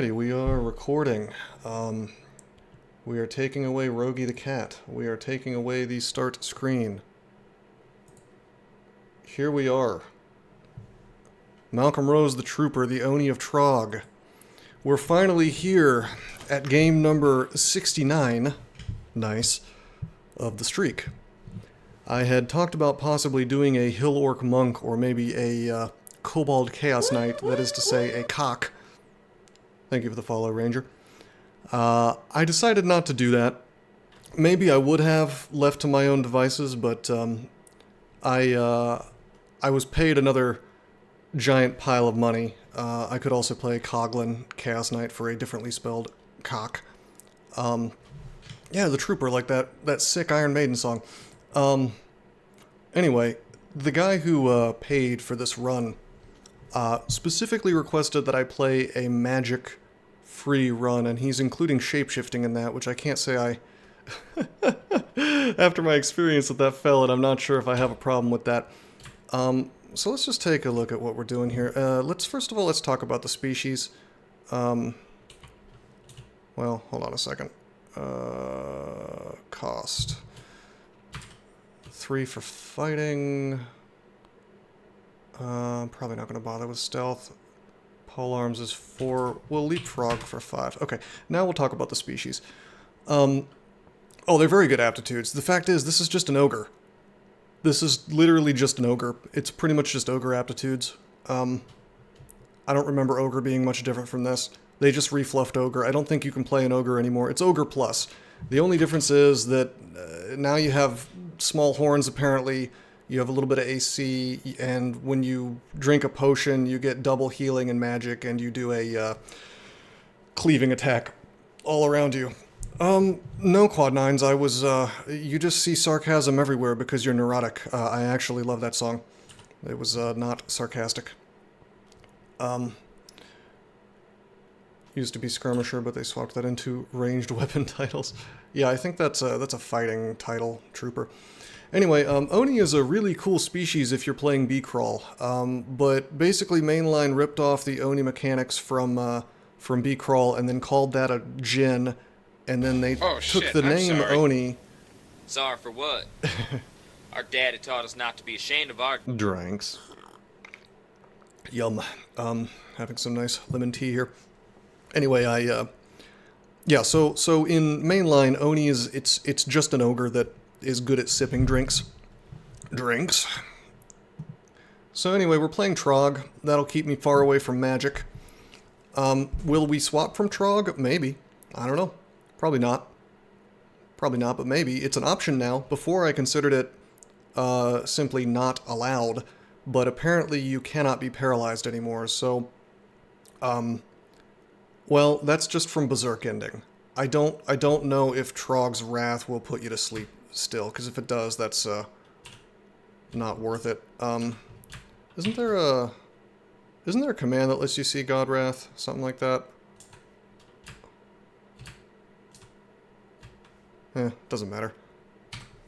Alrighty, we are recording. We are taking away Rogie the cat. We are taking away the start screen. Here we are. Malcolm Rose the Trooper, the Oni of Trog. We're finally here at game number 69, nice, of the streak. I had talked about possibly doing a Hill Orc Monk or maybe a Kobold Chaos Knight, that is to say a cock. Thank you for the follow, Ranger. I decided not to do that. Maybe I would have left to my own devices, but I was paid another giant pile of money. I could also play Coglin Chaos Knight for a differently spelled cock. Yeah, the Trooper, like that sick Iron Maiden song. Anyway, the guy who paid for this run specifically requested that I play a magic free run, and he's including shapeshifting in that, which I can't say I after my experience with that felon, I'm not sure if I have a problem with that. So let's just take a look at what we're doing here. First of all, let's talk about the species. Well, hold on a second. Cost 3 for fighting. Probably not going to bother with stealth. Polearms is 4. We'll leapfrog for 5. Okay, now we'll talk about the species. Oh, they're very good aptitudes. The fact is, this is just an ogre. This is literally just an ogre. It's pretty much just ogre aptitudes. I don't remember ogre being much different from this. They just refluffed ogre. I don't think you can play an ogre anymore. It's ogre plus. The only difference is that now you have small horns, apparently. You have a little bit of AC, and when you drink a potion, you get double healing and magic, and you do a cleaving attack all around you. No, Quad Nines, you just see sarcasm everywhere because you're neurotic. I actually love that song. It was not sarcastic. Used to be Skirmisher, but they swapped that into ranged weapon titles. Yeah, I think that's a fighting title, Trooper. Anyway, Oni is a really cool species if you're playing B-Crawl, but basically mainline ripped off the Oni mechanics from B-Crawl and then called that a Djinn, and then they took the name Oni. Sorry for what? Our daddy taught us not to be ashamed of our drinks. Yum. Having some nice lemon tea here. Anyway, yeah, so in mainline, Oni it's just an ogre that is good at sipping drinks. So anyway, we're playing Trog. That'll keep me far away from magic. Will we swap from Trog? Maybe. I don't know. Probably not. Probably not, but maybe. It's an option now. Before I considered it simply not allowed, but apparently you cannot be paralyzed anymore, so well, that's just from Berserk ending. I don't know if Trog's Wrath will put you to sleep still, because if it does, that's not worth it. Isn't there a command that lets you see God Wrath? Something like that? Doesn't matter.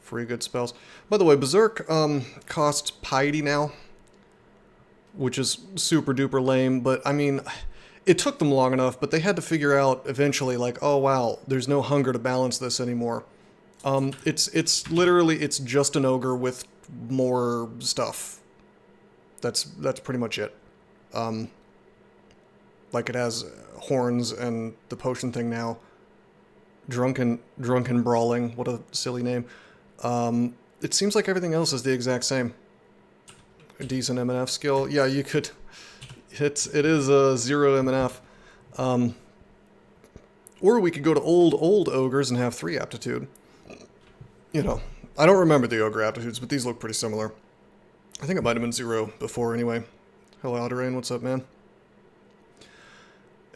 Free good spells. By the way, Berserk costs piety now, which is super duper lame, but I mean, it took them long enough, but they had to figure out eventually, like, oh wow, there's no hunger to balance this anymore. It's literally, it's just an ogre with more stuff. That's pretty much it. Like, it has horns and the potion thing now. Drunken Brawling, what a silly name. It seems like everything else is the exact same. A decent MNF skill. Yeah, you could... It is a 0 MNF. Or we could go to old ogres and have 3 aptitude. You know, I don't remember the ogre aptitudes, but these look pretty similar. I think it might have been 0 before anyway. Hello, Alderain, what's up, man?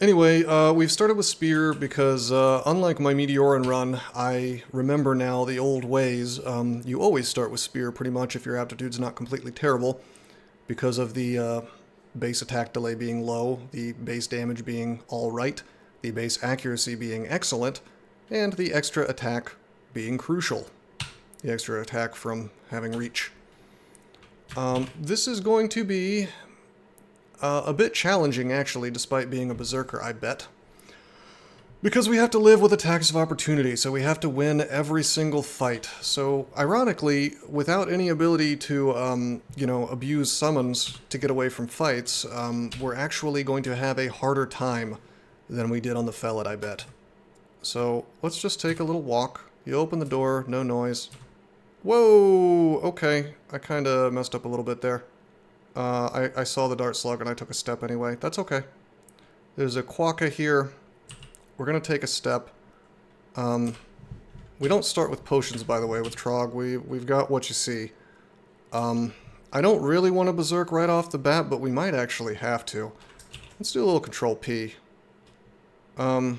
Anyway, we've started with Spear because, unlike my Meteoran run, I remember now the old ways. You always start with Spear, pretty much, if your aptitude's not completely terrible, because of the base attack delay being low, the base damage being alright, the base accuracy being excellent, and the extra attack being crucial. The extra attack from having reach. This is going to be a bit challenging, actually, despite being a Berserker, I bet. Because we have to live with attacks of opportunity, so we have to win every single fight. So, ironically, without any ability to, abuse summons to get away from fights, we're actually going to have a harder time than we did on the Fellet, I bet. So, let's just take a little walk. You open the door, no noise. Whoa! Okay, I kind of messed up a little bit there. I saw the dart slug and I took a step anyway. That's okay. There's a quokka here. We're going to take a step. We don't start with potions, by the way, with Trog. We've got what you see. I don't really want to berserk right off the bat, but we might actually have to. Let's do a little Control P. Well,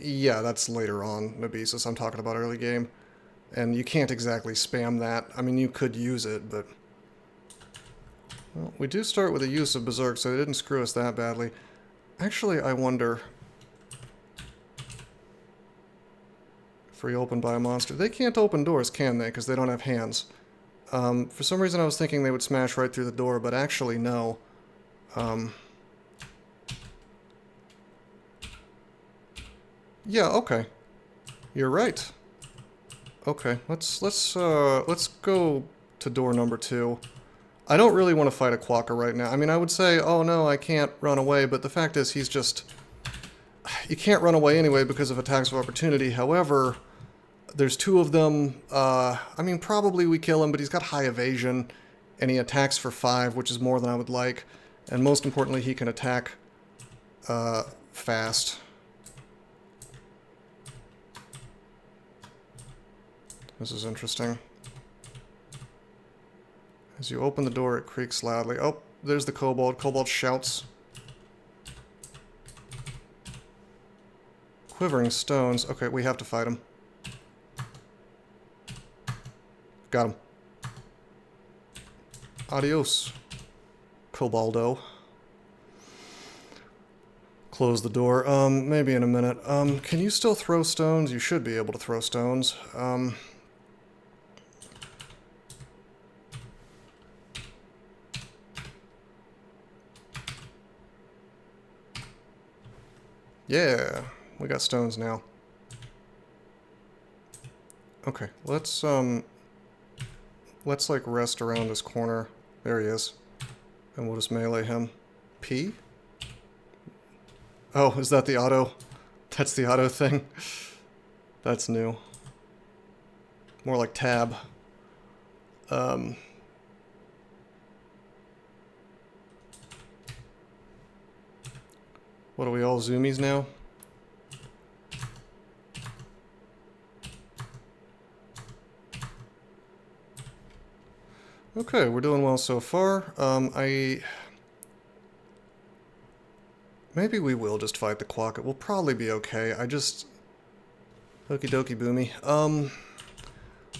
yeah, that's later on, Nabesis. I'm talking about early game. And you can't exactly spam that. I mean, you could use it, but... Well, we do start with a use of Berserk, so it didn't screw us that badly. Actually, I wonder... if we open by a monster. They can't open doors, can they? Because they don't have hands. For some reason I was thinking they would smash right through the door, but actually no. Yeah, okay. You're right. Okay, let's go to door number 2. I don't really want to fight a quokka right now. I mean, I would say, oh no, I can't run away, but the fact is he's just... You can't run away anyway because of attacks of opportunity. However, there's 2 of them. I mean, probably we kill him, but he's got high evasion, and he attacks for 5, which is more than I would like. And most importantly, he can attack fast. This is interesting. As you open the door, it creaks loudly. Oh, there's the kobold. Kobold shouts. Quivering stones. Okay, we have to fight him. Got him. Adios, Koboldo. Close the door. Maybe in a minute. Can you still throw stones? You should be able to throw stones. Yeah, we got stones now. Okay, let's like rest around this corner. There he is. And we'll just melee him. P? Oh, is that the auto? That's the auto thing? That's new. More like tab. What are we all zoomies now? Okay, we're doing well so far. Maybe we will just fight the quokka. We'll probably be okay. Okie dokie boomy.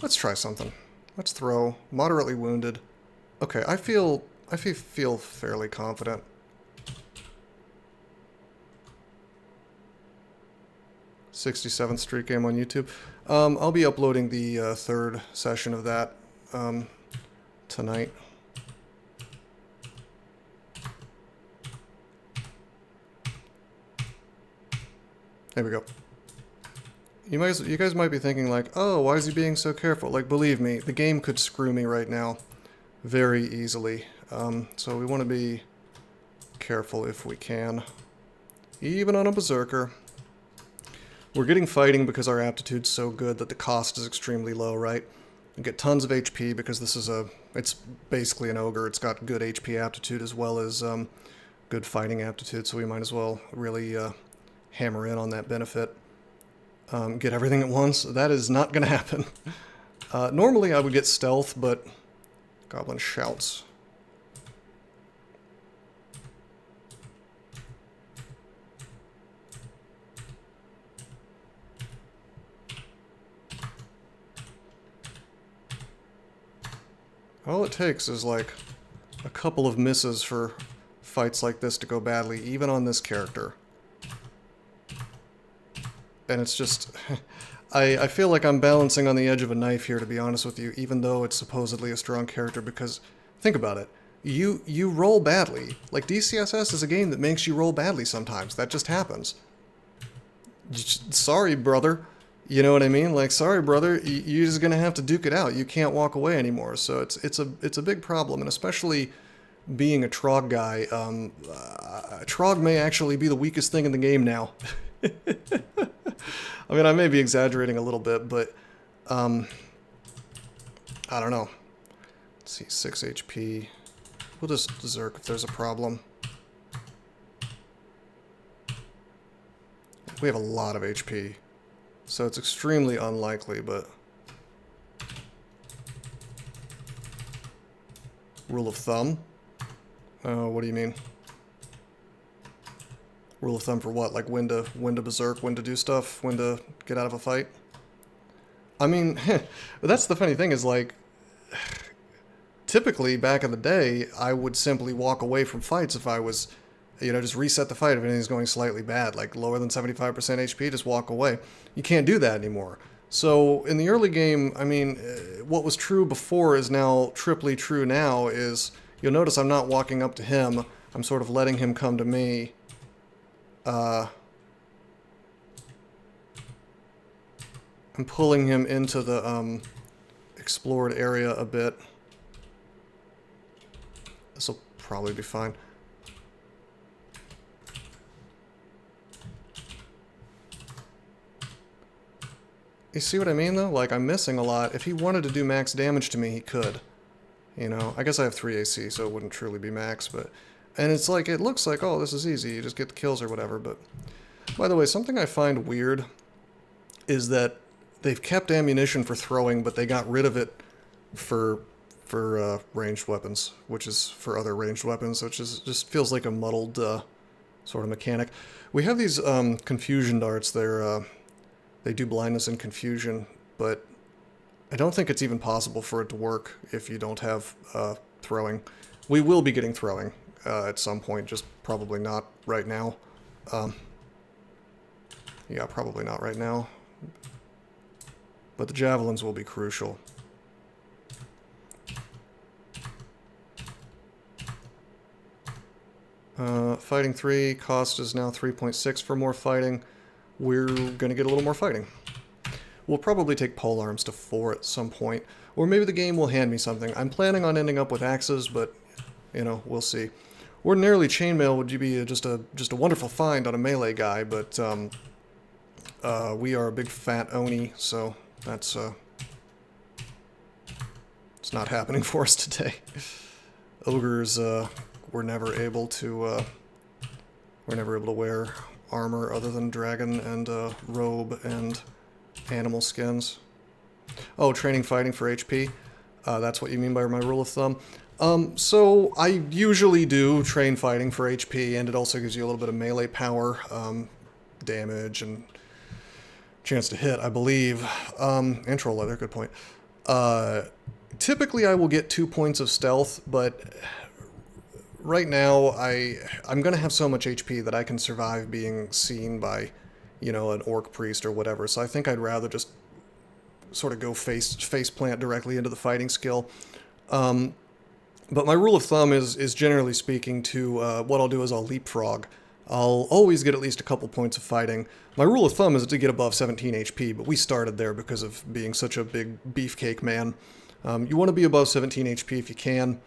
Let's try something. Let's throw. Moderately wounded. Okay, I feel fairly confident. '67th street game on YouTube. I'll be uploading the 3rd session of that tonight. There we go. You guys might be thinking like, oh, why is he being so careful? Like, believe me, the game could screw me right now very easily. So we want to be careful if we can. Even on a berserker. We're getting fighting because our aptitude's so good that the cost is extremely low, right? We get tons of HP because this is it's basically an ogre. It's got good HP aptitude as well as good fighting aptitude, so we might as well really hammer in on that benefit. Get everything at once. That is not going to happen. Normally I would get stealth, but Goblin shouts. All it takes is like a couple of misses for fights like this to go badly, even on this character. And it's just... I feel like I'm balancing on the edge of a knife here, to be honest with you, even though it's supposedly a strong character, because think about it. you roll badly. Like, DCSS is a game that makes you roll badly sometimes. That just happens. Sorry, brother. You know what I mean? Like, sorry, brother, you're just gonna have to duke it out. You can't walk away anymore. So it's a big problem, and especially being a Trog guy, Trog may actually be the weakest thing in the game now. I mean, I may be exaggerating a little bit, but I don't know. Let's see, 6 HP. We'll just Zerk if there's a problem. We have a lot of HP, so it's extremely unlikely, but... Rule of thumb? What do you mean? Rule of thumb for what? Like when to berserk, when to do stuff, when to get out of a fight? I mean, that's the funny thing is, like, typically back in the day, I would simply walk away from fights if I was, you know, just reset the fight if anything's going slightly bad, like lower than 75% HP, just walk away. You can't do that anymore. So in the early game, I mean, what was true before is now triply true now is, you'll notice I'm not walking up to him, I'm sort of letting him come to me. I'm pulling him into the explored area a bit. This will probably be fine. You see what I mean, though? Like, I'm missing a lot. If he wanted to do max damage to me, he could. You know, I guess I have 3 AC, so it wouldn't truly be max, but... And it's like, it looks like, oh, this is easy, you just get the kills or whatever, but... By the way, something I find weird is that they've kept ammunition for throwing, but they got rid of it for ranged weapons, which is for other ranged weapons, which is just feels like a muddled sort of mechanic. We have these confusion darts. They do blindness and confusion, but I don't think it's even possible for it to work if you don't have throwing. We will be getting throwing at some point, just probably not right now. Yeah, probably not right now. But the javelins will be crucial. Fighting 3, cost is now 3.6 for more fighting. We're going to get a little more fighting. We'll probably take polearms to 4 at some point, or maybe the game will hand me something. I'm planning on ending up with axes, but, you know, we'll see. Ordinarily, chainmail would be just a wonderful find on a melee guy, but we are a big fat Oni, so that's it's not happening for us today. Ogres were never able to wear armor other than dragon and robe and animal skins. Oh, training fighting for HP. That's what you mean by my rule of thumb. So I usually do train fighting for HP, and it also gives you a little bit of melee power, damage, and chance to hit, I believe. Intro leather, good point. Typically I will get 2 points of stealth, but right now I'm going to have so much HP that I can survive being seen by, you know, an orc priest or whatever, so I think I'd rather just sort of go face plant directly into the fighting skill. But my rule of thumb is generally speaking to what I'll do is I'll leapfrog. I'll always get at least a couple points of fighting. My rule of thumb is to get above 17 HP, but we started there because of being such a big beefcake man. You want to be above 17 HP if you can,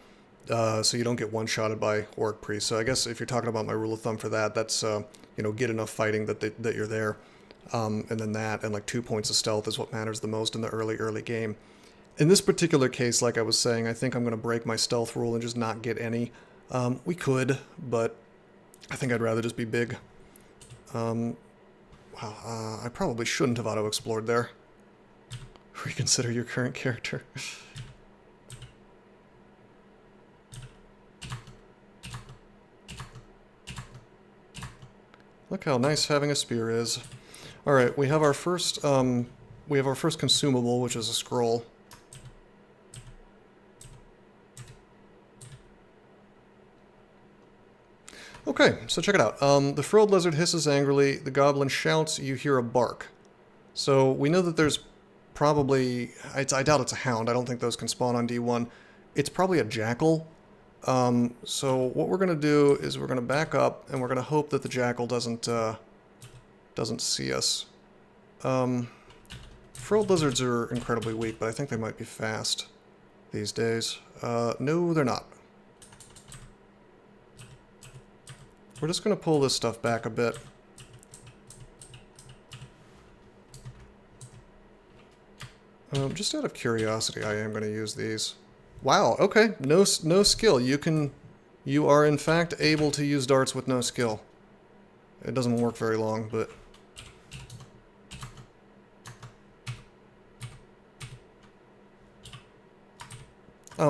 so you don't get one-shotted by orc priests. So I guess if you're talking about my rule of thumb for that, that's, you know, get enough fighting that you're there. And then that, and like 2 points of stealth is what matters the most in the early game. In this particular case, like I was saying, I think I'm going to break my stealth rule and just not get any. We could, but I think I'd rather just be big. Wow, I probably shouldn't have auto-explored there. Reconsider your current character. Look how nice having a spear is. Alright, we have our first consumable, which is a scroll. Okay, so check it out. The frilled lizard hisses angrily, the goblin shouts, you hear a bark. So we know that there's probably, I doubt it's a hound, I don't think those can spawn on D1. It's probably a jackal. So what we're going to do is we're going to back up, and we're going to hope that the jackal doesn't see us. Frilled lizards are incredibly weak, but I think they might be fast these days. No, they're not. We're just going to pull this stuff back a bit. Just out of curiosity, I am going to use these. Wow, okay, no skill. You are in fact able to use darts with no skill. It doesn't work very long, but...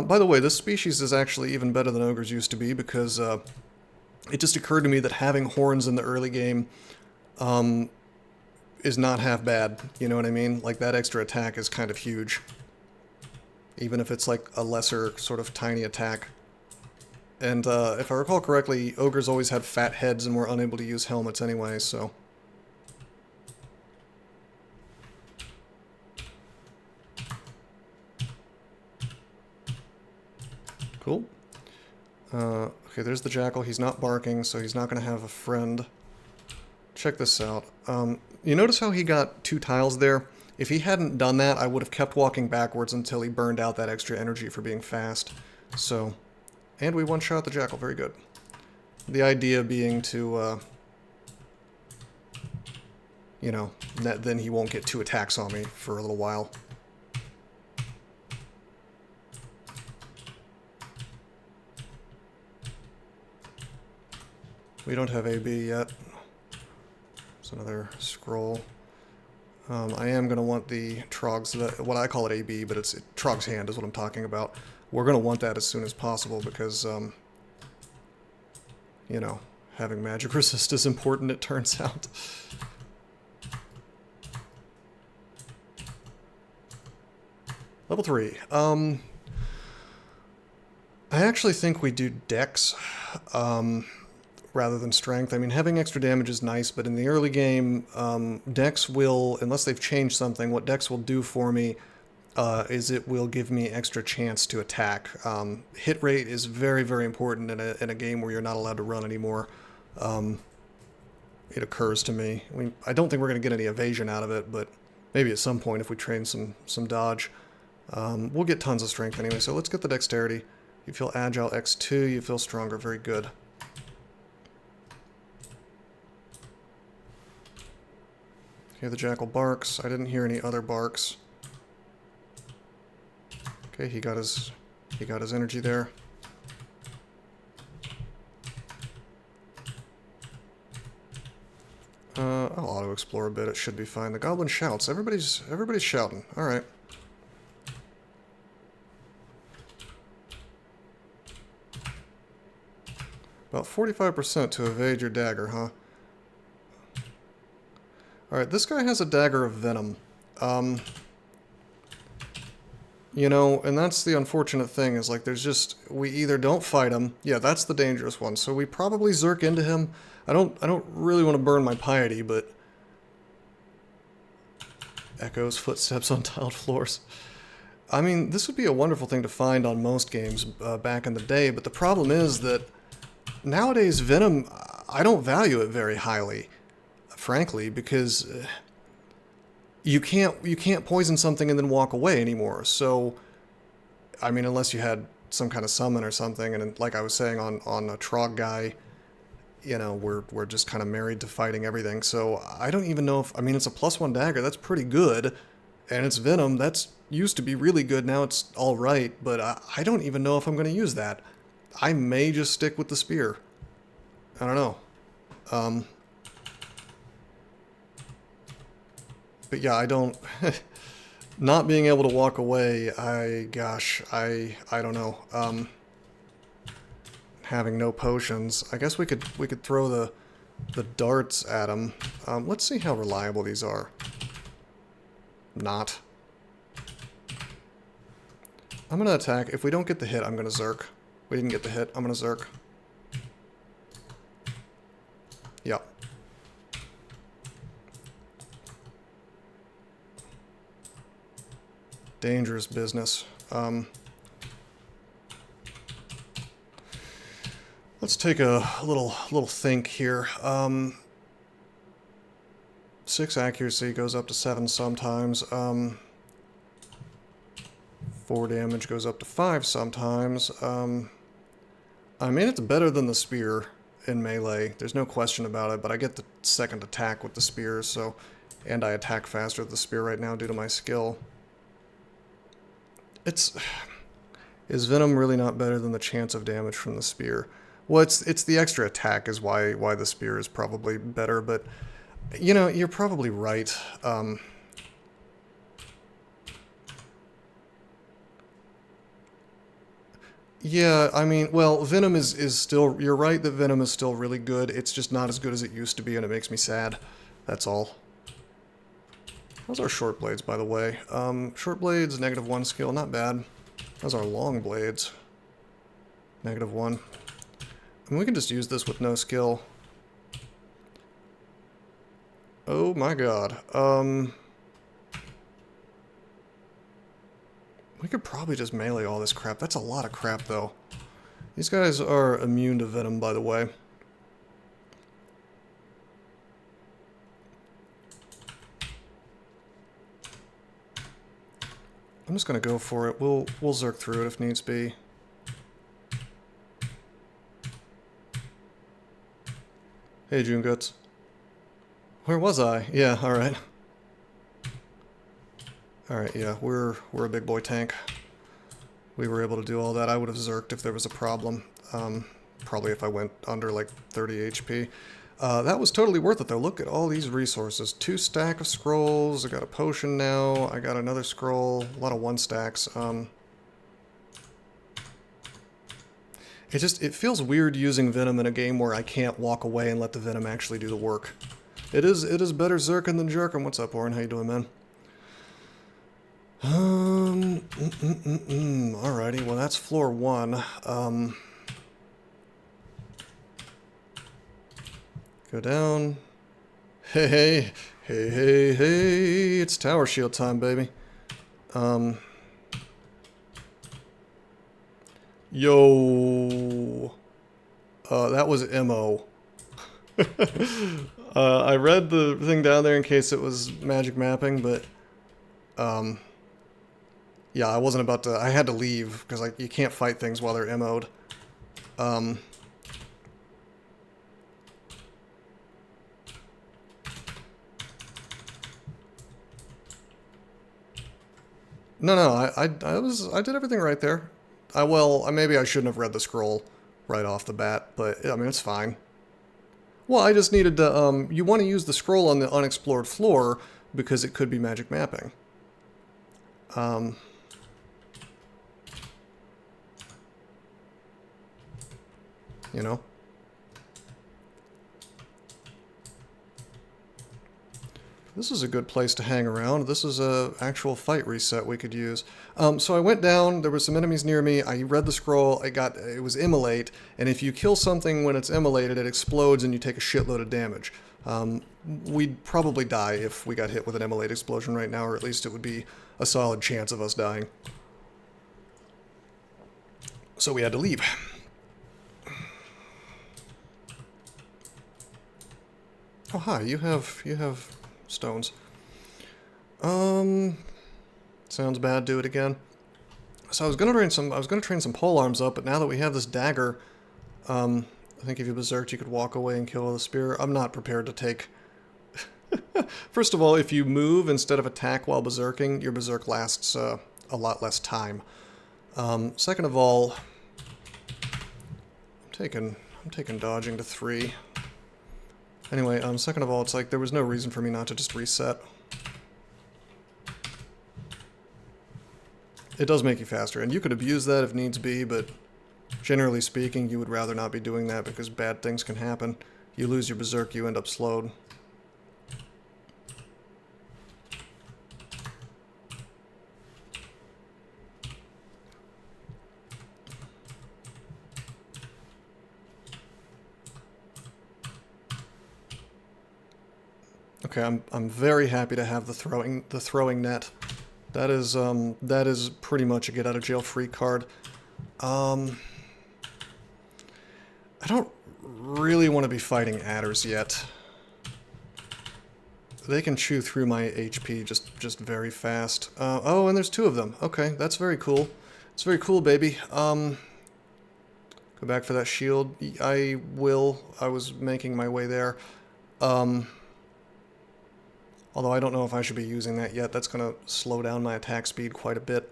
by the way, this species is actually even better than ogres used to be, because it just occurred to me that having horns in the early game is not half bad, you know what I mean? Like, that extra attack is kind of huge. Even if it's like a lesser sort of tiny attack. And if I recall correctly, ogres always had fat heads and were unable to use helmets anyway, so... Cool. Okay, there's the jackal. He's not barking, so he's not going to have a friend. Check this out. You notice how he got 2 tiles there? If he hadn't done that, I would have kept walking backwards until he burned out that extra energy for being fast. So, and we one-shot the jackal. Very good. The idea being to, you know, then he won't get 2 attacks on me for a little while. We don't have AB yet. There's another scroll. I am going to want the Trog's, what I call it AB, but it's Trog's hand is what I'm talking about. We're going to want that as soon as possible because, you know, having magic resist is important, it turns out. Level 3. I actually think we do Dex. Rather than strength. I mean, having extra damage is nice, but in the early game, Dex will, unless they've changed something, what Dex will do for me is it will give me extra chance to attack. Hit rate is very, very important in a game where you're not allowed to run anymore. It occurs to me. I don't think we're going to get any evasion out of it, but maybe at some point if we train some dodge. We'll get tons of strength anyway, so let's get the dexterity. You feel agile, X2, you feel stronger, very good. Okay, the jackal barks. I didn't hear any other barks. Okay, he got his energy there. I'll auto-explore a bit. It should be fine. The goblin shouts. Everybody's shouting. All right. About 45% to evade your dagger, huh? Alright, this guy has a dagger of venom. You know, and that's the unfortunate thing, is like there's just, we either don't fight him, yeah, that's the dangerous one, so we probably zerk into him. I don't really want to burn my piety, but... Echoes, footsteps on tiled floors. I mean, this would be a wonderful thing to find on most games back in the day, but the problem is that nowadays venom, I don't value it very highly. Frankly, because you can't poison something and then walk away anymore. So, I mean, unless you had some kind of summon or something, and like I was saying on a Trog guy, you know, we're just kind of married to fighting everything. So I don't even know if, I mean, it's a +1 dagger, that's pretty good, and it's venom, that's used to be really good, now it's all right, but I don't even know if I'm going to use that. I may just stick with the spear. I don't know. But yeah, I don't... not being able to walk away, I don't know. Having no potions. I guess we could throw the darts at him. Let's see how reliable these are. Not. I'm gonna attack. If we don't get the hit, I'm gonna zerk. We didn't get the hit, I'm gonna zerk. Yep. Dangerous business. Let's take a little think here. 6 accuracy goes up to 7 sometimes. 4 damage goes up to 5 sometimes. I mean, it's better than the spear in melee. There's no question about it, but I get the second attack with the spear, so... And I attack faster with the spear right now due to my skill. It's... Is Venom really not better than the chance of damage from the spear? Well, it's the extra attack is why the spear is probably better, but... You know, you're probably right. Yeah, I mean, well, Venom is still... You're right that Venom is still really good. It's just not as good as it used to be, and it makes me sad. That's all. How's our short blades, by the way? Short blades, -1 skill, not bad. How's our long blades? -1. I mean, we can just use this with no skill. Oh my god. We could probably just melee all this crap. That's a lot of crap, though. These guys are immune to Venom, by the way. I'm just gonna go for it. We'll Zerk through it if needs be. Hey, June Guts. Where was I? Yeah, alright. Alright, yeah, we're a big boy tank. We were able to do all that. I would have zerked if there was a problem. Probably if I went under like 30 HP. That was totally worth it though. Look at all these resources. 2 stack of scrolls. I got a potion now. I got another scroll. A lot of 1 stacks. It feels weird using Venom in a game where I can't walk away and let the Venom actually do the work. It is better Zerkin than Jerkin. What's up, Orin? How you doing, man? Alrighty, well that's floor 1. Go down. Hey, it's tower shield time, baby. Yo. That was MO. I read the thing down there in case it was magic mapping, but, yeah, I wasn't about to... I had to leave, because like, you can't fight things while they're MO'd. No, I did everything right there. Maybe I shouldn't have read the scroll right off the bat, but, I mean, it's fine. Well, I just needed to, you want to use the scroll on the unexplored floor, because it could be magic mapping. You know? This is a good place to hang around. This is a actual fight reset we could use. So I went down, there were some enemies near me, I read the scroll, it was immolate, and if you kill something when it's immolated, it explodes and you take a shitload of damage. We'd probably die if we got hit with an immolate explosion right now, or at least it would be a solid chance of us dying. So we had to leave. Oh hi, you have stones. Sounds bad, do it again. So I was gonna train some pole arms up, but now that we have this dagger, I think if you berserked you could walk away and kill with a spear. I'm not prepared to take... First of all, if you move instead of attack while berserking, your berserk lasts a lot less time. Second of all, I'm taking dodging to 3. Anyway, second of all, it's like there was no reason for me not to just reset. It does make you faster, and you could abuse that if needs be, but generally speaking, you would rather not be doing that because bad things can happen. You lose your berserk, you end up slowed. Okay, I'm very happy to have the throwing net. That is pretty much a get out of jail free card. I I don't really want to be fighting adders yet. They can chew through my HP just very fast. Oh, and there's 2 of them. Okay, that's very cool. It's very cool, baby. Go back for that shield. I will. I was making my way there. Although I don't know if I should be using that yet. That's going to slow down my attack speed quite a bit.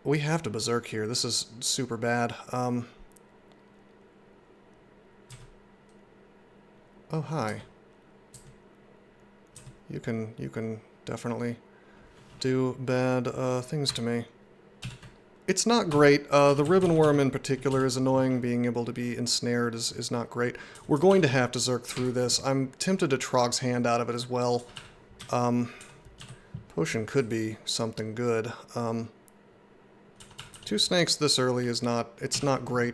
We have to berserk here. This is super bad. Oh, hi. You can definitely do bad things to me. It's not great. The ribbon worm in particular is annoying. Being able to be ensnared is not great. We're going to have to zerk through this. I'm tempted to Trog's hand out of it as well. Potion could be something good. 2 snakes this early is not... It's not great.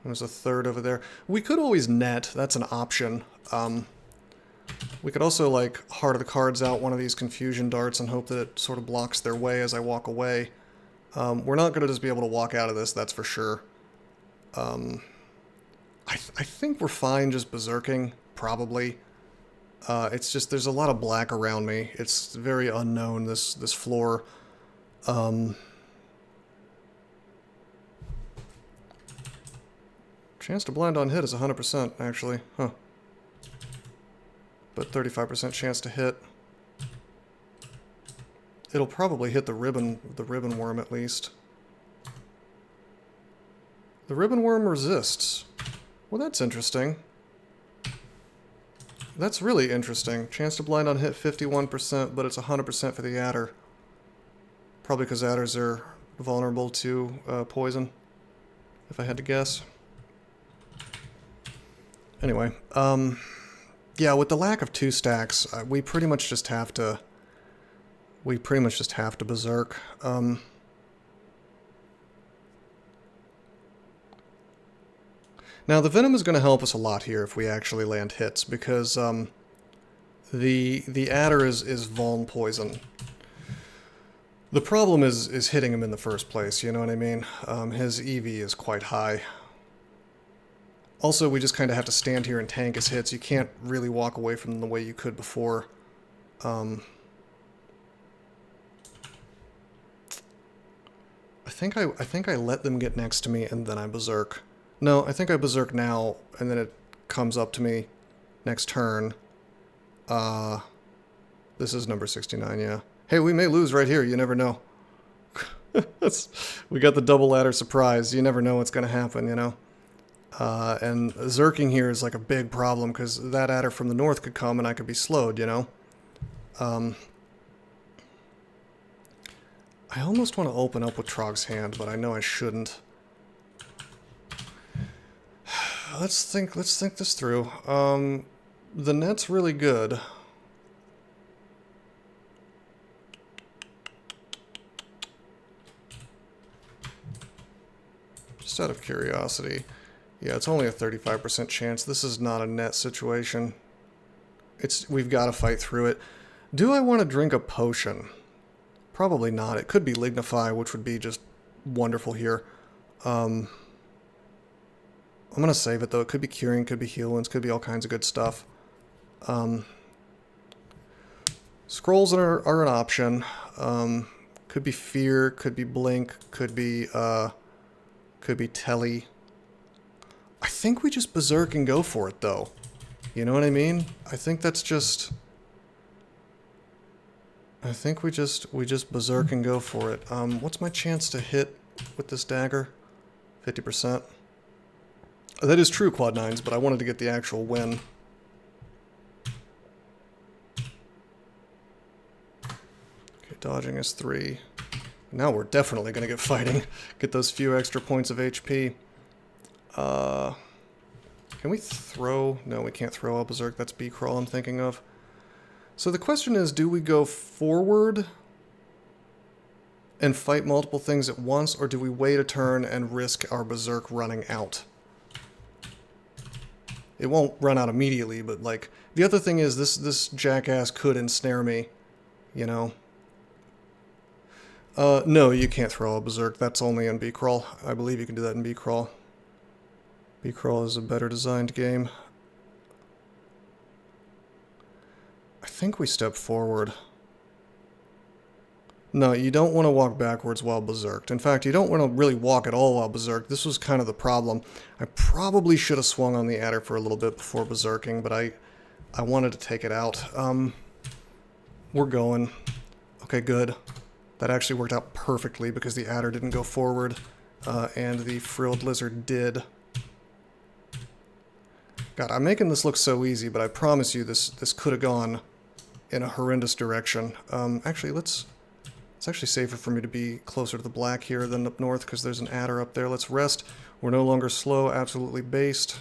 There's a 3rd over there. We could always net. That's an option. We could also, like, Heart of the Cards out one of these confusion darts and hope that it sort of blocks their way as I walk away. We're not going to just be able to walk out of this, that's for sure. I think we're fine just berserking, probably. It's just, there's a lot of black around me. It's very unknown, this floor. Chance to blind on hit is 100%, actually. Huh. But 35% chance to hit. It'll probably hit the ribbon worm at least. The ribbon worm resists. Well, that's interesting. That's really interesting. Chance to blind on hit 51%, but it's 100% for the adder. Probably because adders are vulnerable to poison, if I had to guess. Anyway, yeah, with the lack of 2 stacks, we pretty much just have to... berserk. Now, the Venom is going to help us a lot here if we actually land hits, because the adder is vuln poison. The problem is hitting him in the first place, you know what I mean? His EV is quite high. Also, we just kind of have to stand here and tank his hits. You can't really walk away from them the way you could before. I think I let them get next to me and then I berserk. No, I think I berserk now and then it comes up to me next turn. This is number 69, yeah. Hey, we may lose right here, you never know. We got the double ladder surprise. You never know what's going to happen, you know. And zerking here is like a big problem because that adder from the north could come and I could be slowed, you know. I almost want to open up with Trog's hand, but I know I shouldn't. Let's think this through. The net's really good. Just out of curiosity. Yeah, it's only a 35% chance. This is not a net situation. We've got to fight through it. Do I want to drink a potion? Probably not. It could be Lignify, which would be just wonderful here. I'm going to save it, though. It could be Curing, could be Heal Wounds, could be all kinds of good stuff. Scrolls are an option. Could be Fear, could be Blink, could be Telly. I think we just berserk and go for it, though. You know what I mean? I think that's just... I think we just berserk and go for it. What's my chance to hit with this dagger? 50%. That is true, quad 9s, but I wanted to get the actual win. Okay, dodging is 3. Now we're definitely going to get fighting. Get those few extra points of HP. Can we throw? No, we can't throw a berserk. That's B-crawl I'm thinking of. So the question is, do we go forward and fight multiple things at once, or do we wait a turn and risk our berserk running out? It won't run out immediately, but like, the other thing is this jackass could ensnare me, you know? No, you can't throw a berserk. That's only in B-crawl. I believe you can do that in B-crawl. B-Crawl is a better designed game. I think we step forward. No, you don't want to walk backwards while berserked. In fact, you don't want to really walk at all while berserked. This was kind of the problem. I probably should have swung on the adder for a little bit before berserking, but I wanted to take it out. We're going. Okay, good. That actually worked out perfectly because the adder didn't go forward, and the frilled lizard did. God, I'm making this look so easy, but I promise you this could have gone in a horrendous direction. Actually, it's actually safer for me to be closer to the black here than up north because there's an adder up there. Let's rest. We're no longer slow. Absolutely based.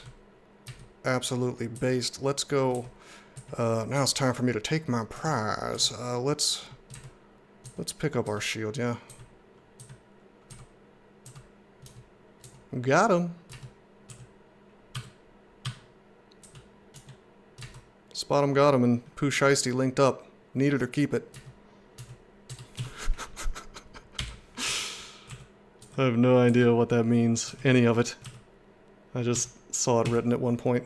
Absolutely based. Let's go. Now it's time for me to take my prize. Let's pick up our shield, yeah. Got him. Spot him, got him, and Pooh Shiesty linked up. Need it or keep it. I have no idea what that means, any of it. I just saw it written at one point.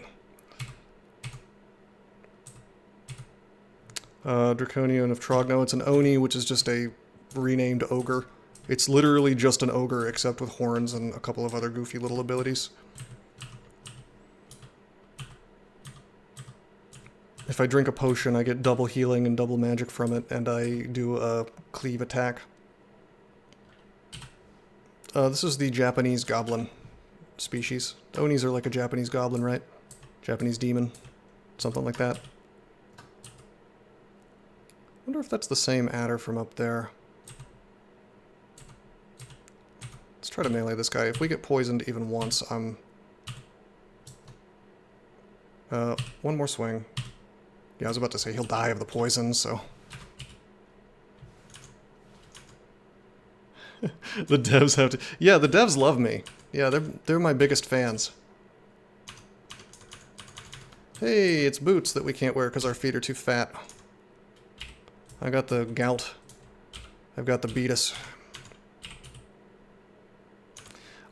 Draconian of Trog. No, it's an Oni, which is just a renamed ogre. It's literally just an ogre, except with horns and a couple of other goofy little abilities. If I drink a potion, I get double healing and double magic from it, and I do a cleave attack. This is the Japanese goblin species. Onis are like a Japanese goblin, right? Japanese demon. Something like that. Wonder if that's the same adder from up there. Let's try to melee this guy. If we get poisoned even once, I'm... one more swing. Yeah, I was about to say he'll die of the poison, so... The devs have to... Yeah, the devs love me. Yeah, they're my biggest fans. Hey, it's boots that we can't wear because our feet are too fat. I got the gout. I've got the beatus.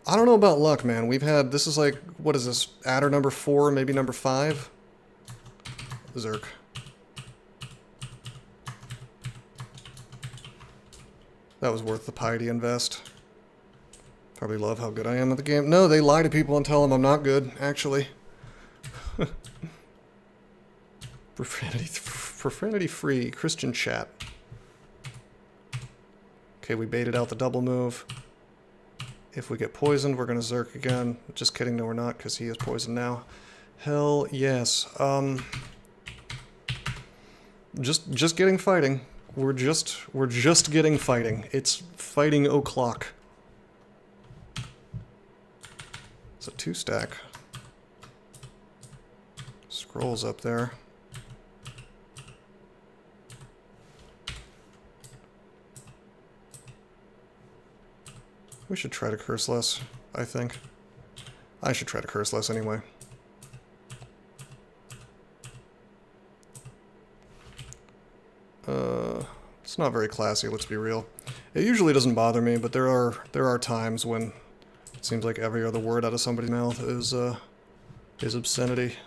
I don't know about luck, man. We've had... This is like... What is this? Adder number 4, maybe number 5? Zerk. That was worth the piety invest. Probably love how good I am at the game. No, they lie to people and tell them I'm not good, actually. Profanity-free Christian chat. Okay, we baited out the double move. If we get poisoned, we're going to Zerk again. Just kidding, no we're not, because he is poisoned now. Hell yes. Just getting fighting. We're just getting fighting. It's fighting o'clock. It's a 2-stack. Scrolls up there. We should try to curse less, I think. I should try to curse less anyway. It's not very classy, let's be real. It usually doesn't bother me, but there are times when it seems like every other word out of somebody's mouth is obscenity.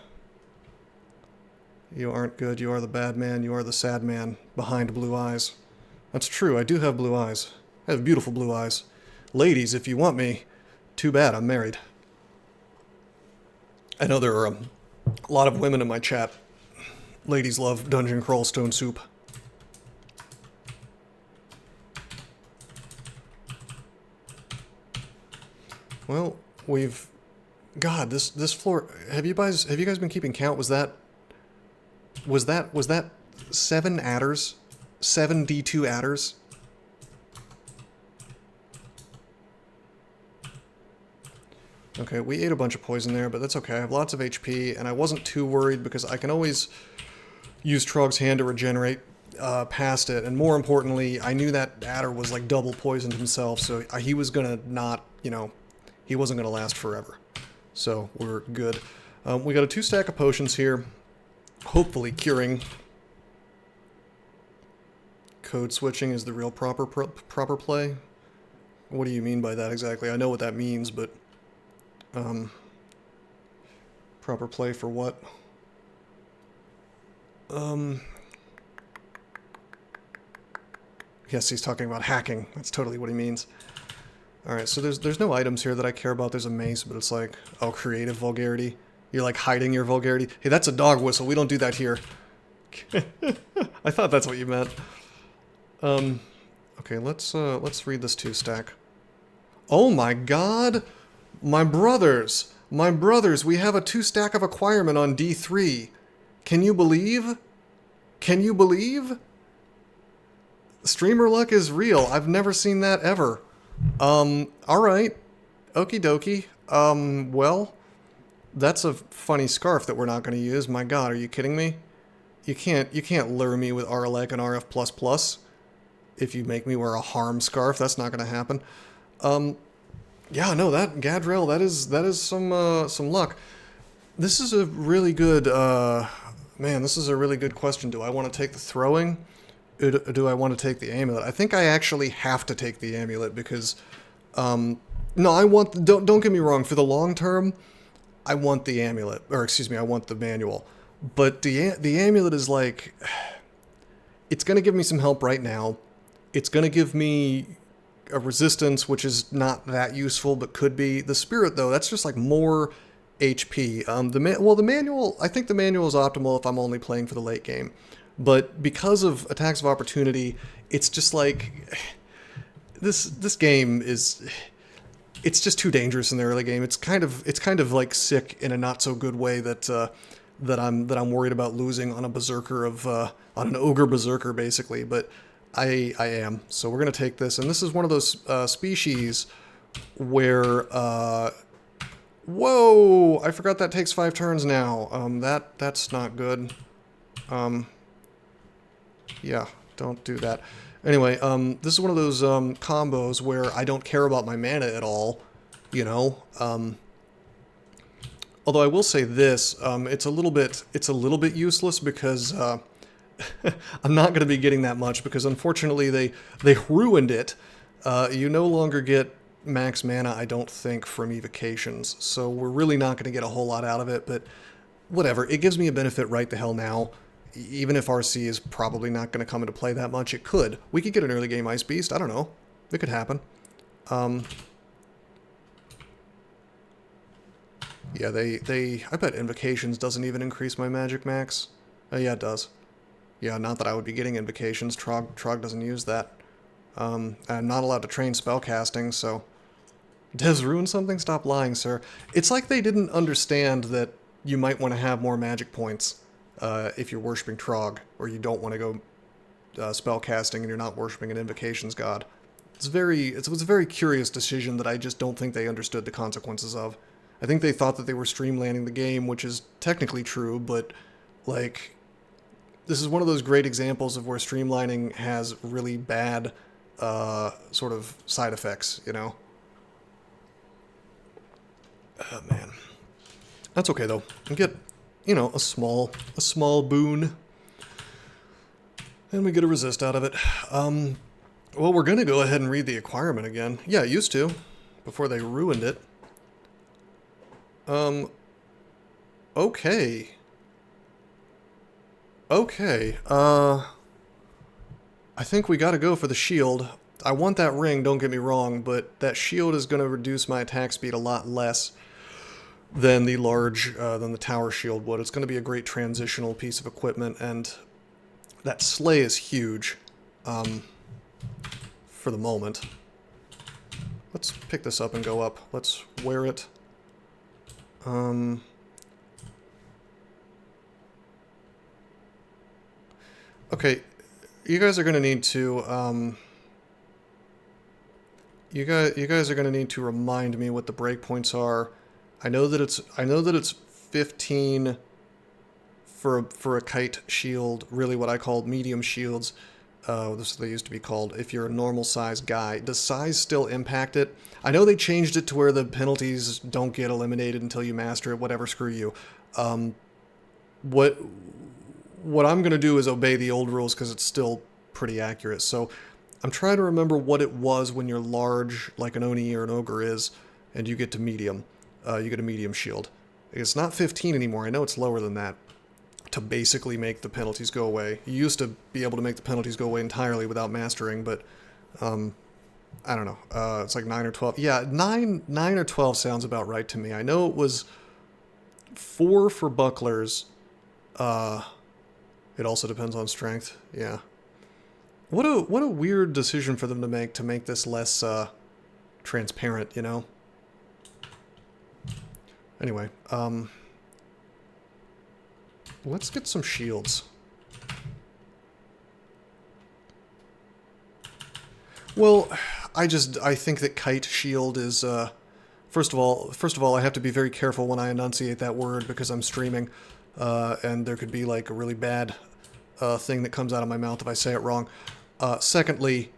You aren't good, you are the bad man, you are the sad man behind blue eyes. That's true, I do have blue eyes. I have beautiful blue eyes. Ladies, if you want me, too bad, I'm married. I know there are a lot of women in my chat. Ladies love Dungeon Crawl Stone Soup. Well, we've... God, this floor... Have you guys been keeping count? Was that 7 adders? 7 D2 adders? Okay, we ate a bunch of poison there, but that's okay. I have lots of HP, and I wasn't too worried because I can always use Trog's Hand to regenerate past it. And more importantly, I knew that adder was like double poisoned himself, so he was gonna not, you know, he wasn't gonna last forever. So we're good. We got a 2-stack of potions here, hopefully curing. Code switching is the real proper play. What do you mean by that exactly? I know what that means, but Proper play for what? Yes, he's talking about hacking. That's totally what he means. Alright, so there's no items here that I care about. There's a mace, but it's like, oh, creative vulgarity. You're like hiding your vulgarity. Hey, that's a dog whistle. We don't do that here. I thought that's what you meant. Okay, let's read this 2-stack. Oh my god! My brothers! My brothers, we have a 2-stack of Acquirement on D3. Can you believe? Can you believe? Streamer luck is real. I've never seen that ever. Alright. Okie dokie. Well, that's a funny scarf that we're not going to use. My god, are you kidding me? You can't lure me with RLEC and RF++. If you make me wear a harm scarf, that's not going to happen. Yeah, no, that Gadriel, that is some luck. This is a really good, man, this is a really good question. Do I want to take the throwing? Or do I want to take the amulet? I think I actually have to take the amulet because, no, I want, don't get me wrong, for the long term, I want the amulet, or excuse me, I want the manual. But the amulet is like, it's going to give me some help right now. It's going to give me a resistance, which is not that useful, but could be. The spirit, though, that's just like more HP. The manual, I think the manual is optimal if I'm only playing for the late game. But because of attacks of opportunity, it's just like, this game is, it's just too dangerous in the early game. It's kind of like sick in a not so good way that I'm worried about losing on a berserker on an ogre berserker basically. But I am. So we're gonna take this, and this is one of those species where whoa! I forgot that takes 5 turns now. That's not good. Yeah, don't do that. Anyway, this is one of those combos where I don't care about my mana at all, you know. Although I will say this, it's a little bit useless because I'm not going to be getting that much because unfortunately they ruined it. You no longer get max mana, I don't think, from evocations, so we're really not going to get a whole lot out of it. But whatever, it gives me a benefit right the hell now. Even if RC is probably not going to come into play that much, it could. We could get an early game Ice Beast. I don't know. It could happen. Yeah, I bet Invocations doesn't even increase my magic max. Oh, yeah, it does. Yeah, not that I would be getting Invocations. Trog doesn't use that. I'm not allowed to train spellcasting, so... Does ruin something? Stop lying, sir. It's like they didn't understand that you might want to have more magic points. If you're worshipping Trog, or you don't want to go spellcasting and you're not worshipping an Invocations god. It was a very curious decision that I just don't think they understood the consequences of. I think they thought that they were streamlining the game, which is technically true, but, like, this is one of those great examples of where streamlining has really bad, sort of side effects, you know? Oh, man. That's okay, though. We get, you know, a small boon. And we get a resist out of it. Well, we're gonna go ahead and read the Acquirement again. Yeah, I used to, before they ruined it. Okay. Okay, I think we gotta go for the shield. I want that ring, don't get me wrong, but that shield is gonna reduce my attack speed a lot less than the than the tower shield would. It's gonna be a great transitional piece of equipment, and that sleigh is huge, for the moment. Let's pick this up and go up. Let's wear it. Okay, you guys are gonna need to, you guys are gonna need to remind me what the breakpoints are. I know that it's 15 for a kite shield, really what I called medium shields. This is what they used to be called, if you're a normal size guy. Does size still impact it? I know they changed it to where the penalties don't get eliminated until you master it, whatever, screw you. What I'm going to do is obey the old rules because it's still pretty accurate. So I'm trying to remember what it was when you're large, like an Oni or an ogre is, and you get to medium. You get a medium shield. It's not 15 anymore. I know it's lower than that to basically make the penalties go away. You used to be able to make the penalties go away entirely without mastering, but I don't know. It's like 9 or 12. Yeah, 9 or 12 sounds about right to me. I know it was 4 for bucklers. It also depends on strength. Yeah. What a weird decision for them to make this less transparent, you know? Anyway, let's get some shields. Well, I think that kite shield is first of all, I have to be very careful when I enunciate that word because I'm streaming, and there could be like a really bad thing that comes out of my mouth if I say it wrong. Secondly,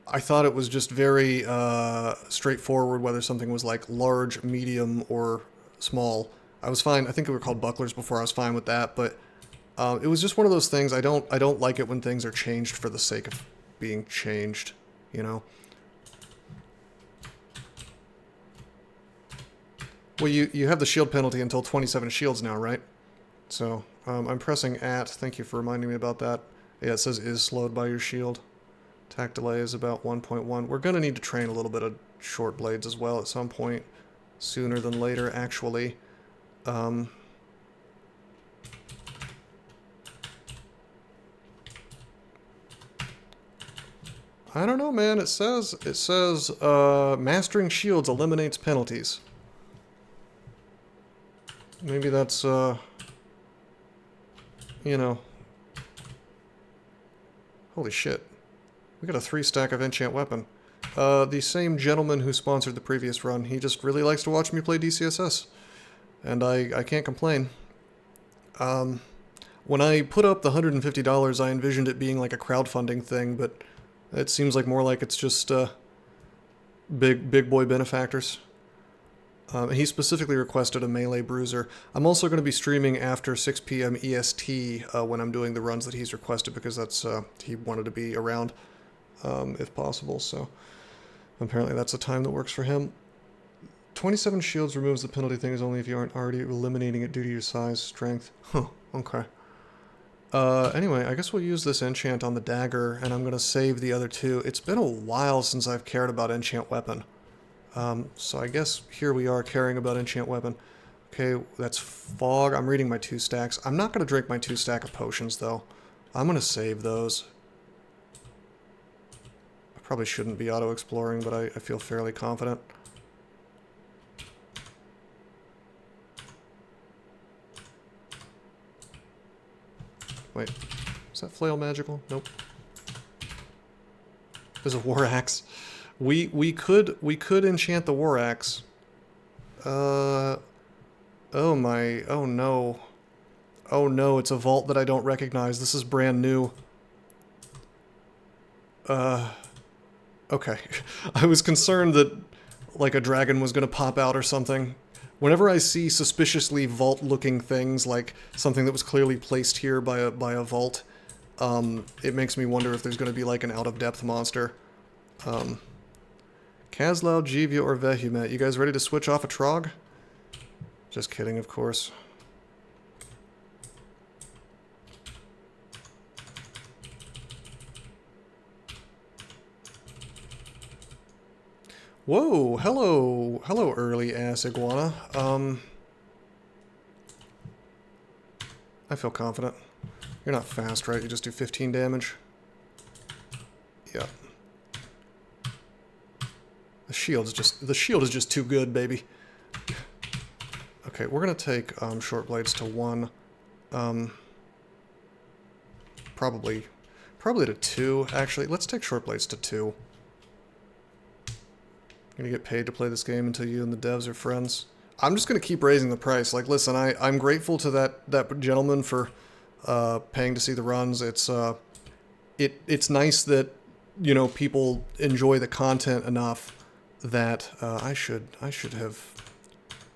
I thought it was just very straightforward whether something was like large, medium, or small. I was fine. I think they were called bucklers before. I was fine with that, but it was just one of those things. I don't like it when things are changed for the sake of being changed, you know. Well, you have the shield penalty until 27 shields now, right? So I'm pressing at. Thank you for reminding me about that. Yeah, it says is slowed by your shield. Attack delay is about 1.1. We're going to need to train a little bit of short blades as well at some point. Sooner than later, actually. I don't know, man. It says mastering shields eliminates penalties. Maybe that's, you know. Holy shit. We got a 3-stack of enchant weapon. The same gentleman who sponsored the previous run, he just really likes to watch me play DCSS. And I can't complain. When I put up the $150, I envisioned it being like a crowdfunding thing, but it seems like more like it's just big boy benefactors. He specifically requested a melee bruiser. I'm also going to be streaming after 6 p.m. EST when I'm doing the runs that he's requested because that's he wanted to be around if possible. So apparently that's a time that works for him. 27 shields removes the penalty thing is only if you aren't already eliminating it due to your size, strength. Huh, okay. Anyway, I guess we'll use this enchant on the dagger, and I'm going to save the other 2. It's been a while since I've cared about enchant weapon. So I guess here we are caring about enchant weapon. Okay, that's fog. I'm reading my 2 stacks. I'm not going to drink my 2 stack of potions, though. I'm going to save those. I probably shouldn't be auto-exploring, but I feel fairly confident. Wait, is that flail magical? Nope. There's a war axe. We could enchant the war axe. Oh no. Oh no, it's a vault that I don't recognize. This is brand new. Okay. I was concerned that like a dragon was gonna pop out or something. Whenever I see suspiciously vault-looking things, like something that was clearly placed here by a vault, it makes me wonder if there's going to be like an out-of-depth monster. Kazlau, Jivia, or Vehumet, you guys ready to switch off a Trog? Just kidding, of course. Whoa, hello, early ass iguana. I feel confident. You're not fast, right? You just do 15 damage. Yeah. The shield is just too good, baby. Okay, we're gonna take short blades to 1. Probably to 2. Actually, let's take short blades to 2. Gonna get paid to play this game until you and the devs are friends. I'm just gonna keep raising the price. Like, listen, I'm grateful to that gentleman for paying to see the runs. It's nice that, you know, people enjoy the content enough that I should have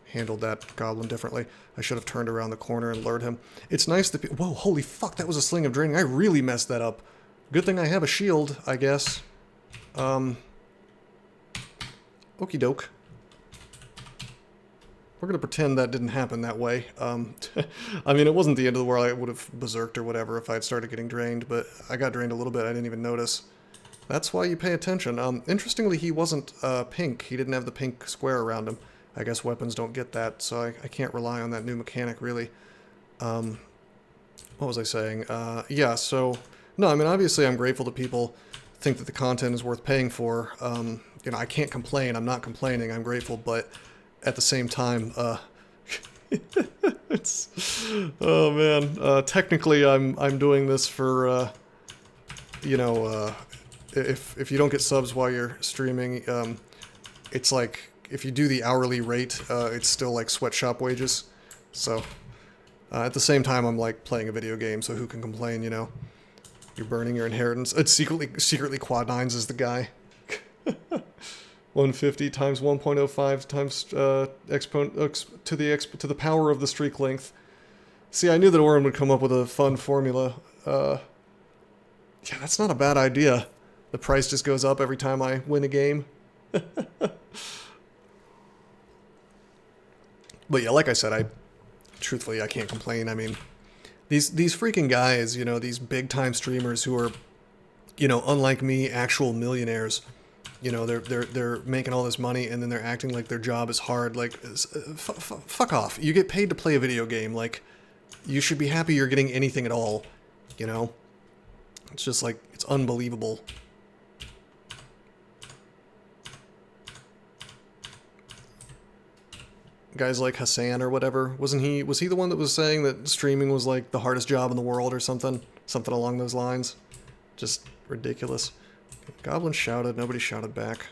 handled that goblin differently. I should have turned around the corner and lured him. It's nice that whoa, holy fuck, that was a sling of draining. I really messed that up. Good thing I have a shield, I guess. Okie doke. We're gonna pretend that didn't happen that way. I mean, it wasn't the end of the world. I would have berserked or whatever if I had started getting drained, but I got drained a little bit. I didn't even notice. That's why you pay attention. Interestingly, he wasn't pink. He didn't have the pink square around him. I guess weapons don't get that, so I can't rely on that new mechanic, really. What was I saying? Yeah, so... No, I mean, obviously I'm grateful that people think that the content is worth paying for. You know, I can't complain. I'm not complaining. I'm grateful, but at the same time, it's... Oh, man. Technically, I'm doing this for, you know, if you don't get subs while you're streaming, it's like, if you do the hourly rate, it's still like sweatshop wages. So, at the same time, I'm like playing a video game, so who can complain, you know? You're burning your inheritance. It's secretly quad nines is the guy. 150 times 1.05 times exponent to the power of the streak length. See, I knew that Orin would come up with a fun formula. Yeah, that's not a bad idea. The price just goes up every time I win a game. But yeah, like I said, truthfully, I can't complain. I mean, these freaking guys, you know, these big time streamers who are, you know, unlike me, actual millionaires. You know, they're making all this money and then they're acting like their job is hard. Like, fuck off. You get paid to play a video game. Like, you should be happy you're getting anything at all. You know, it's just like, it's unbelievable. Guys like Hassan or whatever, was he the one that was saying that streaming was like the hardest job in the world or something along those lines? Just ridiculous. Goblin shouted, nobody shouted back.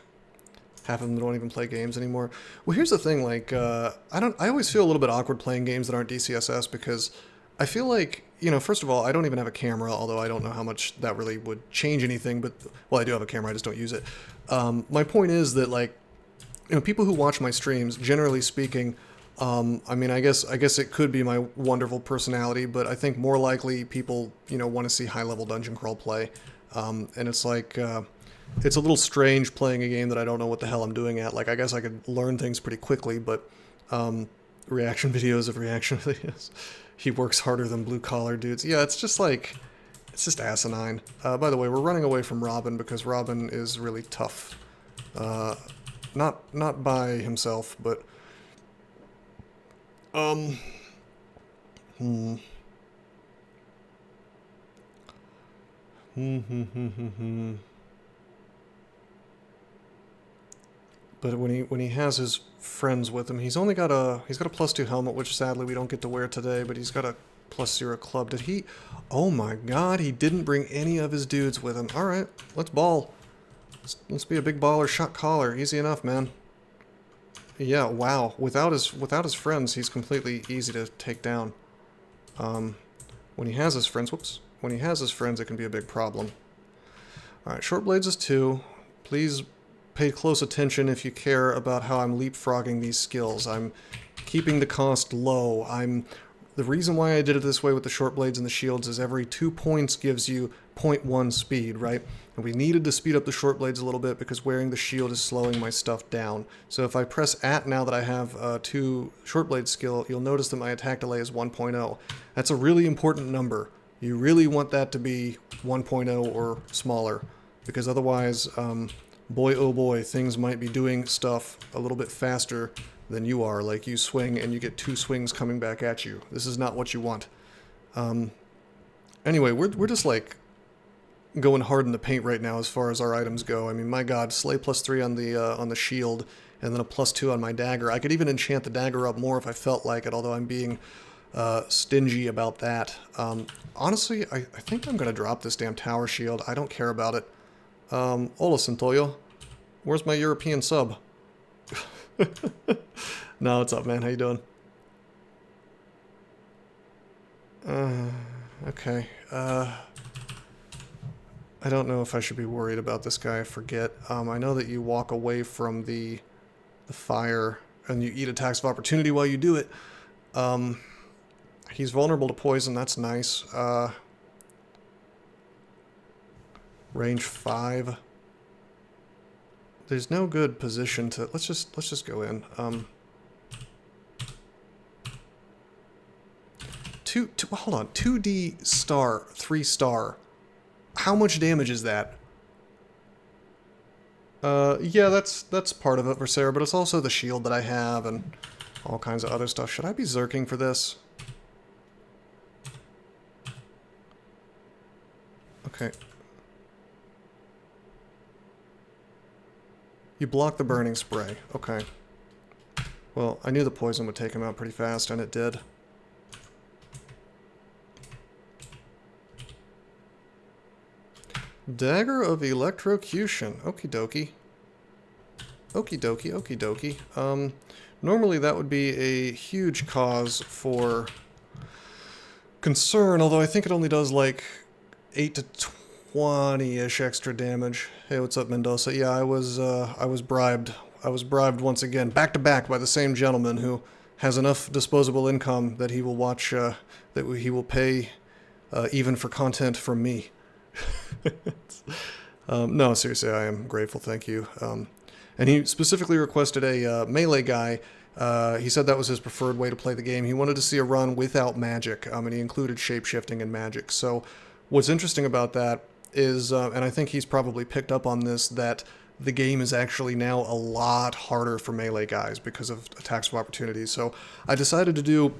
Half of them don't even play games anymore. Well, here's the thing, like I always feel a little bit awkward playing games that aren't DCSS because I feel like, you know, first of all, I don't even have a camera, although I don't know how much that really would change anything, but well, I do have a camera, I just don't use it. My point is that, like, you know, people who watch my streams, generally speaking, I mean, I guess it could be my wonderful personality, but I think more likely people, you know, want to see high-level dungeon crawl play. And it's like, it's a little strange playing a game that I don't know what the hell I'm doing at. Like, I guess I could learn things pretty quickly, but reaction videos of reaction videos. He works harder than blue-collar dudes. Yeah, it's just like, it's just asinine. By the way, we're running away from Robin because Robin is really tough. Not by himself, but But when he has his friends with him, he's got a +2 helmet, which sadly we don't get to wear today, but he's got a +0 club. Did he? Oh my god, he didn't bring any of his dudes with him. All right, let's ball. Let's be a big baller, shot caller. Easy enough, man. Yeah, wow. Without his friends, he's completely easy to take down. When he has his friends, whoops. When he has his friends, it can be a big problem. All right, short blades is 2. Please pay close attention if you care about how I'm leapfrogging these skills. I'm keeping the cost low. The reason why I did it this way with the short blades and the shields is every 2 points gives you 0.1 speed, right? And we needed to speed up the short blades a little bit because wearing the shield is slowing my stuff down. So if I press at now that I have 2 short blade skill, you'll notice that my attack delay is 1.0. That's a really important number. You really want that to be 1.0 or smaller, because otherwise, boy oh boy, things might be doing stuff a little bit faster than you are. Like, you swing and you get 2 swings coming back at you. This is not what you want. Anyway, we're just like going hard in the paint right now as far as our items go. I mean, my god, slay +3 on the shield, and then a +2 on my dagger. I could even enchant the dagger up more if I felt like it, although I'm being stingy about that. Honestly, I think I'm going to drop this damn tower shield. I don't care about it. Hola, Centoyo. Where's my European sub? No, what's up, man? How you doing? Okay. I don't know if I should be worried about this guy. I forget. I know that you walk away from the fire and you eat attacks of opportunity while you do it. He's vulnerable to poison. That's nice. Range 5. There's no good position to... Let's just go in. hold on, 2D star, 3 star. How much damage is that? Yeah, that's part of it for Sarah, but it's also the shield that I have and all kinds of other stuff. Should I be zerking for this? Okay. You block the burning spray. Okay. Well, I knew the poison would take him out pretty fast, and it did. Dagger of Electrocution. Okie dokie. Okie dokie, okie dokie. Normally that would be a huge cause for concern, although I think it only does like 8 to 20-ish extra damage. Hey, what's up, Mendoza? Yeah, I was bribed. I was bribed once again, back to back, by the same gentleman who has enough disposable income that he will watch, that he will pay even for content from me. No, seriously, I am grateful, thank you. And he specifically requested a melee guy. He said that was his preferred way to play the game. He wanted to see a run without magic, and he included shapeshifting and magic. So what's interesting about that is, and I think he's probably picked up on this, that the game is actually now a lot harder for melee guys because of attacks of opportunity. So I decided to do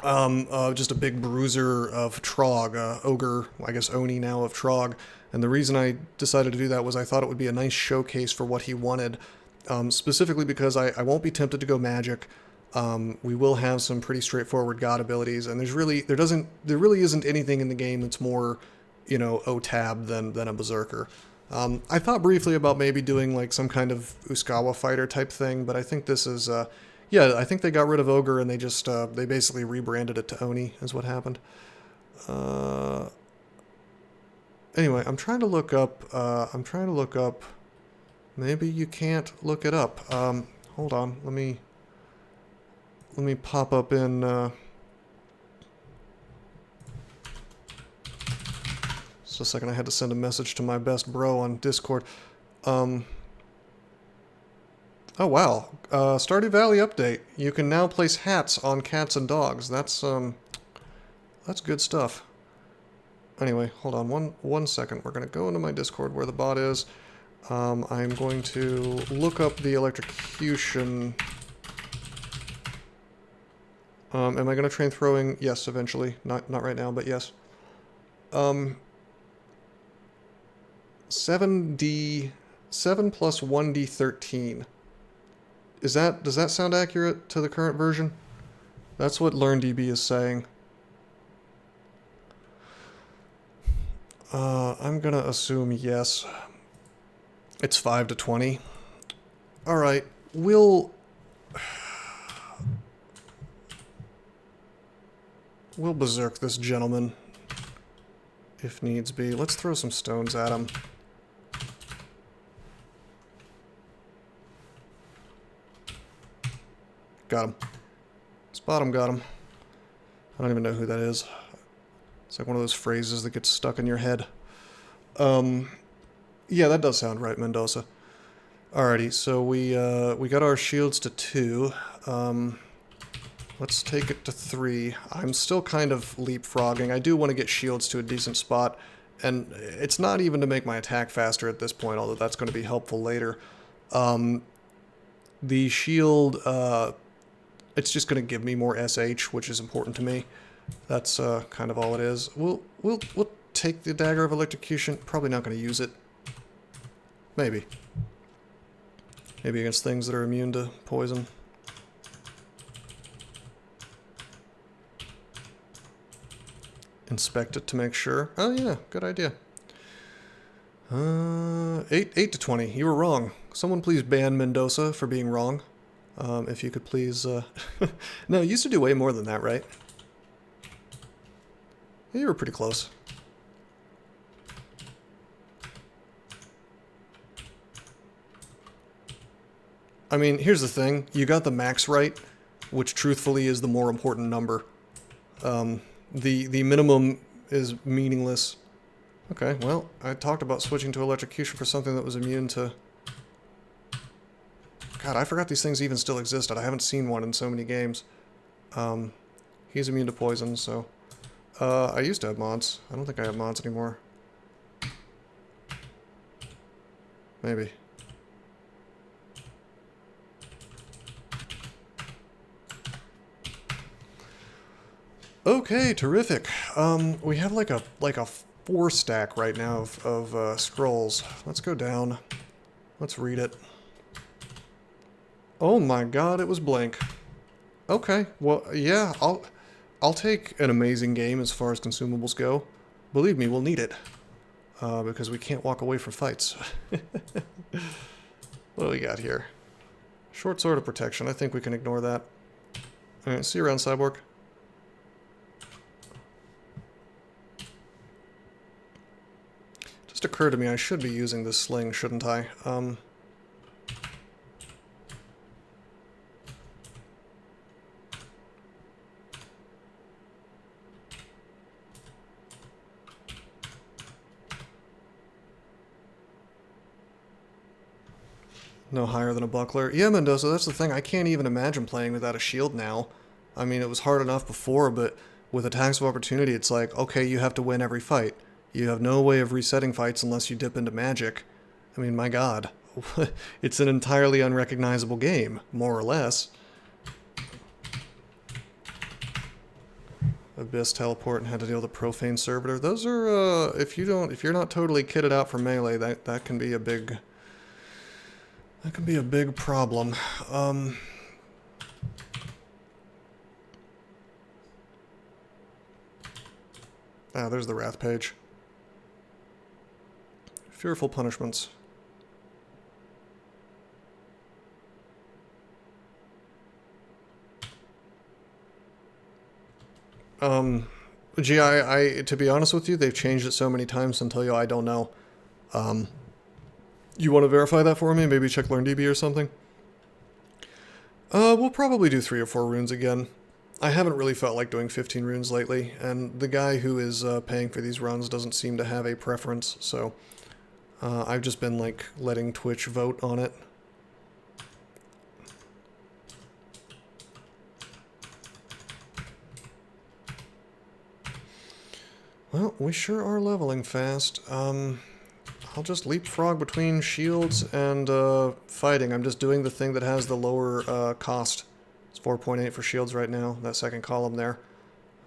just a big bruiser of Trog, ogre, I guess Oni now of Trog. And the reason I decided to do that was I thought it would be a nice showcase for what he wanted, specifically because I won't be tempted to go magic. We will have some pretty straightforward god abilities, and there really isn't anything in the game that's more, you know, OTAB than a berserker. I thought briefly about maybe doing like some kind of Uskawa fighter type thing, but I think this is, yeah, I think they got rid of ogre and they just they basically rebranded it to Oni is what happened. Anyway, I'm trying to look up. Maybe you can't look it up. Hold on. Let me pop up in. Just a second. I had to send a message to my best bro on Discord. Oh wow. Stardew Valley update. You can now place hats on cats and dogs. That's good stuff. Anyway, hold on one second. We're going to go into my Discord where the bot is. I'm going to look up the electrocution. Am I going to train throwing? Yes, eventually. Not right now, but yes. 7 plus 1d13. Does that sound accurate to the current version? That's what LearnDB is saying. I'm gonna assume yes. It's 5 to 20. Alright, we'll berserk this gentleman if needs be. Let's throw some stones at him. Got him. Spot him, got him. I don't even know who that is. It's like one of those phrases that gets stuck in your head. Yeah, that does sound right, Mendoza. Alrighty, so we got our shields to 2. Let's take it to 3. I'm still kind of leapfrogging. I do want to get shields to a decent spot, and it's not even to make my attack faster at this point, although that's going to be helpful later. The shield, it's just going to give me more SH, which is important to me. That's kind of all it is. We'll take the Dagger of Electrocution. Probably not going to use it. Maybe. Maybe against things that are immune to poison. Inspect it to make sure. Oh yeah, good idea. 8 to 20. You were wrong. Someone please ban Mendoza for being wrong. If you could please... No, you used to do way more than that, right? Yeah, you were pretty close. I mean, here's the thing. You got the max right, which truthfully is the more important number. The minimum is meaningless. Okay, well, I talked about switching to electrocution for something that was immune to... God, I forgot these things even still existed. I haven't seen one in so many games. He's immune to poison, so... I used to have mods. I don't think I have mods anymore. Maybe. Okay, terrific. We have like a 4 stack right now of scrolls. Let's go down. Let's read it. Oh my god, it was blank. Okay, well, yeah, I'll take an amazing game as far as consumables go. Believe me, we'll need it. Because we can't walk away from fights. What do we got here? Short sword of protection. I think we can ignore that. Alright, see you around, Cyborg. Just occurred to me I should be using this sling, shouldn't I? No higher than a buckler. Yeah, Mendoza, that's the thing. I can't even imagine playing without a shield now. I mean, it was hard enough before, but with attacks of opportunity, it's like, okay, you have to win every fight. You have no way of resetting fights unless you dip into magic. I mean, my god. It's an entirely unrecognizable game, more or less. Abyss teleport and had to deal with a profane servitor. Those are, if you're not totally kitted out for melee, that can be a big... That can be a big problem. There's the Wrath page. Fearful punishments. Gee, to be honest with you, they've changed it so many times until I don't know. You want to verify that for me? Maybe check LearnDB or something? We'll probably do 3 or 4 runes again. I haven't really felt like doing 15 runes lately, and the guy who is paying for these runs doesn't seem to have a preference, so I've just been like letting Twitch vote on it. Well, we sure are leveling fast. I'll just leapfrog between shields and fighting. I'm just doing the thing that has the lower cost. It's 4.8 for shields right now, that second column there.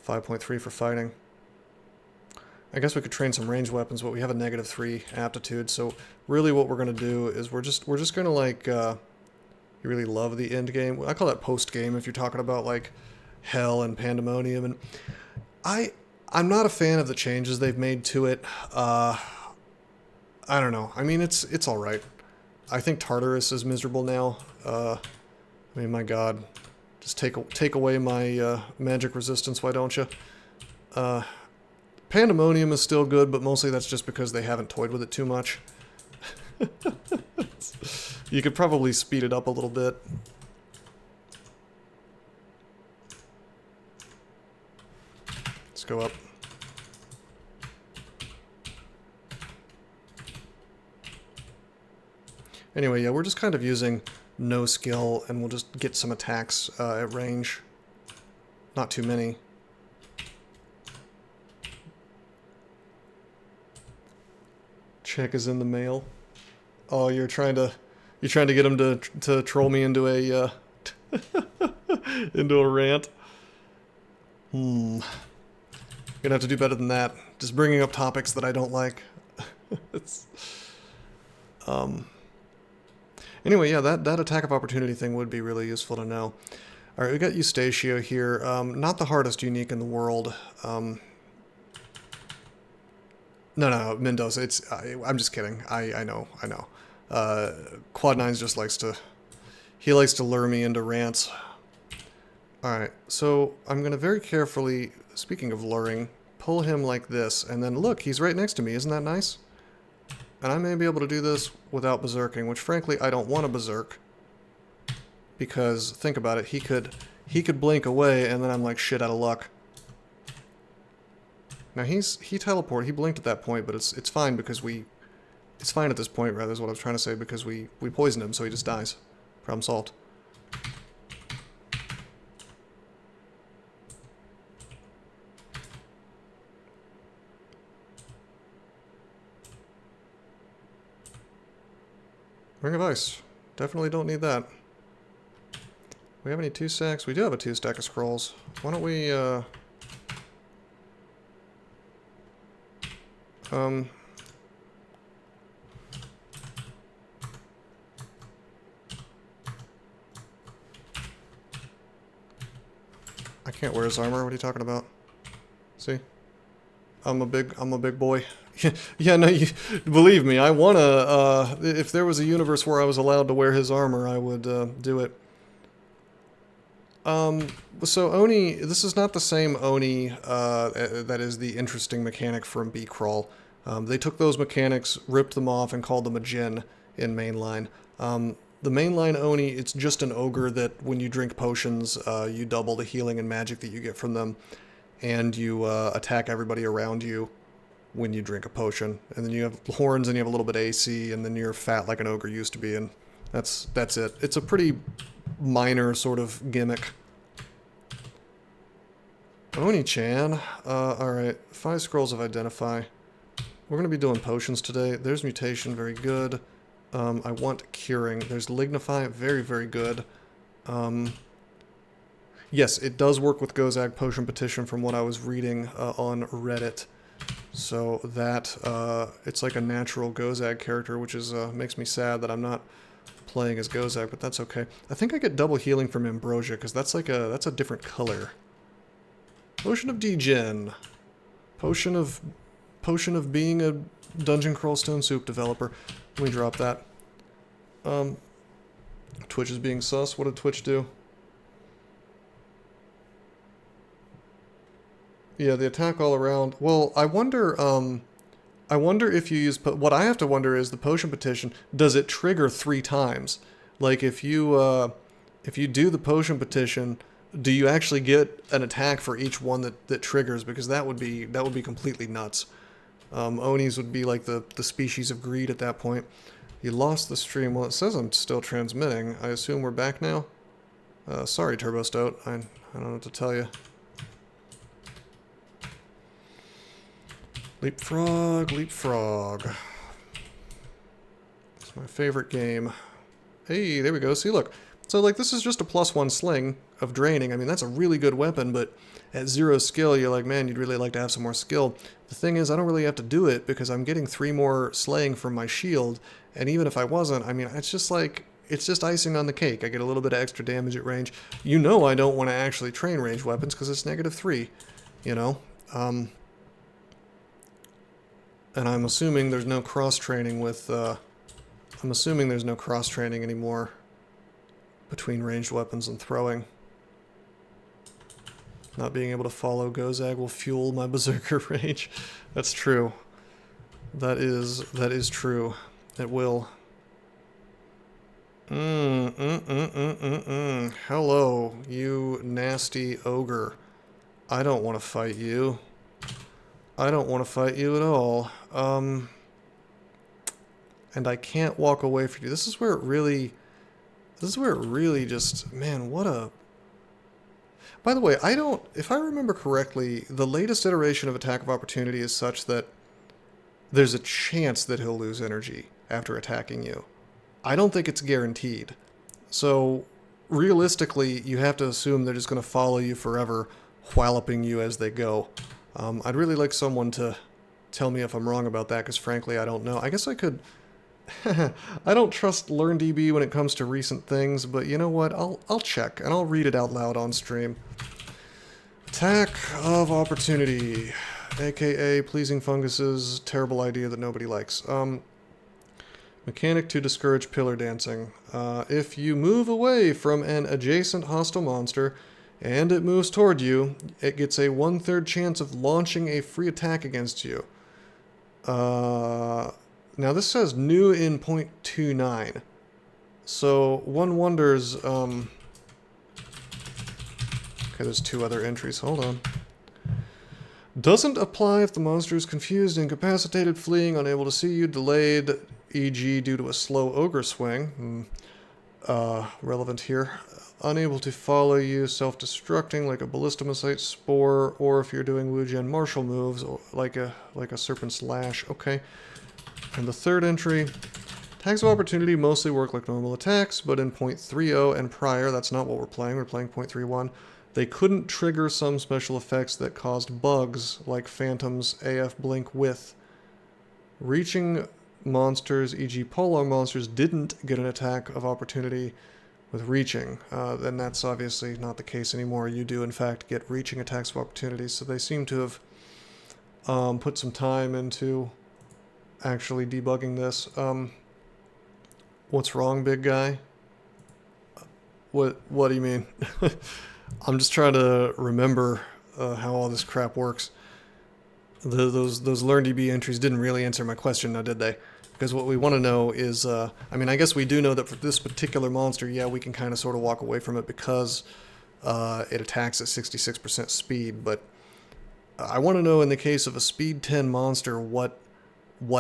5.3 for fighting. I guess we could train some ranged weapons, but we have a -3 aptitude, so really what we're going to do is we're just going to, like, you really love the end game. I call that post game if you're talking about, like, hell and pandemonium. And I'm not a fan of the changes they've made to it. I don't know. I mean, it's all right. I think Tartarus is miserable now. I mean, my god. Just take away my magic resistance, why don't you? Pandemonium is still good, but mostly that's just because they haven't toyed with it too much. You could probably speed it up a little bit. Let's go up. Anyway, yeah, we're just kind of using no skill, and we'll just get some attacks at range. Not too many. Check is in the mail. Oh, you're trying to get him to troll me into a into a rant. Gonna have to do better than that. Just bringing up topics that I don't like. Anyway, yeah, that attack of opportunity thing would be really useful to know. Alright, we got Eustatio here. Not the hardest unique in the world. No, Mendoza, I'm just kidding. I know. Quad Nines just likes to lure me into rants. Alright, so I'm going to very carefully, speaking of luring, pull him like this, and then look, he's right next to me. Isn't that nice? And I may be able to do this without berserking, which frankly I don't want to berserk. Because, think about it, he could blink away, and then I'm like shit out of luck. Now he teleported, he blinked at that point, but it's fine because it's fine at this point, rather, is what I was trying to say, because we poisoned him, so he just dies. Problem solved. Ring of Ice. Definitely don't need that. We have any 2-stacks? We do have a 2-stack of scrolls. Why don't we, I can't wear his armor. What are you talking about? See? I'm a big boy. Yeah, no, you believe me. I wanna. If there was a universe where I was allowed to wear his armor, I would do it. So Oni, this is not the same Oni that is the interesting mechanic from B-Crawl. They took those mechanics, ripped them off, and called them a djinn in mainline. The mainline Oni, it's just an ogre that when you drink potions, you double the healing and magic that you get from them, and you attack everybody around you when you drink a potion. And then you have horns, and you have a little bit of AC, and then you're fat like an ogre used to be, and that's it. It's a pretty minor sort of gimmick. Oni-chan. Alright, 5 scrolls of Identify. We're going to be doing potions today. There's Mutation, very good. I want Curing. There's Lignify, very, very good. Yes, it does work with Gozag Potion Petition from what I was reading on Reddit. So that, it's like a natural Gozag character, which is makes me sad that I'm not playing as Gozag, but that's okay. I think I get double healing from Ambrosia, because that's a different color. Potion of Degen. Potion of being a Dungeon Crawl Stone Soup developer. Let me drop that. Twitch is being sus. What did Twitch do? Yeah, the attack all around. Well, I wonder if you use... What I have to wonder is the Potion Petition, does it trigger 3 times? Like, if you do the Potion Petition, do you actually get an attack for each one that triggers? Because that would be completely nuts. Onis would be like the species of greed at that point. You lost the stream. Well, it says I'm still transmitting. I assume we're back now? Sorry, Turbo Stoat. I don't know what to tell you. Leapfrog, Leapfrog. It's my favorite game. Hey, there we go. See, look. So, like, this is just a +1 sling of draining. I mean, that's a really good weapon, but at 0 skill, you're like, man, you'd really like to have some more skill. The thing is, I don't really have to do it because I'm getting 3 more slaying from my shield, and even if I wasn't, I mean, it's just like, it's just icing on the cake. I get a little bit of extra damage at range. You know I don't want to actually train range weapons because it's -3, you know? And I'm assuming there's no cross-training with, I'm assuming there's no cross-training anymore between ranged weapons and throwing. Not being able to follow Gozag will fuel my Berserker rage. That's true. That is true. It will. Hello, you nasty ogre. I don't want to fight you. I don't want to fight you at all. And I can't walk away from you. This is where it really just, man, what a... By the way, if I remember correctly, the latest iteration of Attack of Opportunity is such that there's a chance that he'll lose energy after attacking you. I don't think it's guaranteed. So, realistically, you have to assume they're just going to follow you forever, walloping you as they go. I'd really like someone to tell me if I'm wrong about that, because frankly, I don't know. I guess I could... I don't trust LearnDB when it comes to recent things, but you know what? I'll check, and I'll read it out loud on stream. Attack of Opportunity, aka Pleasing Funguses, terrible idea that nobody likes. Mechanic to discourage pillar dancing. If you move away from an adjacent hostile monster, and it moves toward you, it gets a 1/3 chance of launching a free attack against you. Now this says new in 0.29. So one wonders, okay, there's 2 other entries, hold on. Doesn't apply if the monster is confused, incapacitated, fleeing, unable to see you, delayed, e.g. due to a slow ogre swing. Relevant here. Unable to follow you, self-destructing like a ballistomycite spore, or if you're doing Wujian martial moves, like a serpent's lash. Okay. And the 3rd entry, Attacks of opportunity mostly work like normal attacks, but in 0.30 and prior, that's not what we're playing. We're playing 0.31. They couldn't trigger some special effects that caused bugs, like Phantom's AF Blink with. Reaching monsters, e.g. polar monsters, didn't get an attack of opportunity with reaching. Then that's obviously not the case anymore. You do, in fact, get reaching attacks of opportunity, so they seem to have put some time into actually debugging this. What's wrong, big guy? What do you mean? I'm just trying to remember how all this crap works. Those LearnDB entries didn't really answer my question, now did they? Because what we want to know is, I mean, I guess we do know that for this particular monster, yeah, we can kind of sort of walk away from it because it attacks at 66% speed, but I want to know in the case of a speed 10 monster what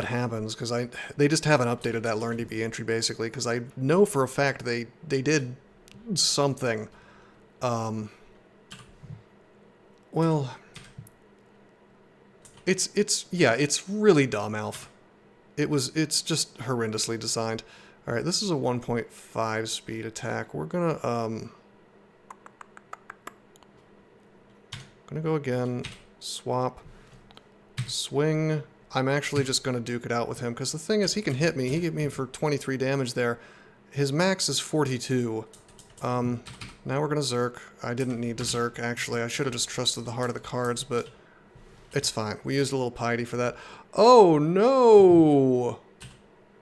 happens, because they just haven't updated that LearnDB entry basically, because I know for a fact they did something. Well, it's really dumb, Alf. It's just horrendously designed. All right, this is a 1.5 speed attack. We're gonna go again, swap, swing. I'm actually just gonna duke it out with him because the thing is, he can hit me. He hit me for 23 damage there. His max is 42. Now we're gonna Zerk. I didn't need to Zerk actually. I should have just trusted the heart of the cards, but it's fine. We used a little piety for that. Oh no!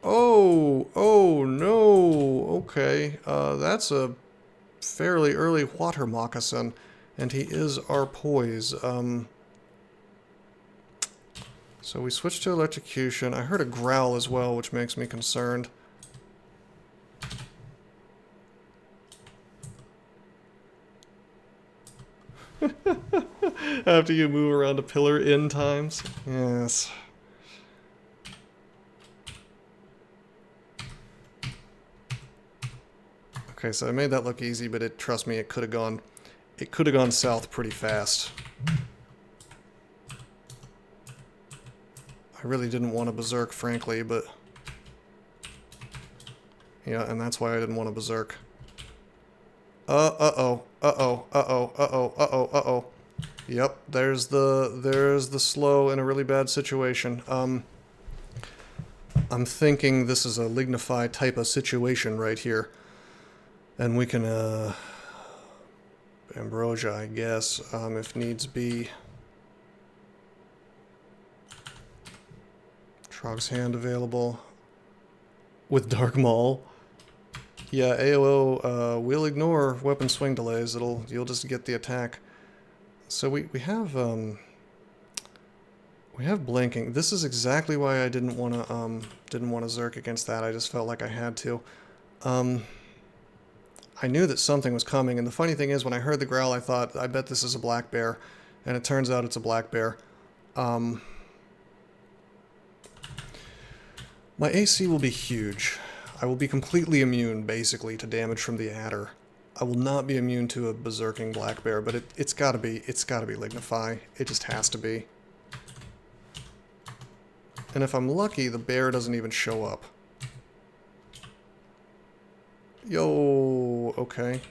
Oh no! Okay, that's a fairly early water moccasin, and he is our poise. So we switched to electrocution. I heard a growl as well, which makes me concerned. After you move around a pillar N times? Yes. Okay, so I made that look easy, but trust me, it could have gone south pretty fast. I really didn't want to berserk, frankly, but yeah, and that's why I didn't want to berserk. Uh-oh. Yep, there's the slow in a really bad situation. I'm thinking this is a Lignify type of situation right here. And we can, Ambrosia, I guess, if needs be. Trog's Hand available. With Dark Maul. Yeah, AOO will ignore weapon swing delays. You'll just get the attack. So we have blinking. This is exactly why I didn't want to Zerk against that. I just felt like I had to. I knew that something was coming, and the funny thing is, when I heard the growl, I thought, I bet this is a black bear, and it turns out it's a black bear. My AC will be huge. I will be completely immune, basically, to damage from the adder. I will not be immune to a berserking black bear, but it's gotta be Lignify. It just has to be. And if I'm lucky, the bear doesn't even show up. Yo, okay.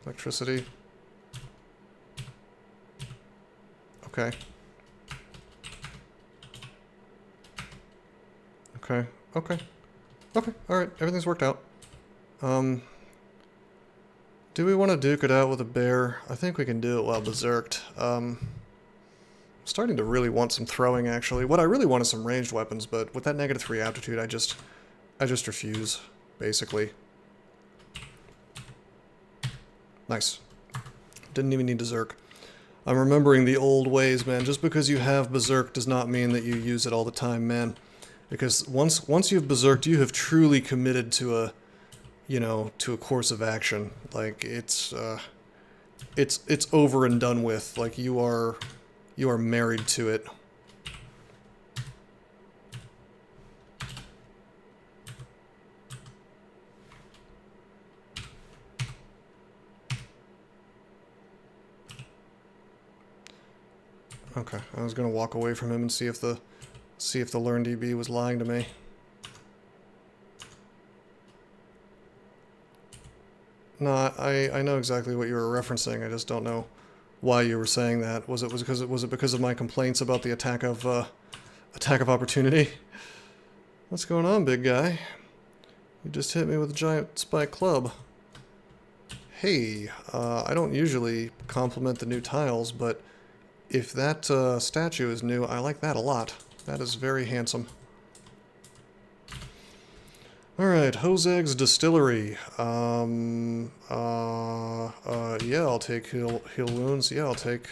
Electricity. Okay. Okay, okay. Okay, alright, everything's worked out. Do we want to duke it out with a bear? I think we can do it while berserked. I'm starting to really want some throwing, actually. What I really want is some ranged weapons, but with that -3 aptitude, I just refuse, basically. Nice. Didn't even need to Zerk. I'm remembering the old ways, man. Just because you have Berserk does not mean that you use it all the time, man. Because once you've Berserked, you have truly committed to a, to a course of action. Like, it's over and done with. Like, you are married to it. Okay, I was gonna walk away from him and see if the learn DB was lying to me. No, I know exactly what you were referencing. I just don't know why you were saying that. Was it because of my complaints about the attack of opportunity? What's going on, big guy? You just hit me with a giant spike club. Hey, I don't usually compliment the new tiles, but if that statue is new, I like that a lot. That is very handsome. Alright, Hoseg's Distillery. Yeah, I'll take heal wounds. Yeah, I'll take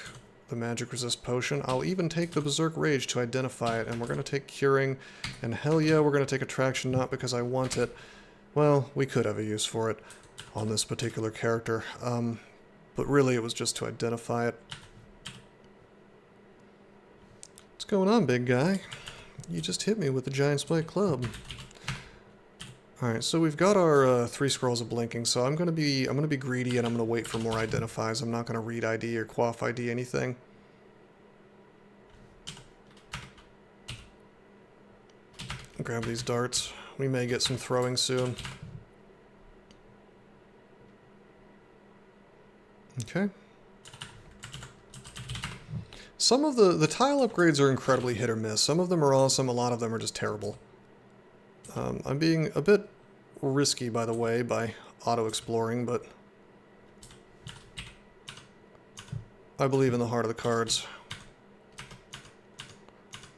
the magic resist potion. I'll even take the Berserk Rage to identify it, and we're going to take Curing. And hell yeah, we're going to take Attraction, not because I want it. Well, we could have a use for it on this particular character. But really it was just to identify it. What's going on, big guy? You just hit me with the giant spike club. Alright, so we've got our 3 scrolls of blinking, so I'm gonna be greedy and I'm gonna wait for more identifies. I'm not gonna read ID or quaff ID anything. Grab these darts. We may get some throwing soon. Okay. Some of the tile upgrades are incredibly hit or miss. Some of them are awesome, a lot of them are just terrible. I'm being a bit risky, by the way, by auto-exploring, but I believe in the heart of the cards.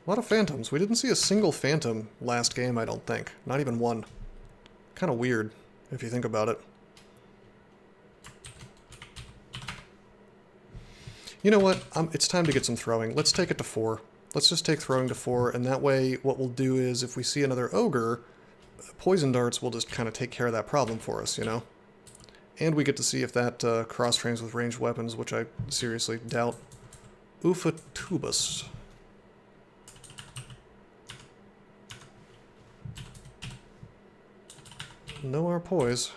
A lot of phantoms. We didn't see a single phantom last game, I don't think. Not even one. Kind of weird, if you think about it. You know what? It's time to get some throwing. Let's take it to 4. Let's just take throwing to 4, and that way what we'll do is if we see another ogre, poison darts will just kind of take care of that problem for us, you know? And we get to see if that cross-trains with ranged weapons, which I seriously doubt. Ufatubus. No our poise.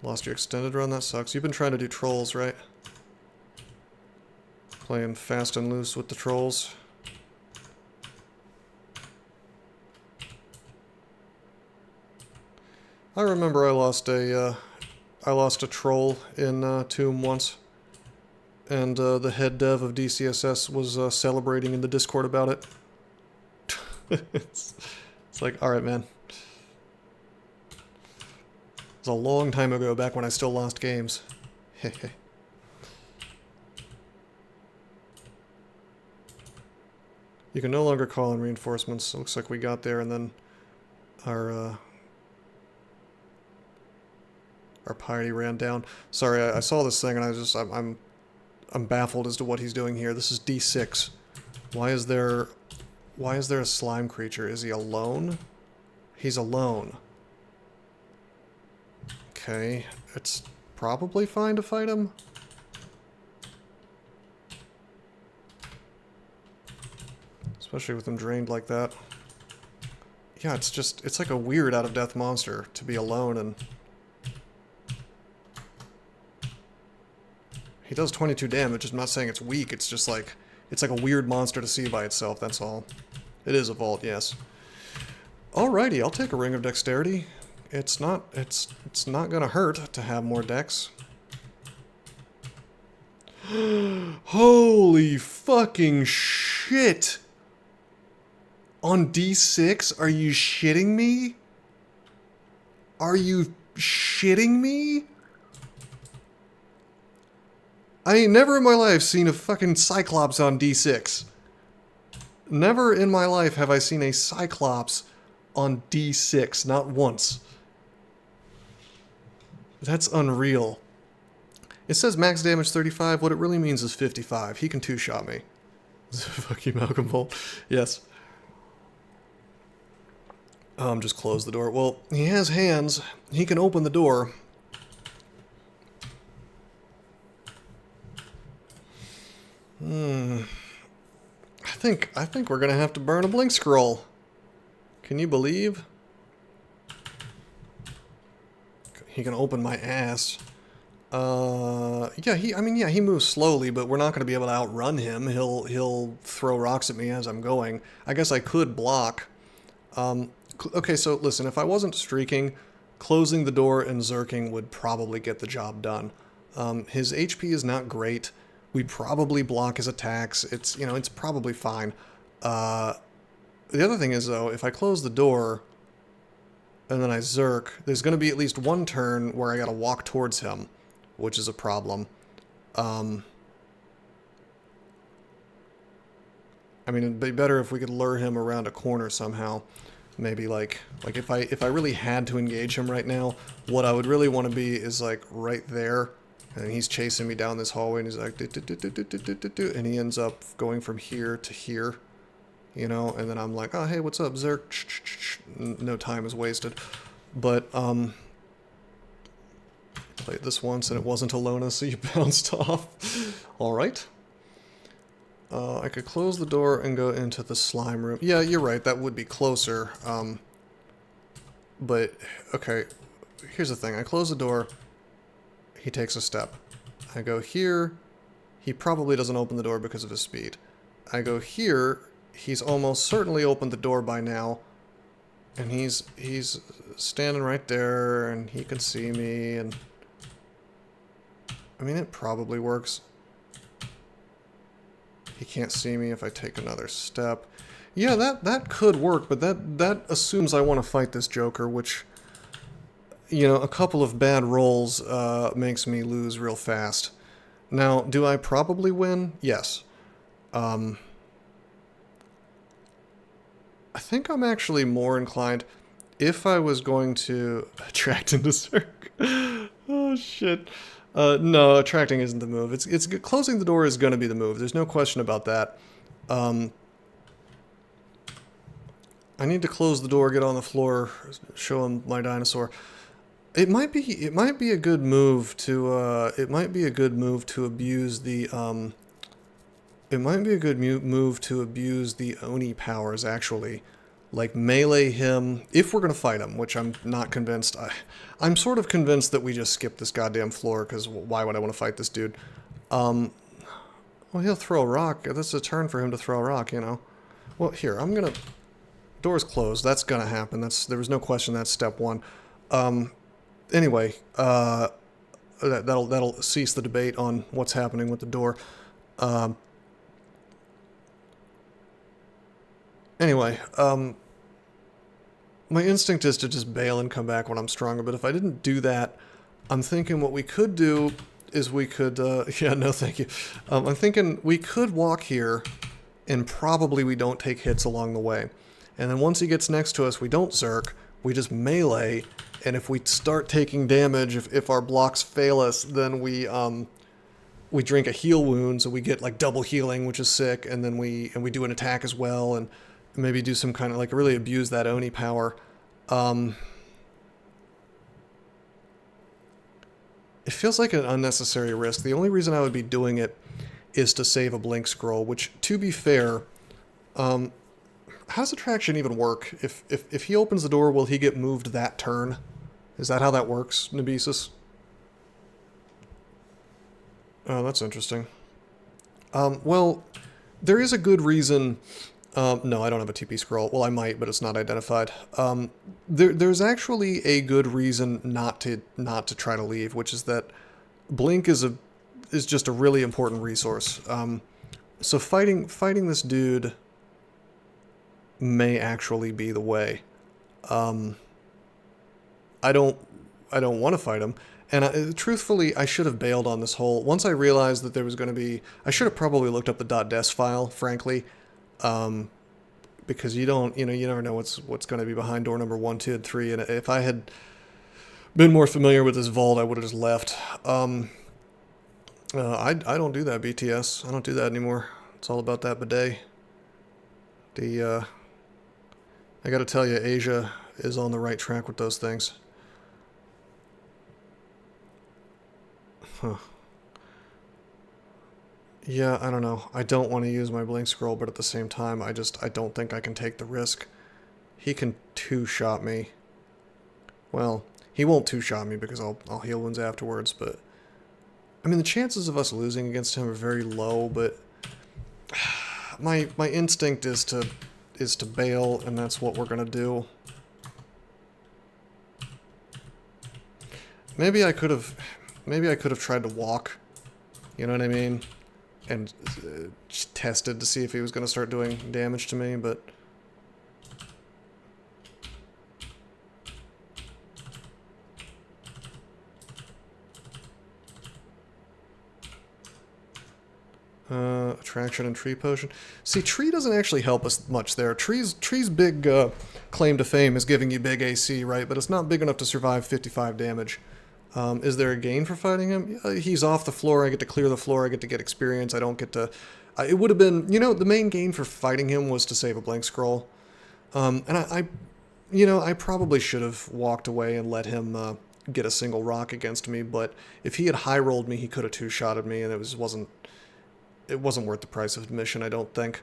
Lost your extended run, that sucks. You've been trying to do trolls, right? Playing fast and loose with the trolls. I remember I lost a troll in Tomb once, and the head dev of DCSS was celebrating in the Discord about it. It's like, all right, man. It was a long time ago, back when I still lost games. Hehe. You can no longer call in reinforcements. Looks like we got there, and then our piety ran down. Sorry, I saw this thing, and I'm baffled as to what he's doing here. This is D6. Why is there a slime creature? Is he alone? He's alone. Okay, it's probably fine to fight him. Especially with him drained like that. Yeah, it's like a weird out-of-death monster to be alone, and he does 22 damage. I'm not saying it's weak, it's just like, it's like a weird monster to see by itself, that's all. It is a vault, yes. Alrighty, I'll take a Ring of Dexterity. It's not gonna hurt to have more dex. Holy fucking shit! On D6? Are you shitting me? Are you shitting me? I ain't never in my life seen a fucking Cyclops on D6. Never in my life have I seen a Cyclops on D6. Not once. That's unreal. It says max damage 35. What it really means is 55. He can two-shot me. Fuck you, Malcolm Bolt. Yes. Just close the door. Well, he has hands. He can open the door. I think we're gonna have to burn a blink scroll. Can you believe? He can open my ass. Yeah, he moves slowly, but we're not going to be able to outrun him. He'll throw rocks at me as I'm going. I guess I could block. Okay, so listen, if I wasn't streaking, closing the door and zerking would probably get the job done. His HP is not great. We'd probably block his attacks. It's probably fine. The other thing is, though, if I close the door and then I zerk, there's going to be at least one turn where I got to walk towards him, which is a problem. I mean, it'd be better if we could lure him around a corner somehow. Maybe like if I really had to engage him right now, what I would really want to be is like right there, and he's chasing me down this hallway, and he's like, and he ends up going from here to here, you know, and then I'm like, oh hey, what's up, Zerk? No time is wasted, but played this once and it wasn't Alona, so you bounced off. All right. I could close the door and go into the slime room. Yeah, you're right, that would be closer. But, okay, here's the thing. I close the door, he takes a step. I go here, he probably doesn't open the door because of his speed. I go here, he's almost certainly opened the door by now, and he's standing right there, and he can see me, and... I mean, it probably works. He can't see me if I take another step. Yeah, that could work, but that assumes I want to fight this Joker, which, you know, a couple of bad rolls makes me lose real fast. Now, do I probably win? Yes. I think I'm actually more inclined, if I was going to attract into Zerk. Oh, shit. No, attracting isn't the move. It's closing the door is going to be the move. There's no question about that. I need to close the door, get on the floor, show him my dinosaur. It might be a good move to abuse the Oni powers, actually. Like, melee him, if we're going to fight him, which I'm not convinced. I'm sort of convinced that we just skip this goddamn floor, because why would I want to fight this dude? Well, he'll throw a rock. That's a turn for him to throw a rock, you know. Well, here, I'm going to... Door's closed. That's going to happen. There was no question that's step one. Anyway, that'll cease the debate on what's happening with the door. Anyway, my instinct is to just bail and come back when I'm stronger, but if I didn't do that, I'm thinking what we could do is we could, yeah, no thank you. I'm thinking we could walk here, and probably we don't take hits along the way. And then once he gets next to us, we don't Zerk, we just melee, and if we start taking damage, if our blocks fail us, then we drink a heal wound, so we get like double healing, which is sick, and then we do an attack as well, and maybe do some kind of, like, really abuse that Oni power. It feels like an unnecessary risk. The only reason I would be doing it is to save a blink scroll, which, to be fair, how does attraction even work? If he opens the door, will he get moved that turn? Is that how that works, Nebesis? Oh, that's interesting. Well, there is a good reason... no, I don't have a TP scroll. Well, I might, but it's not identified. There's actually a good reason not to try to leave, which is that Blink is just a really important resource. So fighting this dude may actually be the way. I don't want to fight him. And truthfully, I should have bailed on this whole... Once I realized that there was going to be... I should have probably looked up the .des file, frankly. Because you never know what's going to be behind door number 1, 2, and 3. And if I had been more familiar with this vault, I would have just left. I don't do that, BTS. I don't do that anymore. It's all about that bidet. I got to tell you, Asia is on the right track with those things. Huh. Yeah, I don't know. I don't want to use my blink scroll, but at the same time, I don't think I can take the risk. He can two-shot me. Well, he won't two-shot me because I'll heal wounds afterwards, but I mean, the chances of us losing against him are very low, but my instinct is to bail, and that's what we're gonna do. Maybe I could have tried to walk. You know what I mean? And just tested to see if he was gonna start doing damage to me, but. Attraction and tree potion. See, tree doesn't actually help us much there. Tree's big claim to fame is giving you big AC, right? But it's not big enough to survive 55 damage. Is there a gain for fighting him? He's off the floor. I get to clear the floor. I get to get experience. I don't get to... it would have been... You know, the main gain for fighting him was to save a blank scroll. And I probably should have walked away and let him get a single rock against me. But if he had high-rolled me, he could have two-shotted me, and it wasn't worth the price of admission, I don't think.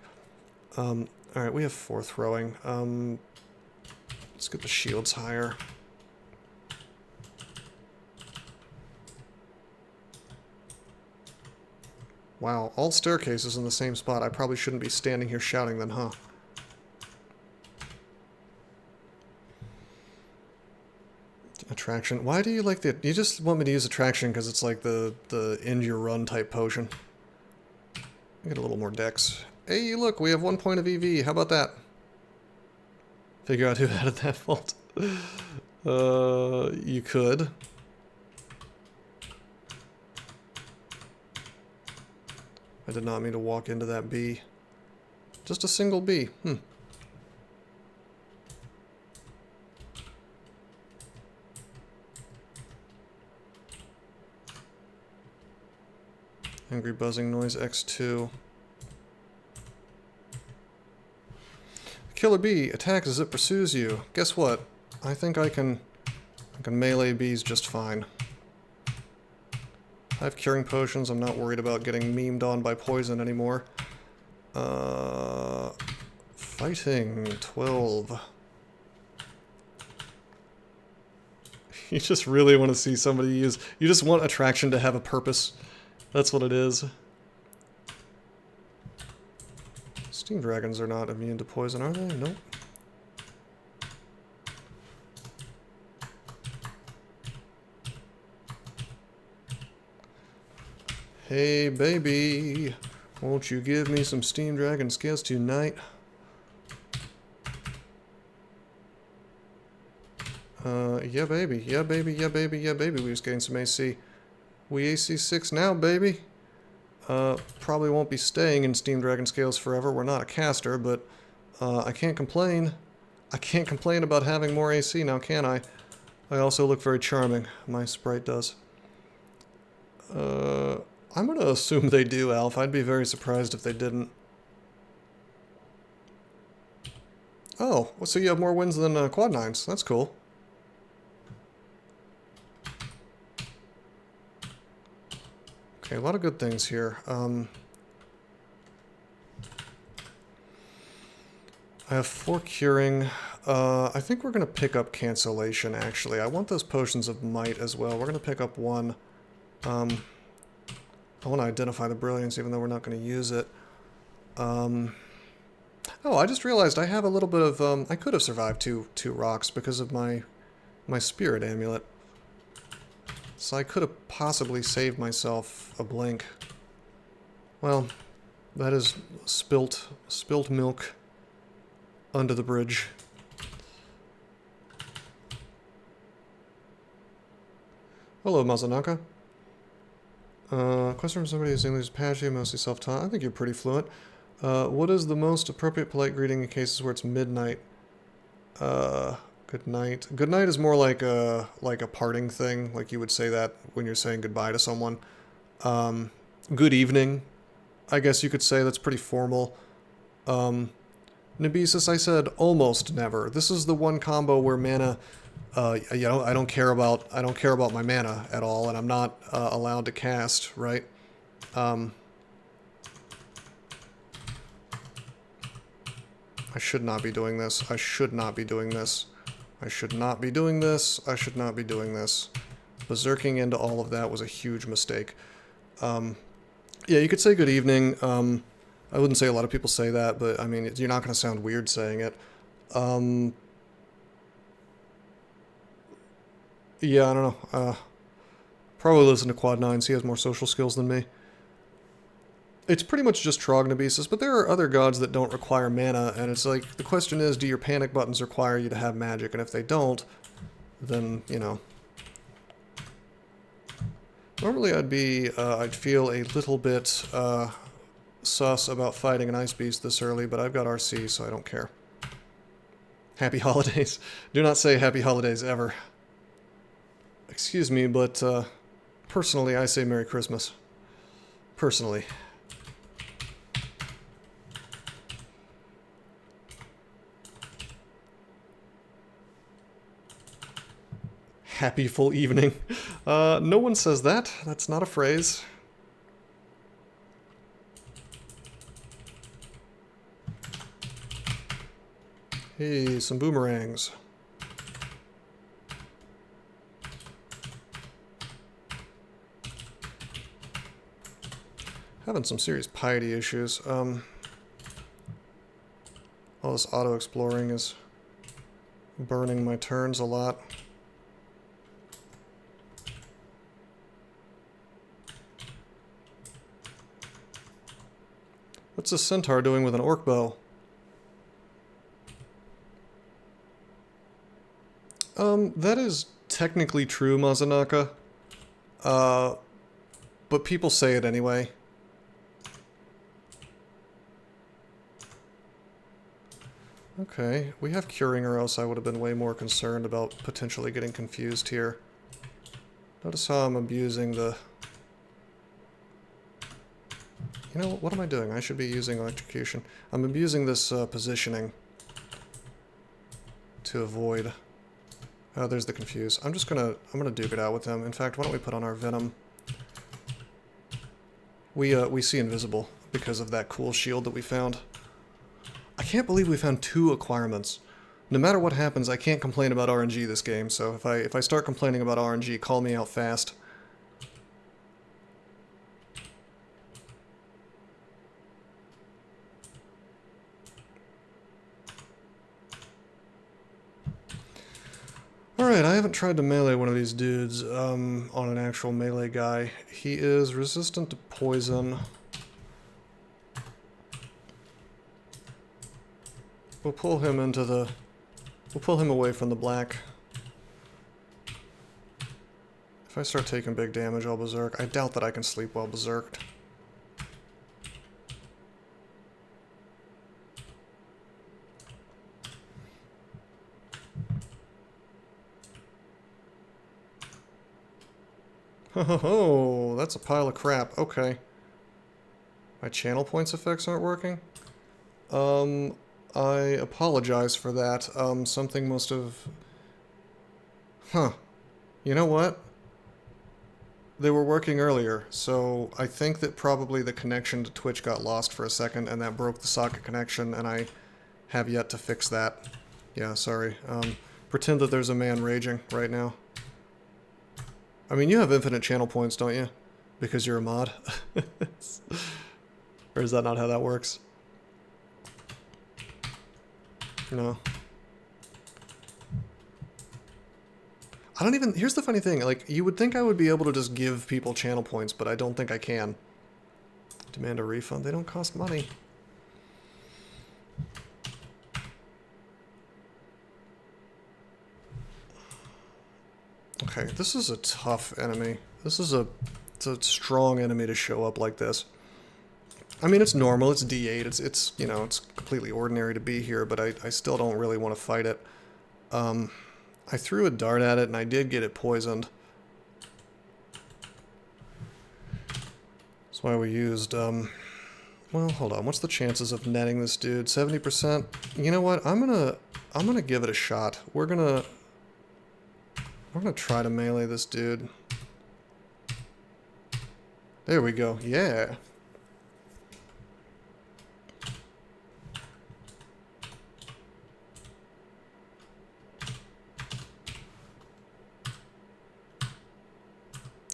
Alright, we have 4 throwing. Let's get the shields higher. Wow, all staircases in the same spot. I probably shouldn't be standing here shouting then, huh? Attraction. Why do you like the... You just want me to use attraction because it's like the end your run type potion. Get a little more dex. Hey, look, we have 1 point of EV. How about that? Figure out who added that fault. You could. I did not mean to walk into that bee. Just a single bee. Angry buzzing noise X2. Killer bee attacks as it pursues you. Guess what? I think I can melee bees just fine. I have curing potions. I'm not worried about getting memed on by poison anymore. Fighting 12. You just really want to see somebody use... You just want attraction to have a purpose. That's what it is. Steam dragons are not immune to poison, are they? Nope. Hey, baby. Won't you give me some steam dragon scales tonight? Yeah, baby. Yeah, baby. Yeah, baby. Yeah, baby. We just getting some AC. We AC 6 now, baby. Probably won't be staying in Steam Dragon Scales forever. We're not a caster, but I can't complain. I can't complain about having more AC now, can I? I also look very charming. My sprite does. I'm going to assume they do, Alf. I'd be very surprised if they didn't. Oh, so you have more wins than Quad 9s. That's cool. Okay, a lot of good things here. I have 4 curing. I think we're going to pick up cancellation, actually. I want those potions of might as well. We're going to pick up 1. I want to identify the brilliance, even though we're not going to use it. Oh, I just realized I have a little bit of... I could have survived two rocks because of my spirit amulet. So I could have possibly saved myself a blink. Well, that is spilt milk under the bridge. Hello, Mazanaka. Question from somebody who's English patchy, mostly self-taught. I think you're pretty fluent. What is the most appropriate polite greeting in cases where it's midnight? Good night. Good night is more like a parting thing. Like you would say that when you're saying goodbye to someone. Good evening, I guess you could say. That's pretty formal. Nebesis, I said almost never. This is the one combo where mana, you know, I don't care about my mana at all, and I'm not allowed to cast, right? I should not be doing this. I should not be doing this. I should not be doing this. I should not be doing this. Berserking into all of that was a huge mistake. Yeah, you could say good evening. I wouldn't say a lot of people say that, but I mean, you're not going to sound weird saying it. Yeah, I don't know. Probably listen to Quad 9s. He has more social skills than me. It's pretty much just Trognobesis, but there are other gods that don't require mana, and it's like, the question is, do your panic buttons require you to have magic? And if they don't, then, you know. Normally I'd feel a little bit sus about fighting an ice beast this early, but I've got RC, so I don't care. Happy holidays. Do not say happy holidays ever. Excuse me, but personally I say Merry Christmas. Personally. Happy full evening. No one says that. That's not a phrase. Hey, some boomerangs. Having some serious piety issues. All this auto-exploring is burning my turns a lot. What's this centaur doing with an orc bow? That is technically true, Mazanaka. But people say it anyway. Okay, we have curing, or else I would have been way more concerned about potentially getting confused here. Notice how I'm abusing the... You know, what am I doing? I should be using electrocution. I'm abusing this positioning to avoid... Oh, there's the confuse. I'm gonna duke it out with him. In fact, why don't we put on our venom? We see invisible because of that cool shield that we found. I can't believe we found 2 acquirements. No matter what happens, I can't complain about RNG this game, so if I start complaining about RNG, call me out fast. Alright, I haven't tried to melee one of these dudes on an actual melee guy. He is resistant to poison. We'll pull him into the... We'll pull him away from the black. If I start taking big damage, I'll berserk. I doubt that I can sleep while berserked. Oh, that's a pile of crap. Okay. My channel points effects aren't working? I apologize for that. Something must have... Huh. You know what? They were working earlier, so I think that probably the connection to Twitch got lost for a second, and that broke the socket connection, and I have yet to fix that. Yeah, sorry. Pretend that there's a man raging right now. I mean, you have infinite channel points, don't you? Because you're a mod? Or is that not how that works? No. I don't even... Here's the funny thing. Like, you would think I would be able to just give people channel points, but I don't think I can. Demand a refund. They don't cost money. Okay, this is a tough enemy. This is it's a strong enemy to show up like this. I mean, it's normal, it's D8, it's you know, it's completely ordinary to be here, but I still don't really want to fight it. I threw a dart at it, and I did get it poisoned. That's why we used, well, hold on, what's the chances of netting this dude? 70%? You know what, I'm gonna give it a shot. We're gonna try to melee this dude. There we go, yeah.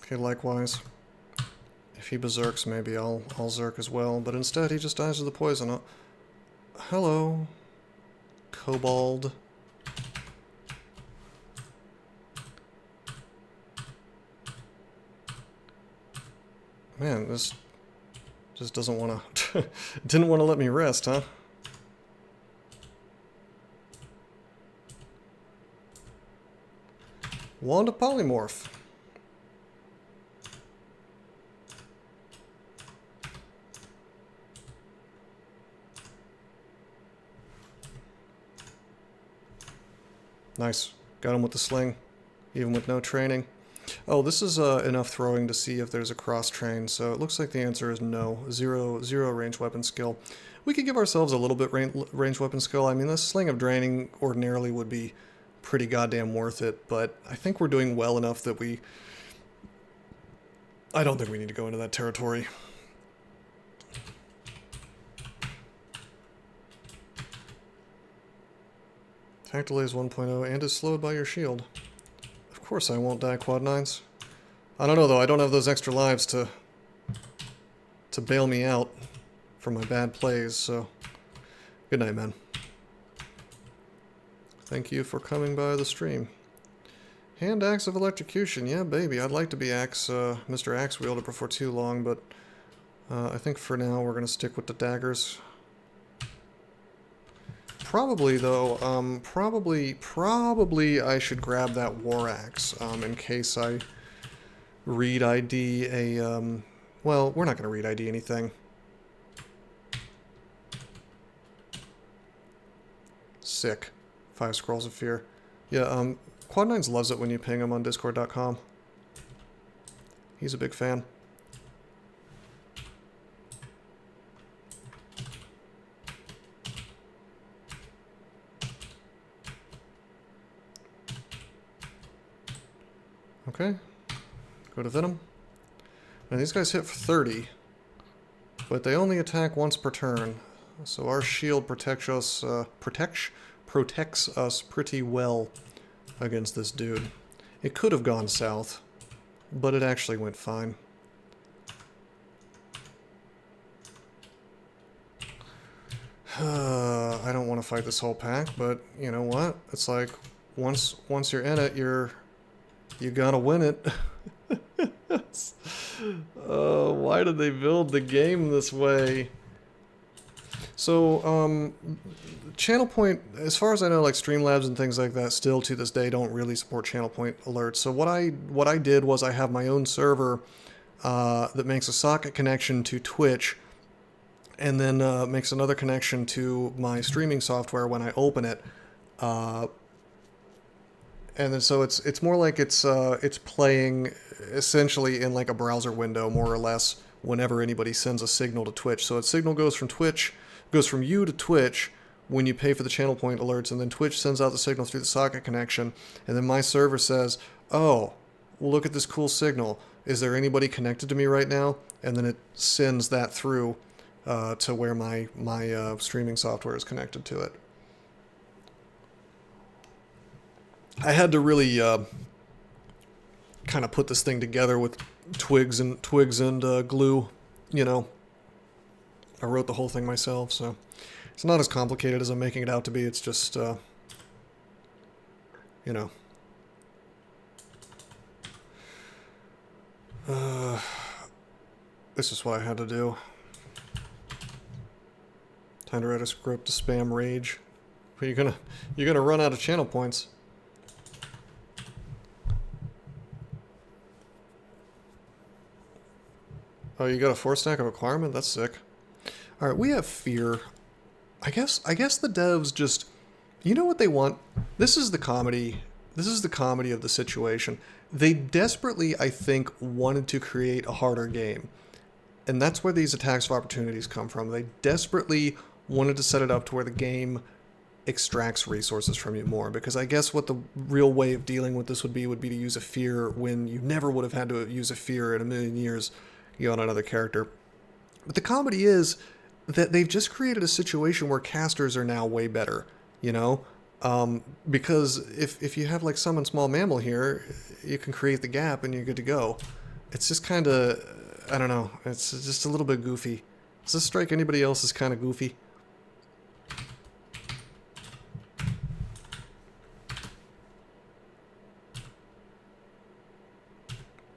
Okay, likewise. If he berserks, maybe I'll zerk as well, but instead he just dies to the poison. Hello, Kobold. Man, this just doesn't want to... didn't want to let me rest, huh? Wand of Polymorph. Nice. Got him with the sling, even with no training. Oh, this is enough throwing to see if there's a cross-train, so it looks like the answer is no. Zero range weapon skill. We could give ourselves a little bit range weapon skill. I mean, this Sling of Draining ordinarily would be pretty goddamn worth it, but I think we're doing well enough that I don't think we need to go into that territory. Attack delay is 1.0 and is slowed by your shield. Of course I won't die quad 9s. I don't know though, I don't have those extra lives to bail me out from my bad plays, so good night, man. Thank you for coming by the stream. Hand Axe of Electrocution, yeah baby, I'd like to be Mr. Axe Wielder before too long, but I think for now we're going to stick with the daggers. Probably though, probably I should grab that War Axe in case I read ID a, well, we're not going to read ID anything. Sick. 5 Scrolls of Fear. Yeah, Quad Nines loves it when you ping him on Discord.com. He's a big fan. Okay, go to Venom. Now these guys hit for 30, but they only attack once per turn, so our shield protects us pretty well against this dude. It could have gone south, but it actually went fine. I don't want to fight this whole pack, but you know what? It's like once you're in it, you gotta win it. Why did they build the game this way? So, channel point, as far as I know, like Streamlabs and things like that, still to this day don't really support channel point alerts. So what I did was I have my own server that makes a socket connection to Twitch, and then makes another connection to my streaming software when I open it. And then so it's more like it's playing essentially in like a browser window, more or less, whenever anybody sends a signal to Twitch. So a signal goes from you to Twitch when you pay for the channel point alerts, and then Twitch sends out the signal through the socket connection, and then my server says, oh, well, look at this cool signal. Is there anybody connected to me right now? And then it sends that through to where my streaming software is connected to it. I had to really kind of put this thing together with twigs and glue, you know. I wrote the whole thing myself, so it's not as complicated as I'm making it out to be. It's just, you know. This is what I had to do. Time to write a script to spam rage. But you're gonna run out of channel points. Oh, you got a 4-stack of Acquirement? That's sick. Alright, we have Fear. I guess the devs just... You know what they want? This is the comedy. This is the comedy of the situation. They desperately, I think, wanted to create a harder game. And that's where these attacks of opportunities come from. They desperately wanted to set it up to where the game extracts resources from you more. Because I guess what the real way of dealing with this would be to use a Fear when you never would have had to use a Fear in a million years, you know, on another character. But the comedy is that they've just created a situation where casters are now way better, you know? Because if you have like summon small mammal here, you can create the gap and you're good to go. It's just kind of... I don't know. It's just a little bit goofy. Does this strike anybody else as kind of goofy?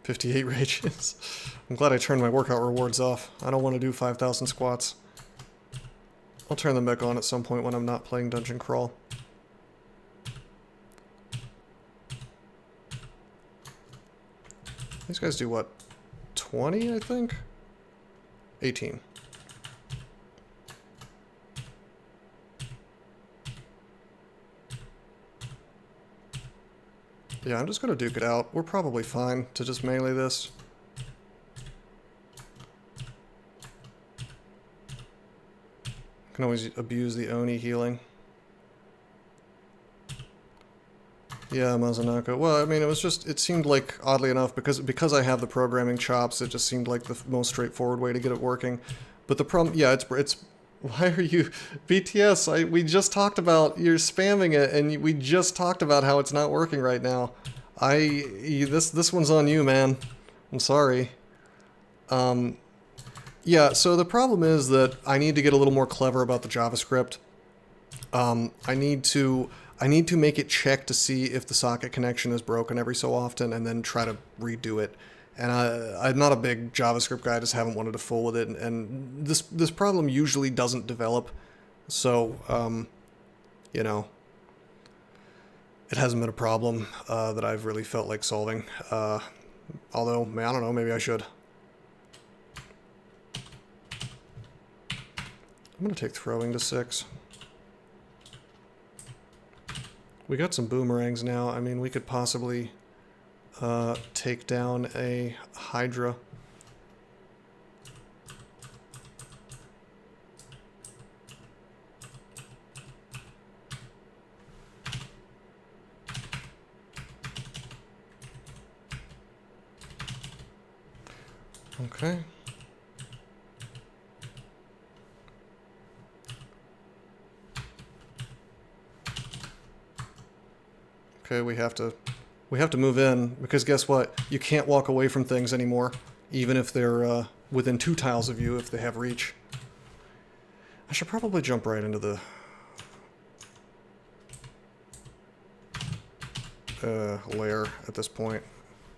$58 rages. I'm glad I turned my workout rewards off. I don't want to do 5,000 squats. I'll turn them back on at some point when I'm not playing Dungeon Crawl. These guys do what? 20, I think? 18. Yeah, I'm just gonna duke it out. We're probably fine to just melee this. Can always abuse the Oni healing. Yeah, Mazanaka. Well, I mean, it seemed like, oddly enough, because I have the programming chops, it just seemed like the most straightforward way to get it working. But the problem, yeah, it's why are you, BTS, we just talked about, you're spamming it, and we just talked about how it's not working right now. This one's on you, man. I'm sorry. Yeah, so the problem is that I need to get a little more clever about the JavaScript. I need to make it check to see if the socket connection is broken every so often, and then try to redo it. And I'm not a big JavaScript guy; I just haven't wanted to fool with it. And this problem usually doesn't develop, so you know, it hasn't been a problem that I've really felt like solving. Although, man, I don't know, maybe I should. I'm gonna take throwing to 6. We got some boomerangs now. I mean, we could possibly take down a Hydra. Okay. Okay, we have to move in, because guess what? You can't walk away from things anymore, even if they're within 2 tiles of you if they have reach. I should probably jump right into the Lair at this point.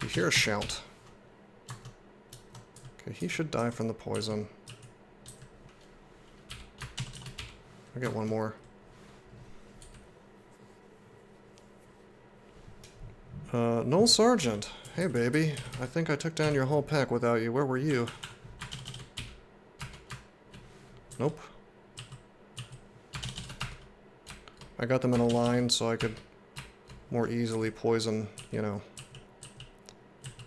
You hear a shout. Okay, he should die from the poison. I get one more. Noel Sargent. Hey, baby. I think I took down your whole pack without you. Where were you? Nope. I got them in a line so I could more easily poison, you know.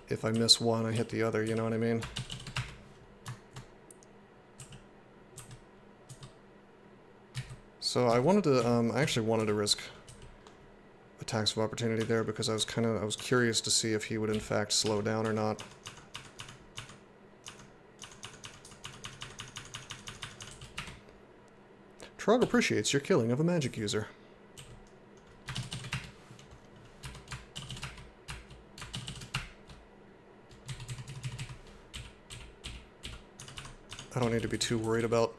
If I miss one, I hit the other, you know what I mean? So I wanted to, I actually wanted to risk attacks of opportunity there because I was curious to see if he would in fact slow down or not. Trog appreciates your killing of a magic user. I don't need to be too worried about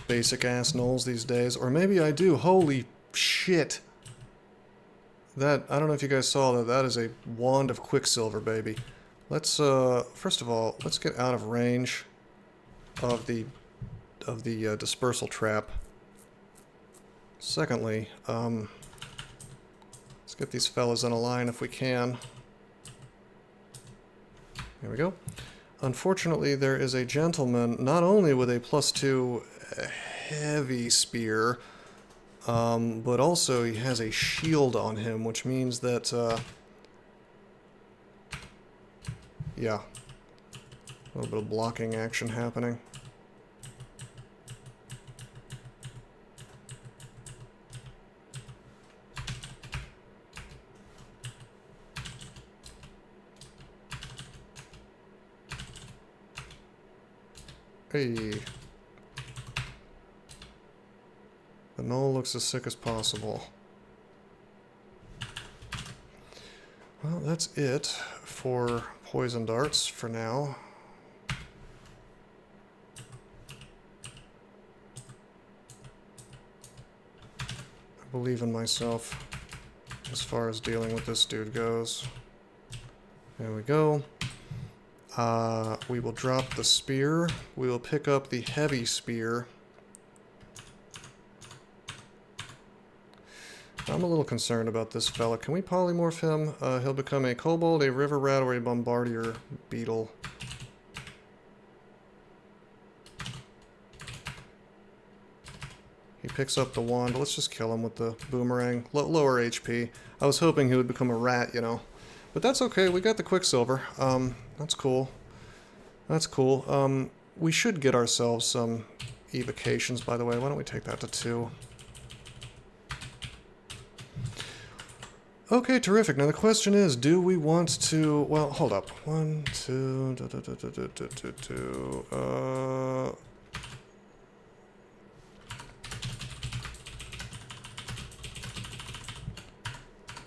basic ass gnolls these days, or maybe I do. Holy shit. That, I don't know if you guys saw that, that is a wand of Quicksilver, baby. Let's, first of all, let's get out of range of the dispersal trap. Secondly, let's get these fellas in a line if we can. There we go. Unfortunately, there is a gentleman, not only with a +2 heavy spear, but also he has a shield on him, which means that, yeah, a little bit of blocking action happening. Hey. The gnoll looks as sick as possible. Well, that's it for poison darts for now. believe in myself as far as dealing with this dude goes. There we go. We will drop the spear. We will pick up the heavy spear. I'm a little concerned about this fella. Can we polymorph him? He'll become a kobold, a river rat, or a bombardier beetle. He picks up the wand. Let's just kill him with the boomerang. Lower HP. I was hoping he would become a rat, you know. But that's okay. We got the Quicksilver. That's cool. That's cool. We should get ourselves some evocations, by the way. Why don't we take that to 2? Okay, terrific. Now the question is, do we want to... Well, hold up. 1, 2...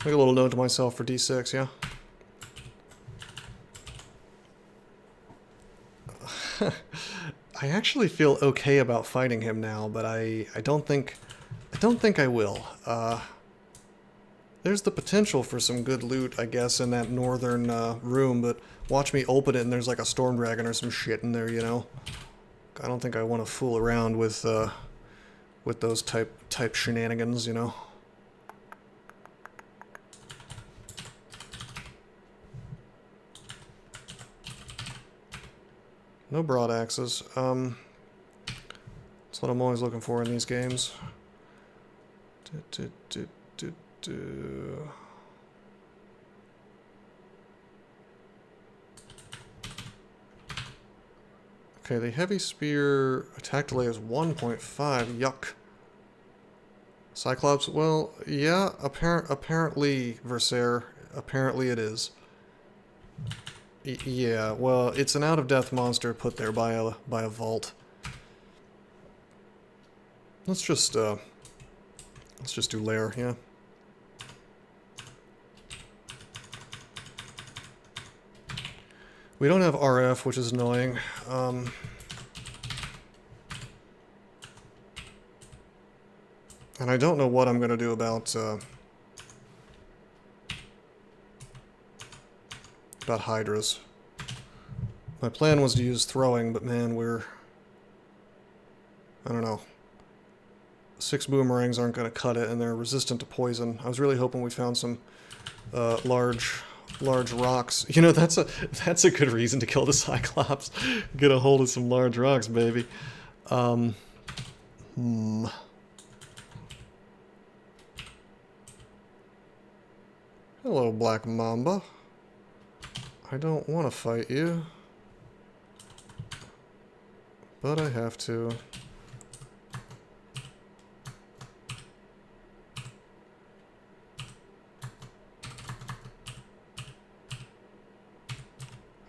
Make a little note to myself for D6, yeah? I actually feel okay about fighting him now, but I don't think I will. There's the potential for some good loot, I guess, in that northern room, but watch me open it and there's like a storm dragon or some shit in there, you know? I don't think I want to fool around with those type shenanigans, you know? No broad axes. That's what I'm always looking for in these games. Okay, the heavy spear attack delay is 1.5. Yuck. Cyclops, well, yeah, apparently, Versaire, apparently it is. Yeah, well, it's an out-of-death monster put there by a vault. Let's just do Lair, yeah. We don't have RF, which is annoying. And I don't know what I'm gonna do about hydras. My plan was to use throwing, but man, I don't know. 6 boomerangs aren't going to cut it, and they're resistant to poison. I was really hoping we found some large rocks. You know, that's a good reason to kill the Cyclops. Get a hold of some large rocks, baby. Hello, Black Mamba. I don't want to fight you, but I have to.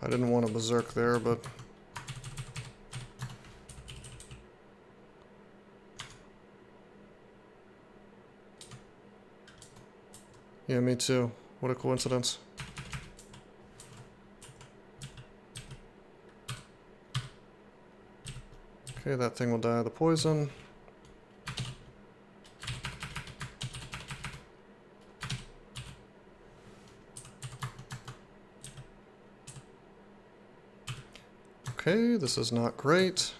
I didn't want to berserk there, but... Yeah, me too. What a coincidence. Okay, that thing will die of the poison. Okay, this is not great.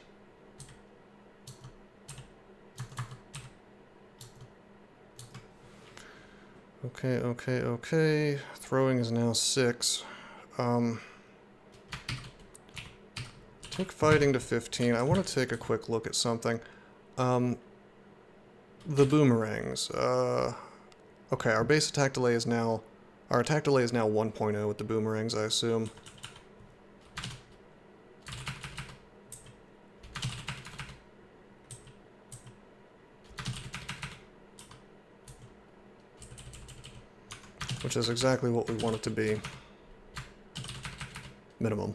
Okay. Throwing is now 6. Take fighting to 15. I want to take a quick look at something. The boomerangs. Okay, our base attack delay is now... Our attack delay is now 1.0 with the boomerangs, I assume. Which is exactly what we want it to be. Minimum.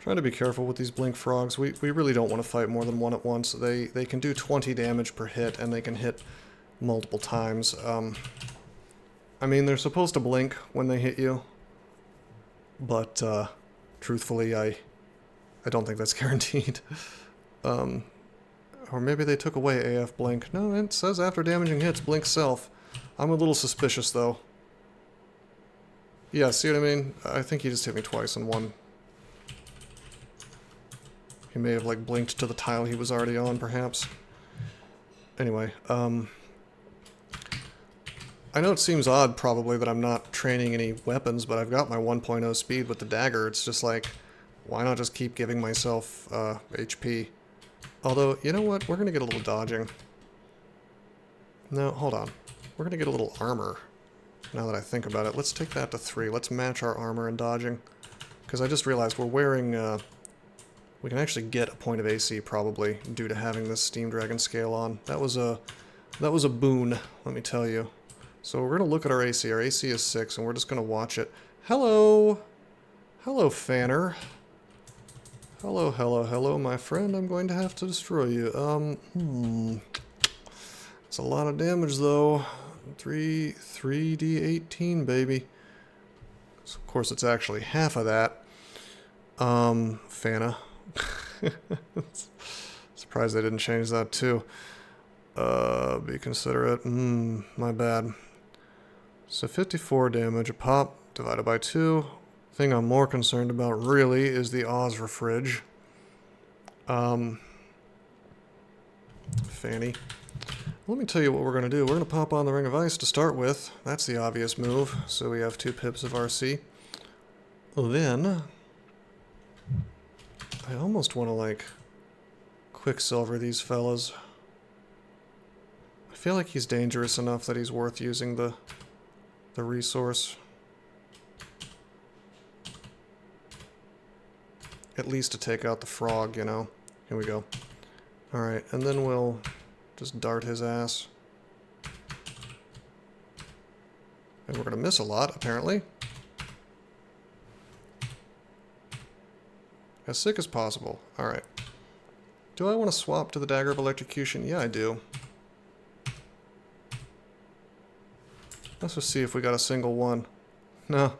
Trying to be careful with these blink frogs. We really don't want to fight more than one at once. They can do 20 damage per hit, and they can hit multiple times. I mean, they're supposed to blink when they hit you, but truthfully, I don't think that's guaranteed. Or maybe they took away AF blink. No, it says after damaging hits, blink self. I'm a little suspicious, though. Yeah, see what I mean? I think he just hit me twice in one. He may have, like, blinked to the tile he was already on, perhaps. Anyway, I know it seems odd, probably, that I'm not training any weapons, but I've got my 1.0 speed with the dagger. It's just like, why not just keep giving myself HP? Although, you know what? We're going to get a little dodging. No, hold on. We're going to get a little armor, now that I think about it. Let's take that to 3. Let's match our armor and dodging. Because I just realized we're wearing... we can actually get a point of AC, probably, due to having this Steam Dragon scale on. That was a boon, let me tell you. So we're going to look at our AC. Our AC is 6, and we're just going to watch it. Hello! Hello, Fanner. Hello, hello, hello, my friend. I'm going to have to destroy you. It's a lot of damage, though. 3d18, baby. So, of course, it's actually half of that. Fana. Surprised they didn't change that, too. Be considerate. My bad. So 54 damage a pop, divided by 2. Thing I'm more concerned about, really, is the Oz refridge. Fanny. Let me tell you what we're going to do. We're going to pop on the Ring of Ice to start with. That's the obvious move. So we have 2 pips of RC. Then... I almost want to, like, Quicksilver these fellas. I feel like he's dangerous enough that he's worth using the resource. At least to take out the frog, you know. Here we go. Alright, and then we'll just dart his ass. And we're going to miss a lot, apparently. As sick as possible. Alright. Do I want to swap to the Dagger of Electrocution? Yeah, I do. Let's just see if we got a single one. No.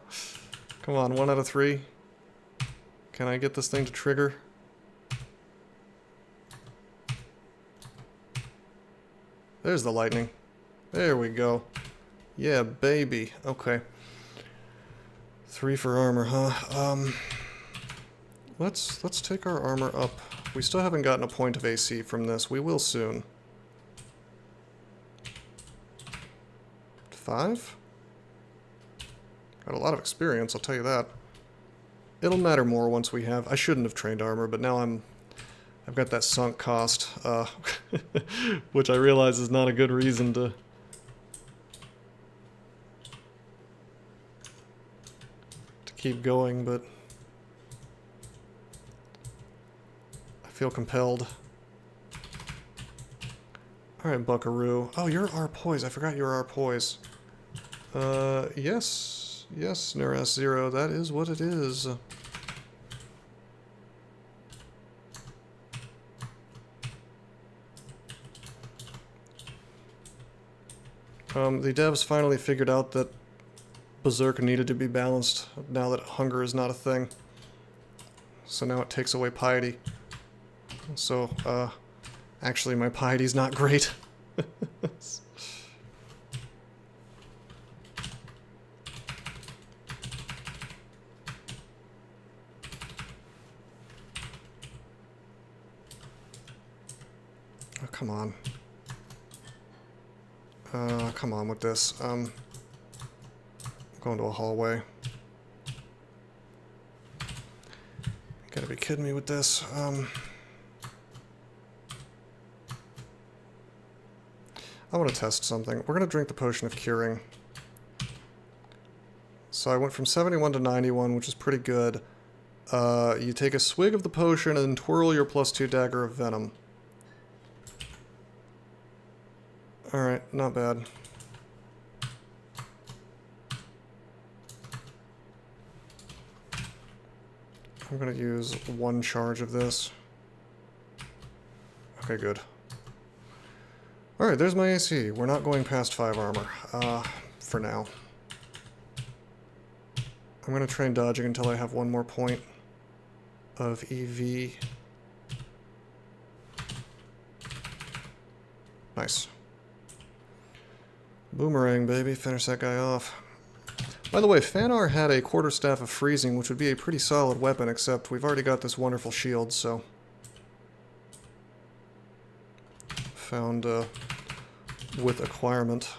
Come on, 1 out of 3. Can I get this thing to trigger? There's the lightning. There we go. Yeah, baby. Okay. 3 for armor, huh? Let's take our armor up. We still haven't gotten a point of AC from this. We will soon. 5? Got a lot of experience, I'll tell you that. It'll matter more once we have... I shouldn't have trained armor, but now I've got that sunk cost, which I realize is not a good reason to keep going, but I feel compelled. Alright, Buckaroo. Oh, you're our poise. I forgot you're our poise. Yes. Yes, Neras Zero. That is what it is. The devs finally figured out that Berserk needed to be balanced now that hunger is not a thing. So now it takes away piety. So, actually my piety's not great. Oh, come on. Come on with this. I'm going to a hallway. Gotta be kidding me with this. I want to test something. We're going to drink the Potion of Curing. So I went from 71 to 91, which is pretty good. You take a swig of the potion and then twirl your +2 Dagger of Venom. Alright, not bad. I'm going to use 1 charge of this. Okay, good. Alright, there's my AC. We're not going past 5 armor, for now. I'm going to train dodging until I have 1 more point of EV. Nice. Boomerang, baby. Finish that guy off. By the way, Fanar had a quarterstaff of freezing, which would be a pretty solid weapon, except we've already got this wonderful shield, so... Found, with Acquirement.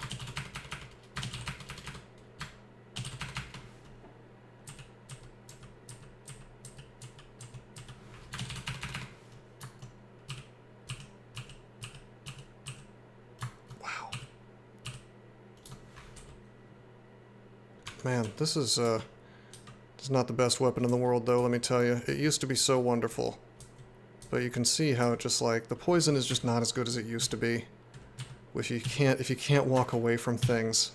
Man, this is not the best weapon in the world, though, let me tell you. It used to be so wonderful. But you can see how it just, like, the poison is just not as good as it used to be. If you can't walk away from things,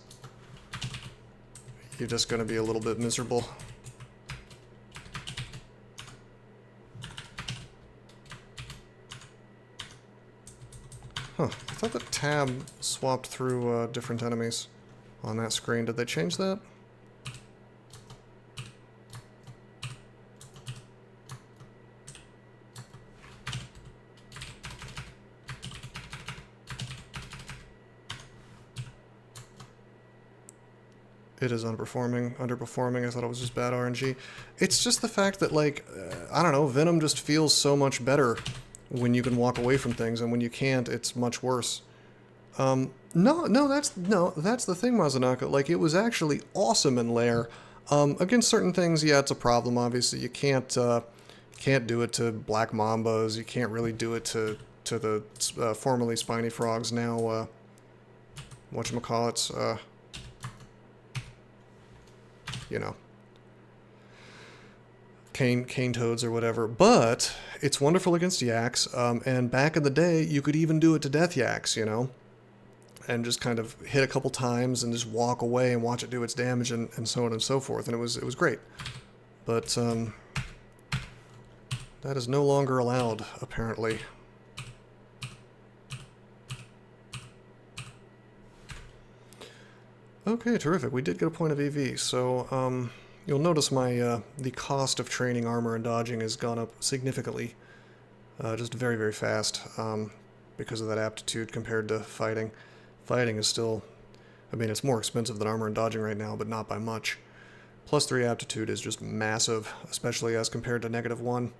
you're just going to be a little bit miserable. Huh, I thought the tab swapped through different enemies on that screen. Did they change that? It is underperforming. I thought it was just bad RNG. It's just the fact that, like, I don't know, Venom just feels so much better when you can walk away from things, and when you can't, it's much worse. No, that's the thing, Mazanaka. Like, it was actually awesome in Lair. Against certain things, yeah, it's a problem, obviously. You can't do it to Black Mambas. You can't really do it to the formerly Spiny Frogs, now, whatchamacallits, you know, cane toads or whatever, but it's wonderful against yaks, and back in the day, you could even do it to death yaks, you know, and just kind of hit a couple times and just walk away and watch it do its damage and so on and so forth, and it was great. But, that is no longer allowed, apparently. Okay, terrific. We did get a point of EV, so you'll notice my the cost of training armor and dodging has gone up significantly, just very, very fast, because of that aptitude compared to fighting. Fighting is still, I mean, it's more expensive than armor and dodging right now, but not by much. +3 aptitude is just massive, especially as compared to -1.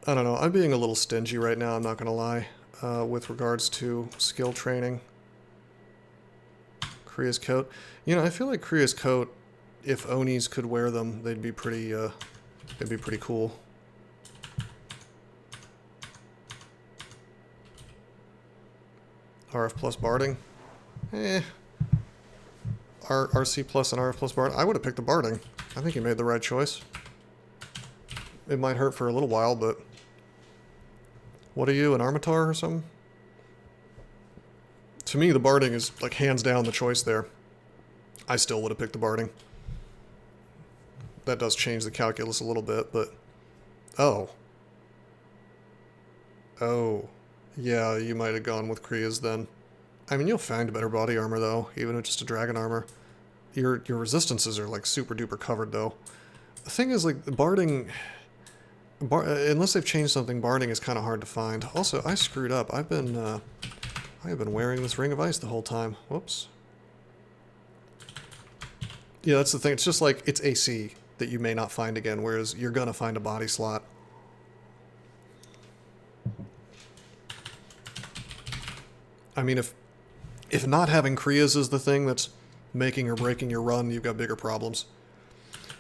I don't know, I'm being a little stingy right now, I'm not going to lie, with regards to skill training. Kriya's coat. You know, I feel like Kriya's coat, if Onis could wear them, they'd be pretty cool. RF plus barding? RC plus and RF plus barding? I would have picked the barding. I think you made the right choice. It might hurt for a little while, but... What are you, an Armitar or something? To me, the barding is, like, hands down the choice there. I still would have picked the barding. That does change the calculus a little bit, but... Oh. Oh. Yeah, you might have gone with Kriya's then. I mean, you'll find better body armor, though, even with just a dragon armor. Your resistances are, like, super duper covered, though. The thing is, like, barding... unless they've changed something, barding is kind of hard to find. Also, I screwed up. I have been wearing this Ring of Ice the whole time. Whoops. Yeah, that's the thing. It's just like, it's AC that you may not find again, whereas you're gonna find a body slot. I mean, if not having Kriya's is the thing that's making or breaking your run, you've got bigger problems.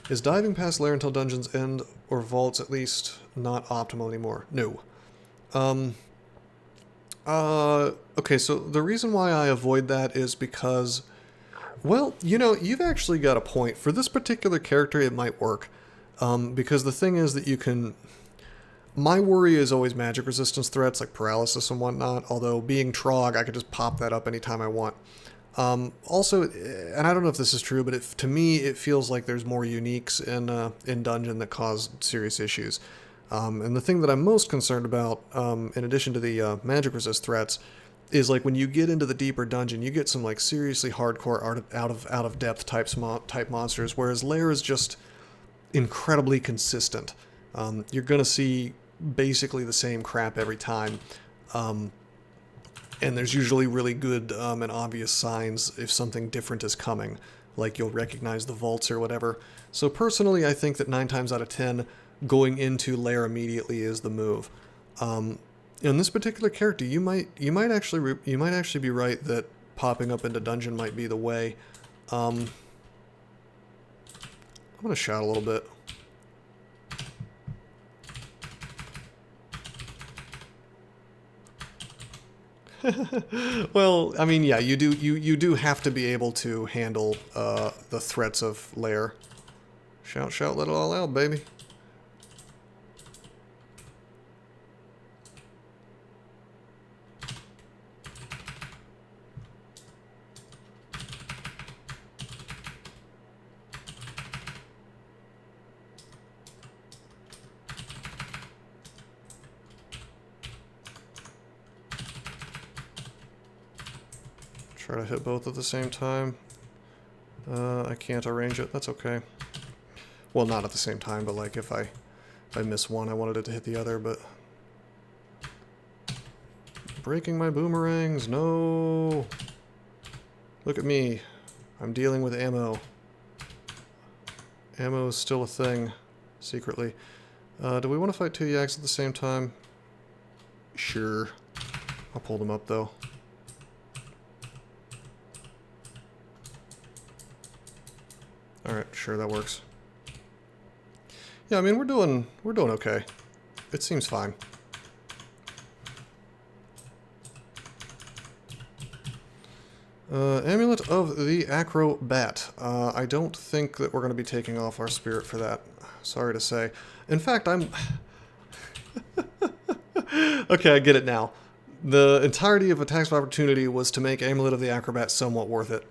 Is diving past Lair until dungeons end, or vaults at least, not optimal anymore? No. Okay, so the reason why I avoid that is because, well, you know, you've actually got a point. For this particular character, it might work. Because the thing is that you can... My worry is always magic resistance threats, like paralysis and whatnot, although being Trog, I could just pop that up anytime I want. Also, and I don't know if this is true, but to me, it feels like there's more uniques in Dungeon that cause serious issues. And the thing that I'm most concerned about, in addition to the magic resist threats, is like when you get into the deeper dungeon, you get some like seriously hardcore out of depth type monsters, whereas Lair is just incredibly consistent. You're gonna see basically the same crap every time. And there's usually really good and obvious signs if something different is coming, like you'll recognize the vaults or whatever. So personally, I think that 9 times out of 10, going into Lair immediately is the move. In this particular character, you might actually be right that popping up into dungeon might be the way. I'm gonna shout a little bit. Well, I mean, yeah, you do have to be able to handle the threats of Lair. Shout, shout, let it all out, baby. Try to hit both at the same time. I can't arrange it. That's okay. Well, not at the same time, but like if I miss one, I wanted it to hit the other, but... Breaking my boomerangs, no! Look at me. I'm dealing with ammo. Ammo is still a thing, secretly. Do we want to fight 2 yaks at the same time? Sure. I'll pull them up, though. Alright, sure, that works. Yeah, I mean, we're doing okay. It seems fine. Amulet of the Acrobat. I don't think that we're going to be taking off our spirit for that. Sorry to say. In fact, I'm... Okay, I get it now. The entirety of Attacks of Opportunity was to make Amulet of the Acrobat somewhat worth it.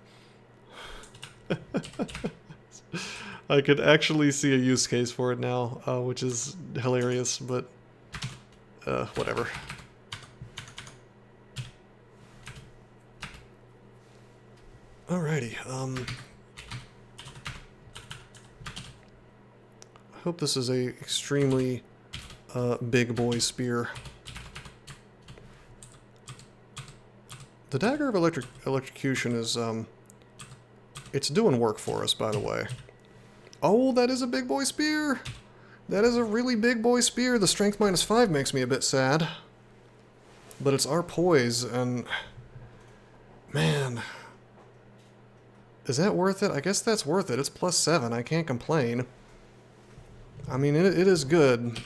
I could actually see a use case for it now, which is hilarious, but whatever. Alrighty, I hope this is a extremely big boy spear. The Dagger of Electrocution is, it's doing work for us, by the way. Oh, that is a big boy spear! That is a really big boy spear. The strength -5 makes me a bit sad. But it's our poise, and... Man... Is that worth it? I guess that's worth it. It's +7. I can't complain. I mean, it is good.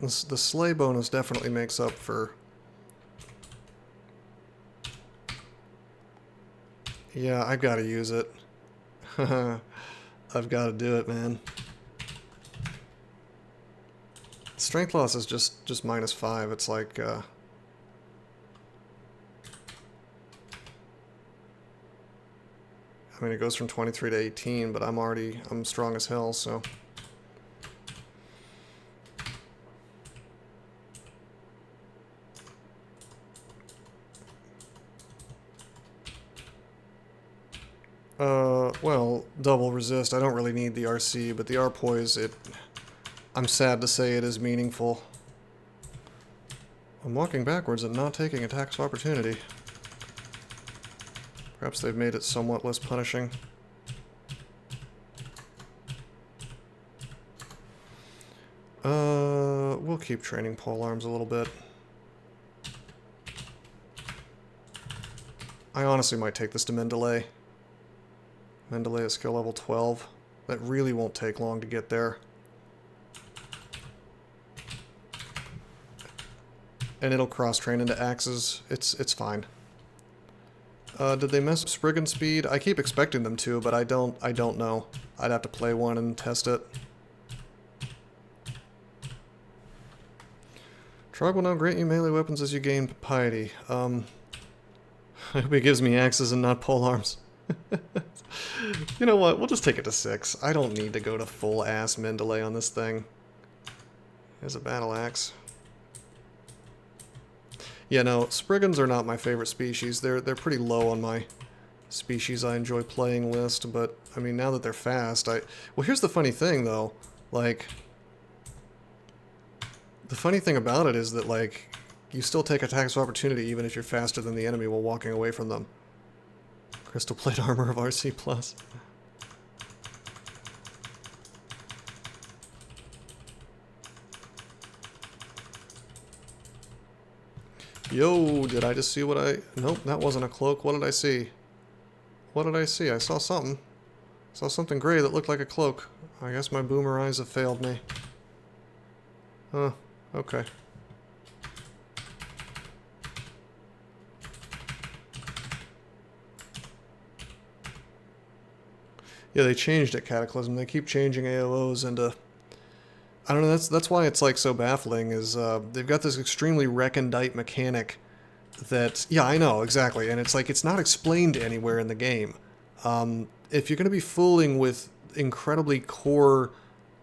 The sleigh bonus definitely makes up for... Yeah, I've got to use it. I've got to do it, man. Strength loss is just -5. It's like, I mean, it goes from 23 to 18, but I'm strong as hell, so... Well, double resist. I don't really need the RC, but the R-Poise, I'm sad to say it is meaningful. I'm walking backwards and not taking attacks of opportunity. Perhaps they've made it somewhat less punishing. We'll keep training polearms a little bit. I honestly might take this to Mendeley. Mendeley at skill level 12. That really won't take long to get there. And it'll cross-train into axes. It's fine. Did they mess with Spriggan speed? I keep expecting them to, but I don't know. I'd have to play one and test it. Trog will now grant you melee weapons as you gain piety. I hope he gives me axes and not polearms. You know what? We'll just take it to 6. I don't need to go to full-ass Mendeley on this thing. There's a battle axe. Yeah, no, Spriggans are not my favorite species. They're pretty low on my species I enjoy playing list, but, I mean, now that they're fast, well, here's the funny thing, though. Like, the funny thing about it is that, like, you still take attacks of opportunity even if you're faster than the enemy while walking away from them. Crystal plate armor of RC+. Yo, did I just see what I... Nope, that wasn't a cloak. What did I see? What did I see? I saw something. I saw something gray that looked like a cloak. I guess my boomer eyes have failed me. Huh, okay. Yeah, they changed it, Cataclysm. They keep changing AOOs into... I don't know, that's why it's like so baffling, is they've got this extremely recondite mechanic that... Yeah, I know, exactly, and it's like it's not explained anywhere in the game. If you're going to be fooling with incredibly core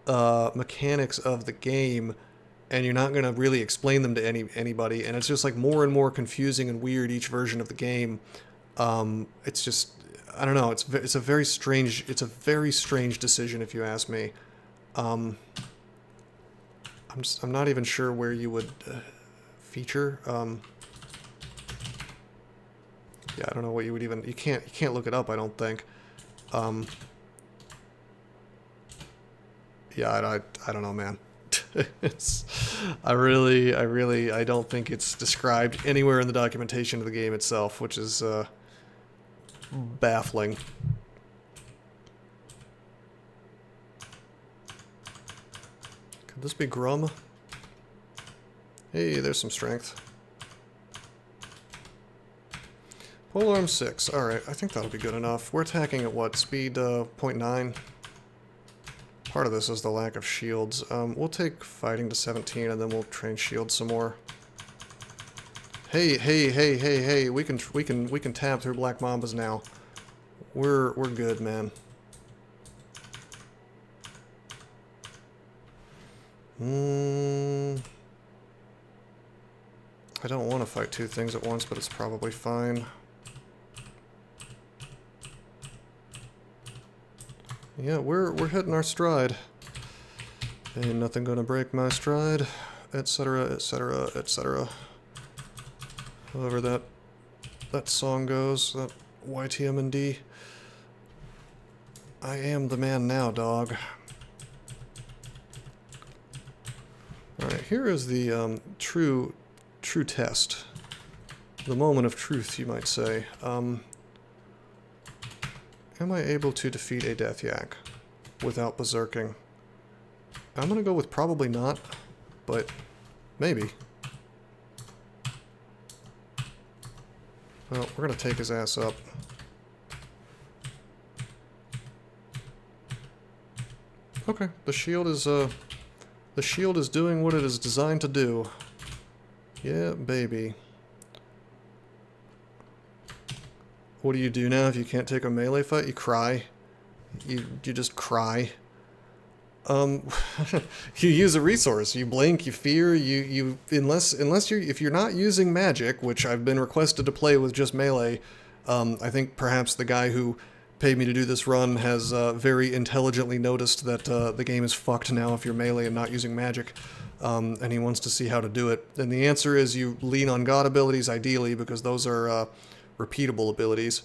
mechanics of the game, and you're not going to really explain them to anybody, and it's just like more and more confusing and weird each version of the game, it's just... I don't know. It's a very strange decision, if you ask me. I'm not even sure where you would feature. Yeah, I don't know what you would even. You can't look it up. I don't think. Yeah, I don't know, man. I don't think it's described anywhere in the documentation of the game itself, which is baffling. Could this be Grum? Hey, there's some strength. Polearm 6. Alright, I think that'll be good enough. We're attacking at what? Speed 0.9? Part of this is the lack of shields. We'll take fighting to 17 and then we'll train shields some more. Hey, we can tab through Black Mambas now. We're good, man. I don't want to fight two things at once, but it's probably fine. Yeah, we're hitting our stride. Ain't nothing gonna break my stride, etc., etc., etc. However that song goes, that YTMND. I am the man now, dog. Alright, here is the true test. The moment of truth, you might say. Am I able to defeat a Death Yak without berserking? I'm gonna go with probably not, but maybe. Well, we're gonna take his ass up. Okay, the shield is doing what it is designed to do. Yeah, baby. What do you do now if you can't take a melee fight? You cry. You just cry. You use a resource. You blink, you fear, if you're not using magic, which I've been requested to play with just melee, I think perhaps the guy who paid me to do this run has very intelligently noticed that the game is fucked now if you're melee and not using magic, and he wants to see how to do it. And the answer is you lean on god abilities, ideally, because those are repeatable abilities.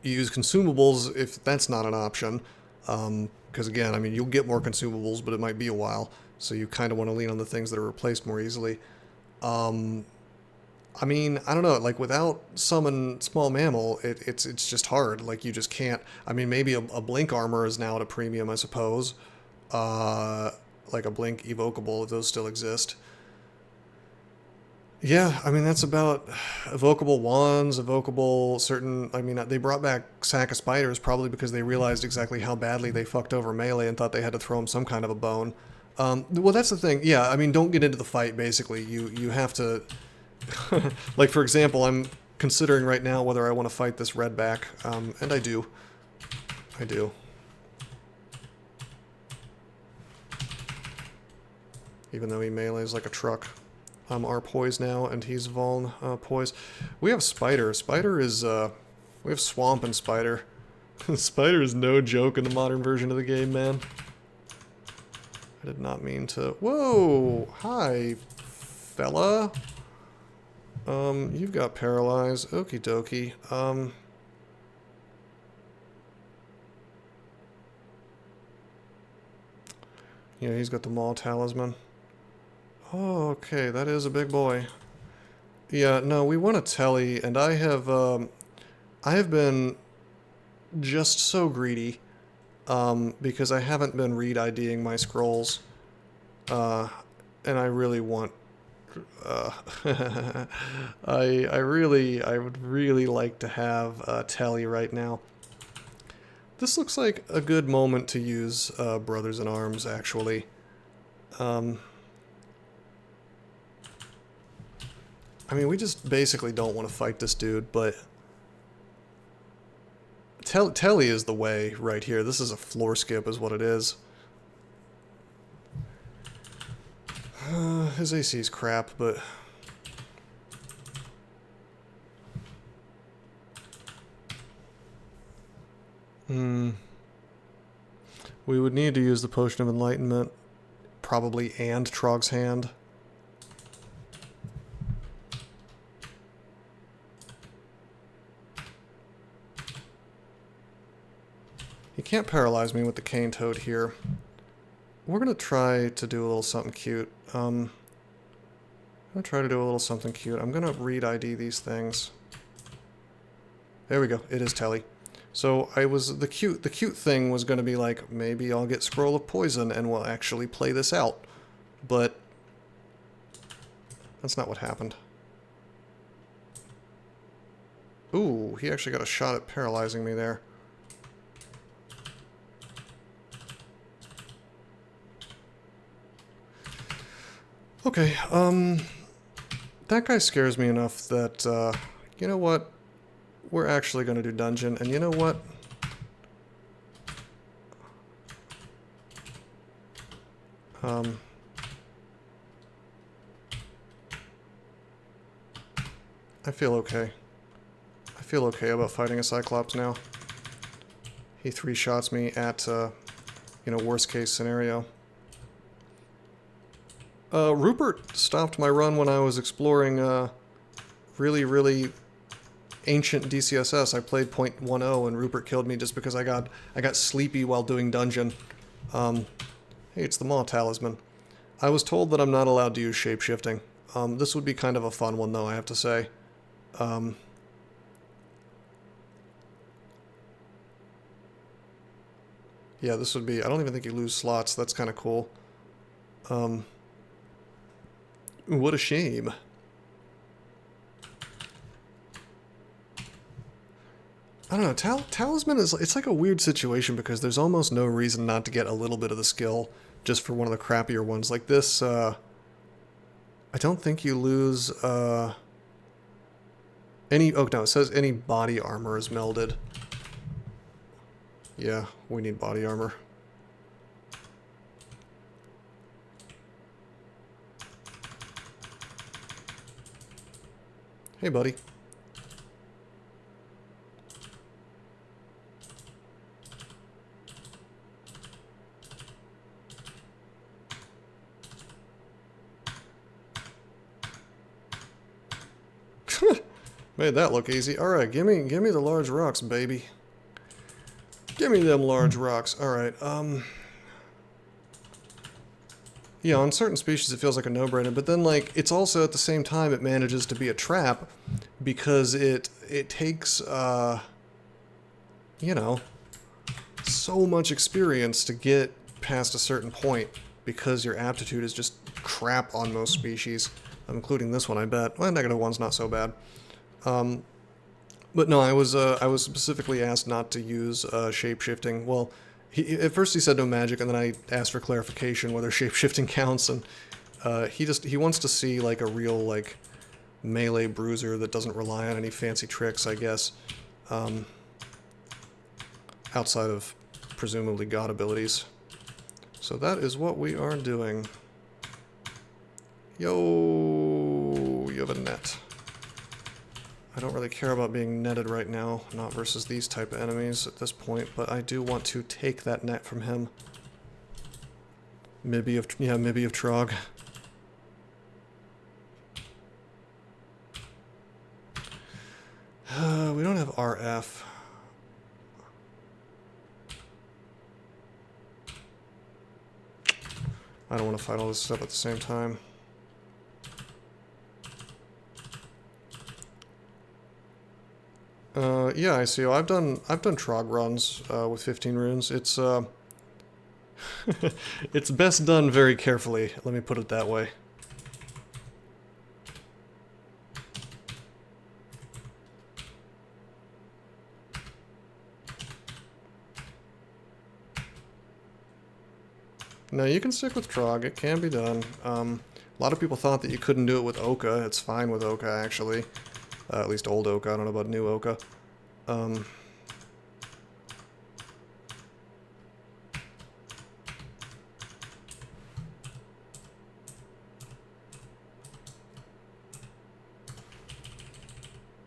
You use consumables if that's not an option, because again, I mean, you'll get more consumables, but it might be a while, so you kind of want to lean on the things that are replaced more easily. I mean, I don't know, like, without summon small mammal, it's just hard, like, you just can't. I mean, maybe a blink armor is now at a premium, I suppose, like a blink evocable, if those still exist. Yeah, I mean, that's about evocable wands, evocable certain... I mean, they brought back Sack of Spiders probably because they realized exactly how badly they fucked over melee and thought they had to throw them some kind of a bone. Well, that's the thing. Yeah, I mean, don't get into the fight, basically. You have to... like, for example, I'm considering right now whether I want to fight this red back, and I do. I do. Even though he melees like a truck. Our poise now, and he's vuln poise. We have spider. Spider is, we have swamp and spider. Spider is no joke in the modern version of the game, man. I did not mean to... Whoa! Hi, fella. You've got paralyzed. Okie dokie. Yeah, he's got the Maul Talisman. Oh, okay, that is a big boy. Yeah, no, we want a telly, and I have been just so greedy, because I haven't been read IDing my scrolls, and I really want, I would really like to have a telly right now. This looks like a good moment to use Brothers in Arms, actually. I mean, we just basically don't want to fight this dude, but... Telly is the way right here. This is a floor skip is what it is. His AC's crap, but... We would need to use the Potion of Enlightenment, probably, and Trog's Hand. He can't paralyze me with the Cane Toad here. We're going to try to do a little something cute. I'm going to try to do a little something cute. I'm going to read ID these things. There we go. It is Telly. So I was the cute thing was going to be like, maybe I'll get Scroll of Poison and we'll actually play this out. But that's not what happened. Ooh, he actually got a shot at paralyzing me there. Okay, that guy scares me enough that, you know what? We're actually going to do dungeon, and you know what? I feel okay. I feel okay about fighting a Cyclops now. He three-shots me at, you know, worst case scenario. Rupert stopped my run when I was exploring, really ancient DCSS. I played 0.10 and Rupert killed me just because I got sleepy while doing dungeon. Hey, it's the Maw Talisman. I was told that I'm not allowed to use shapeshifting. This would be kind of a fun one, though, I have to say. Yeah, this would be... I don't even think you lose slots. That's kind of cool. What a shame. I don't know, Talisman is... It's like a weird situation because there's almost no reason not to get a little bit of the skill just for one of the crappier ones. Like this, I don't think you lose, any... Oh, no, it says any body armor is melded. Yeah, we need body armor. Hey, buddy. Made that look easy. Alright, give me the large rocks, baby. Give me them large rocks. Alright, yeah, on certain species it feels like a no-brainer, but then, like, it's also at the same time it manages to be a trap because it takes, you know, so much experience to get past a certain point because your aptitude is just crap on most species, including this one, I bet. Well, -1's not so bad. But no, I was specifically asked not to use shape-shifting. Well, at first he said no magic, and then I asked for clarification whether shape-shifting counts, and he wants to see like a real, like, melee bruiser that doesn't rely on any fancy tricks, I guess. Outside of presumably god abilities. So that is what we are doing. Yo, you have a net. I don't really care about being netted right now, not versus these type of enemies at this point, but I do want to take that net from him. Maybe of Trog. We don't have RF. I don't want to fight all this stuff at the same time. Yeah, I see. I've done Trog runs with 15 runes. It's it's best done very carefully. Let me put it that way. No, you can stick with Trog. It can be done. A lot of people thought that you couldn't do it with Oka. It's fine with Oka, actually. At least old Oka. I don't know about new Oka.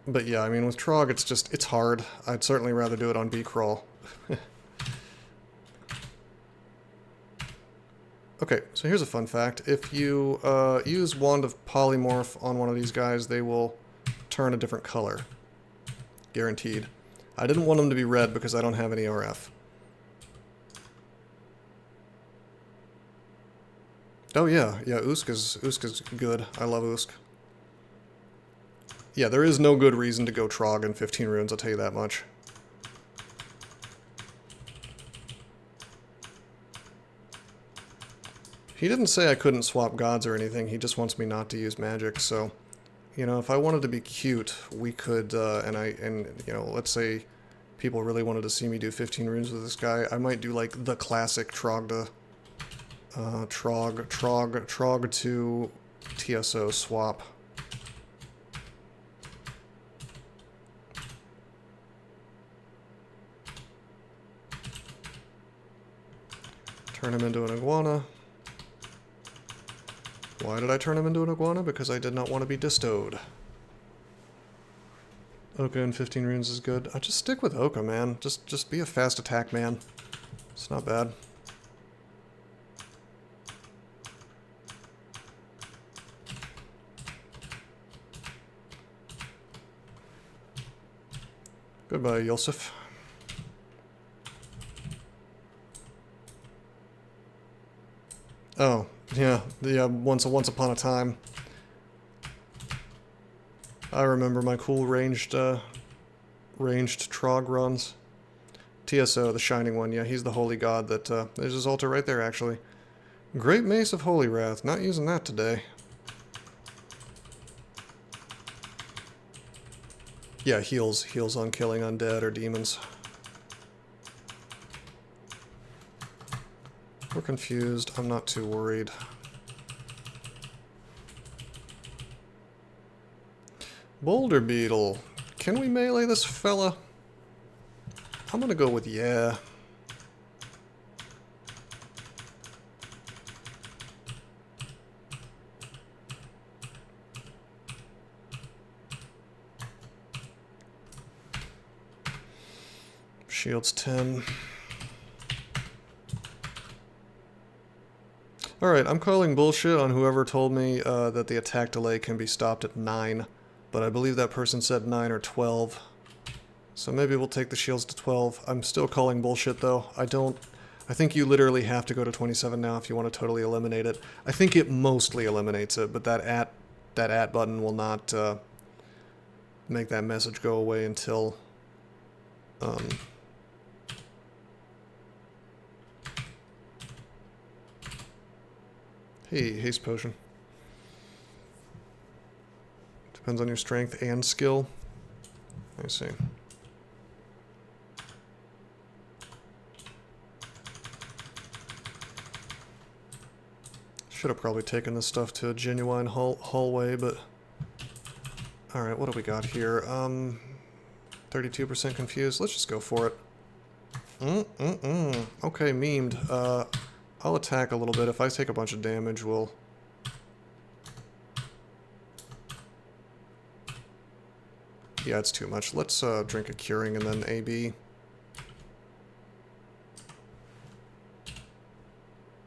But yeah, I mean, with Trog, it's hard. I'd certainly rather do it on B-Crawl. Okay, so here's a fun fact. If you use Wand of Polymorph on one of these guys, they will turn a different color. Guaranteed. I didn't want them to be red because I don't have any RF. Oh yeah, Usk is good. I love Usk. Yeah, there is no good reason to go Trog in 15 runes, I'll tell you that much. He didn't say I couldn't swap gods or anything, he just wants me not to use magic, so... You know, if I wanted to be cute, we could, you know, let's say people really wanted to see me do 15 runes with this guy, I might do, like, the classic Trog to TSO swap. Turn him into an iguana. Why did I turn him into an iguana? Because I did not want to be distowed. Oka in 15 runes is good. I just stick with Oka, man. Just be a fast attack man. It's not bad. Goodbye, Yosef. Oh, yeah, once upon a time. I remember my cool ranged Trog runs. TSO, the Shining One, yeah, he's the holy god that, there's his altar right there, actually. Great Mace of Holy Wrath, not using that today. Yeah, heals on killing undead or demons. We're confused. I'm not too worried. Boulder Beetle. Can we melee this fella? I'm gonna go with yeah. Shields 10. Alright, I'm calling bullshit on whoever told me that the attack delay can be stopped at 9, but I believe that person said 9 or 12. So maybe we'll take the shields to 12. I'm still calling bullshit though. I think you literally have to go to 27 now if you want to totally eliminate it. I think it mostly eliminates it, but that at button will not make that message go away until Hey, haste potion. Depends on your strength and skill. I see. Should have probably taken this stuff to a genuine hallway, but Alright, what do we got here? 32% confused. Let's just go for it. Okay, memed. I'll attack a little bit. If I take a bunch of damage, we'll... Yeah, it's too much. Let's drink a curing and then AB.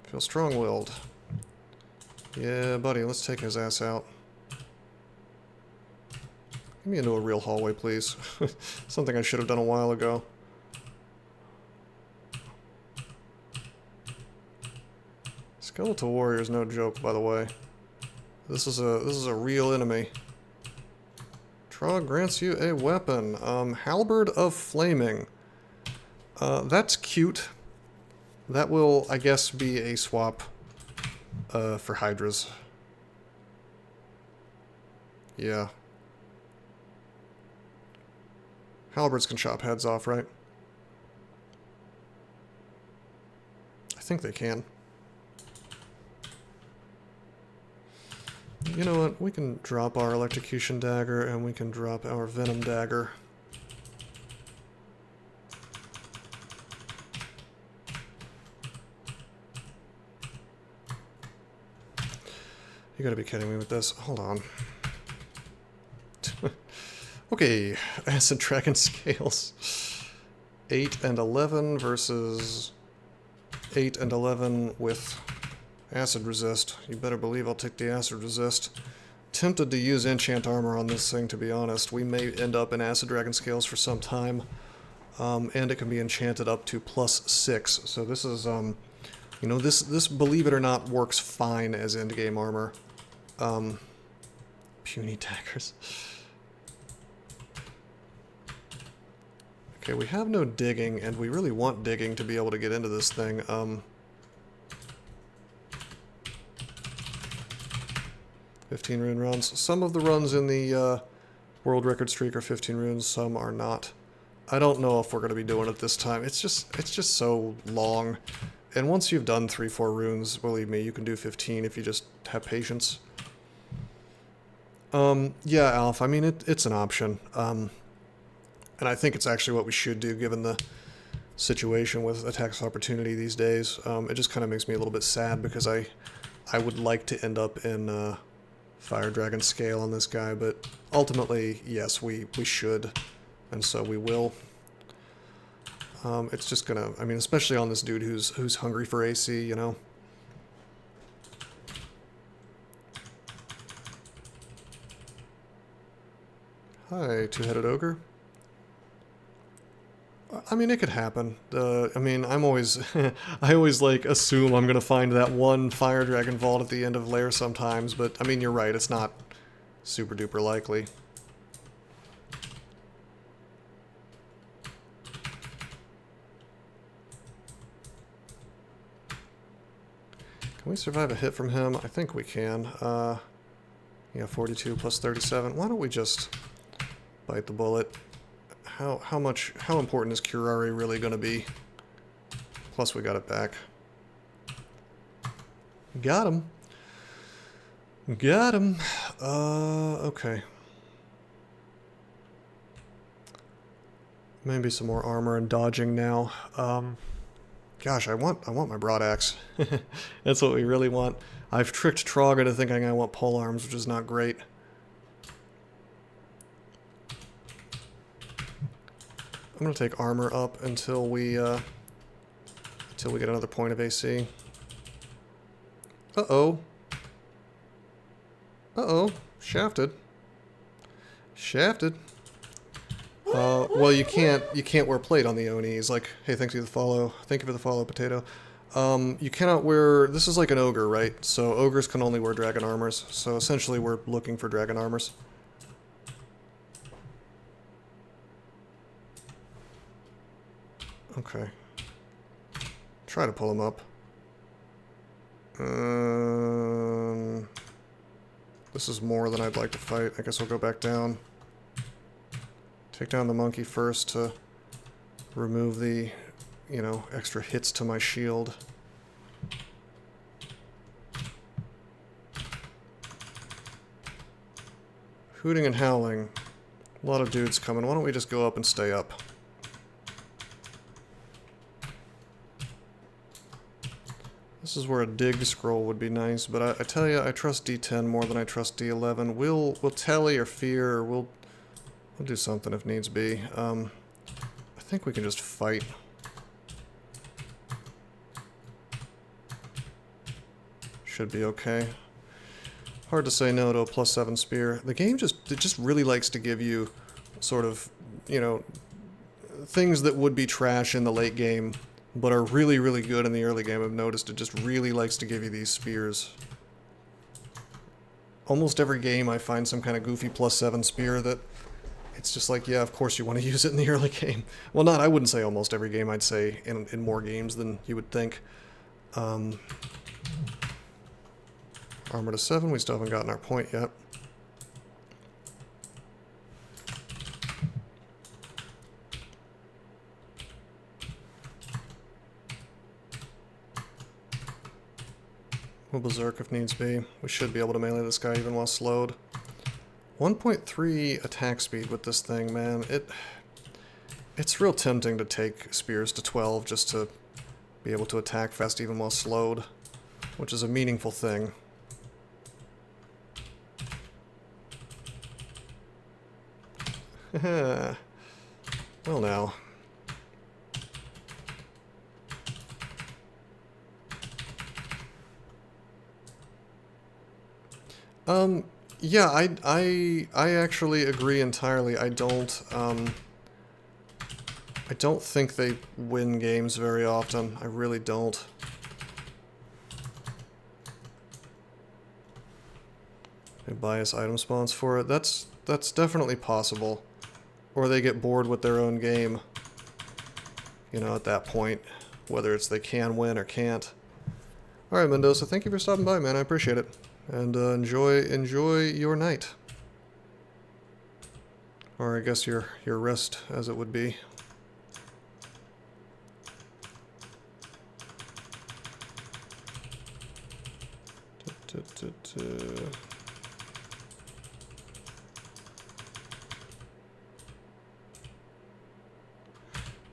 Feel strong-willed. Yeah, buddy, let's take his ass out. Get me into a real hallway, please. Something I should have done a while ago. Skeletal warrior is no joke, by the way. This is a real enemy. Trog grants you a weapon. Halberd of Flaming. That's cute. That will, I guess, be a swap for Hydras. Yeah. Halberds can chop heads off, right? I think they can. You know what? We can drop our Electrocution Dagger and we can drop our Venom Dagger. You gotta be kidding me with this. Hold on. Okay, Acid Dragon Scales. 8 and 11 versus 8 and 11 with Acid Resist. You better believe I'll take the Acid Resist. Tempted to use Enchant Armor on this thing, to be honest. We may end up in Acid Dragon Scales for some time. And it can be enchanted up to +6. So this is, you know, this, believe it or not, works fine as endgame armor. Puny daggers. Okay, we have no digging, and we really want digging to be able to get into this thing. 15 rune runs. Some of the runs in the world record streak are 15 runes, some are not. I don't know if we're going to be doing it this time. It's just so long. And once you've done 3-4 runes, believe me, you can do 15 if you just have patience. Yeah, Alf, I mean, it's an option. And I think it's actually what we should do, given the situation with attacks of opportunity these days. It just kind of makes me a little bit sad, because I would like to end up in Fire Dragon Scale on this guy, but ultimately, yes, we should, and so we will. It's just gonna, I mean, especially on this dude who's hungry for AC, you know? Hi, two-headed ogre. I mean, it could happen. I mean, I'm always, I always, like, assume I'm gonna find that one Fire Dragon Vault at the end of Lair sometimes, but, I mean, you're right, it's not super duper likely. Can we survive a hit from him? I think we can. Yeah, 42 plus 37. Why don't we just bite the bullet? How important is Curare really going to be? Plus we got it back. Got him. Got him. Okay. Maybe some more armor and dodging now. Gosh, I want my broadaxe. That's what we really want. I've tricked Trog into thinking I want polearms, which is not great. I'm gonna take armor up until we get another point of AC. Uh-oh. Uh-oh. Shafted. Shafted. Well, you can't wear plate on the Onis. Like, hey, thank you for the follow. Thank you for the follow, potato. You cannot wear... This is like an ogre, right? So ogres can only wear dragon armors. So essentially we're looking for dragon armors. Okay. Try to pull him up. This is more than I'd like to fight. I guess we'll go back down. Take down the monkey first to remove the, you know, extra hits to my shield. Hooting and howling. A lot of dudes coming. Why don't we just go up and stay up? This is where a dig scroll would be nice, but I tell you, I trust D10 more than I trust D11. We'll tally or fear, or we'll do something if needs be. I think we can just fight. Should be okay. Hard to say no to a +7 spear. The game just really likes to give you sort of, you know, things that would be trash in the late game, but are really, really good in the early game. I've noticed it just really likes to give you these spears. Almost every game I find some kind of goofy +7 spear that it's just like, yeah, of course you want to use it in the early game. Well, I wouldn't say almost every game, I'd say in more games than you would think. Armor to 7, we still haven't gotten our point yet. We'll berserk if needs be. We should be able to melee this guy even while slowed. 1.3 attack speed with this thing, man. It's real tempting to take spears to 12 just to be able to attack fast even while slowed, which is a meaningful thing. Well now. Yeah, I actually agree entirely. I don't think they win games very often. I really don't. They bias item spawns for it. That's definitely possible. Or they get bored with their own game. You know, at that point, whether it's they can win or can't. Alright, Mendoza, thank you for stopping by, man. I appreciate it. And enjoy your night. Or I guess your rest, as it would be.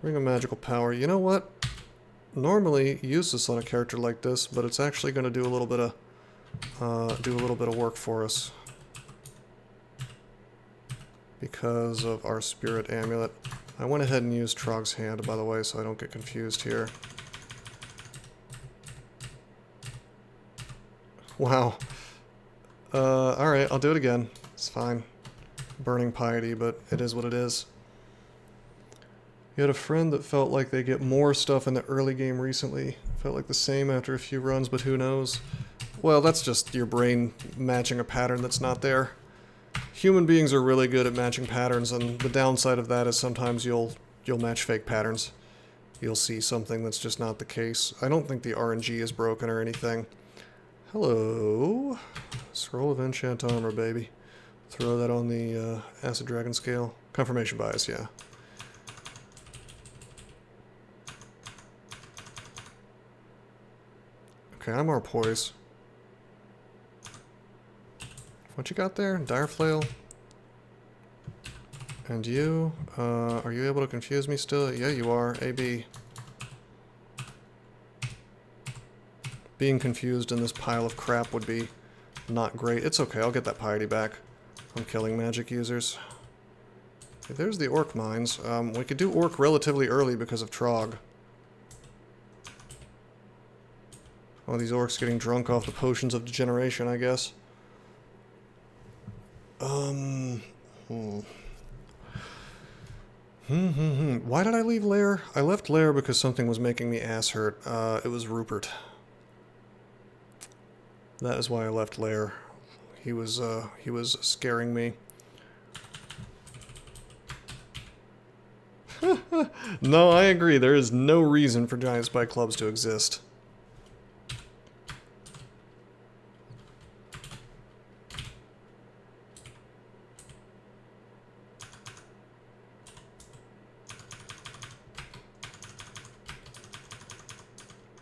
Ring of Magical Power. You know what? Normally use this on a character like this, but it's actually going to do a little bit of work for us because of our Spirit Amulet. I went ahead and used Trog's Hand, by the way, so I don't get confused here. Wow. Alright, I'll do it again. It's fine. Burning piety, but it is what it is. You had a friend that felt like they get more stuff in the early game recently. Felt like the same after a few runs, but who knows? Well, that's just your brain matching a pattern that's not there. Human beings are really good at matching patterns, and the downside of that is sometimes you'll match fake patterns. You'll see something that's just not the case. I don't think the RNG is broken or anything. Hello. Scroll of Enchant Armor, baby. Throw that on the Acid Dragon scale. Confirmation bias, yeah. Okay, I'm our poise. What you got there? Dire Flail? And you? Are you able to confuse me still? Yeah, you are. AB. Being confused in this pile of crap would be not great. It's okay, I'll get that piety back. I'm killing magic users. Okay, there's the Orc mines. We could do Orc relatively early because of Trog. Oh, these Orcs getting drunk off the potions of degeneration, I guess. Why did I leave Lair? I left Lair because something was making me ass hurt. It was Rupert. That is why I left Lair. He was scaring me. No, I agree. There is no reason for giant spike clubs to exist.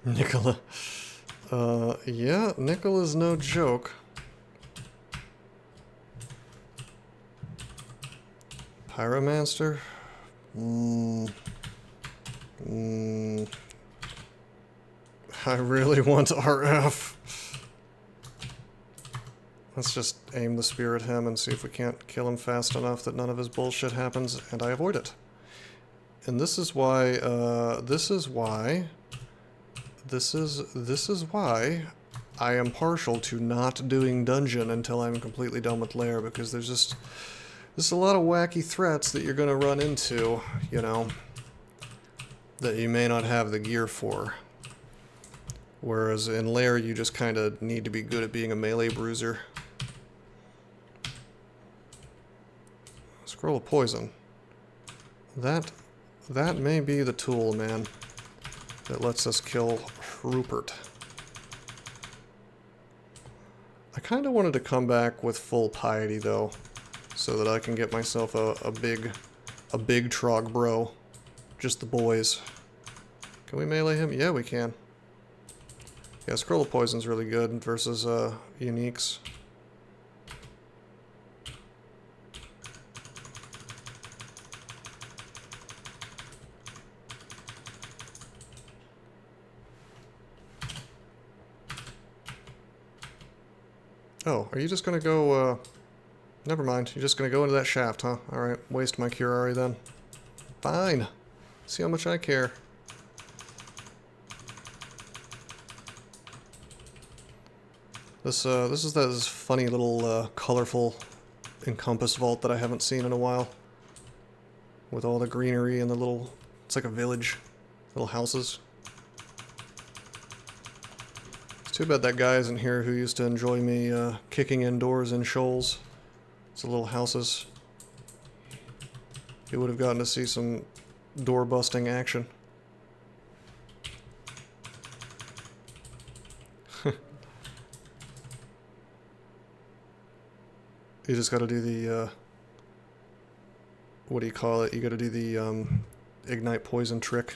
Nicola. Yeah, Nicola's no joke. Pyromancer? I really want RF. Let's just aim the spear at him and see if we can't kill him fast enough that none of his bullshit happens, and I avoid it. And this is why, this is why I am partial to not doing dungeon until I'm completely done with Lair, because there's a lot of wacky threats that you're gonna run into, you know, that you may not have the gear for. Whereas in Lair, you just kind of need to be good at being a melee bruiser. Scroll of Poison. That may be the tool, man, that lets us kill Rupert. I kind of wanted to come back with full piety, though, so that I can get myself a big Trog bro. Just the boys. Can we melee him? Yeah, we can. Yeah, Scroll of Poison's really good versus uniques. Oh, are you just gonna go, never mind. You're just gonna go into that shaft, huh? Alright, waste my Curari then. Fine. See how much I care. This is this funny little, colorful Encompass vault that I haven't seen in a while. With all the greenery and the little, it's like a village. Little houses. It's too bad that guy isn't here who used to enjoy me, kicking indoors in shoals. It's the little houses. He would have gotten to see some door-busting action. You just gotta do the, what do you call it? You gotta do the, ignite poison trick.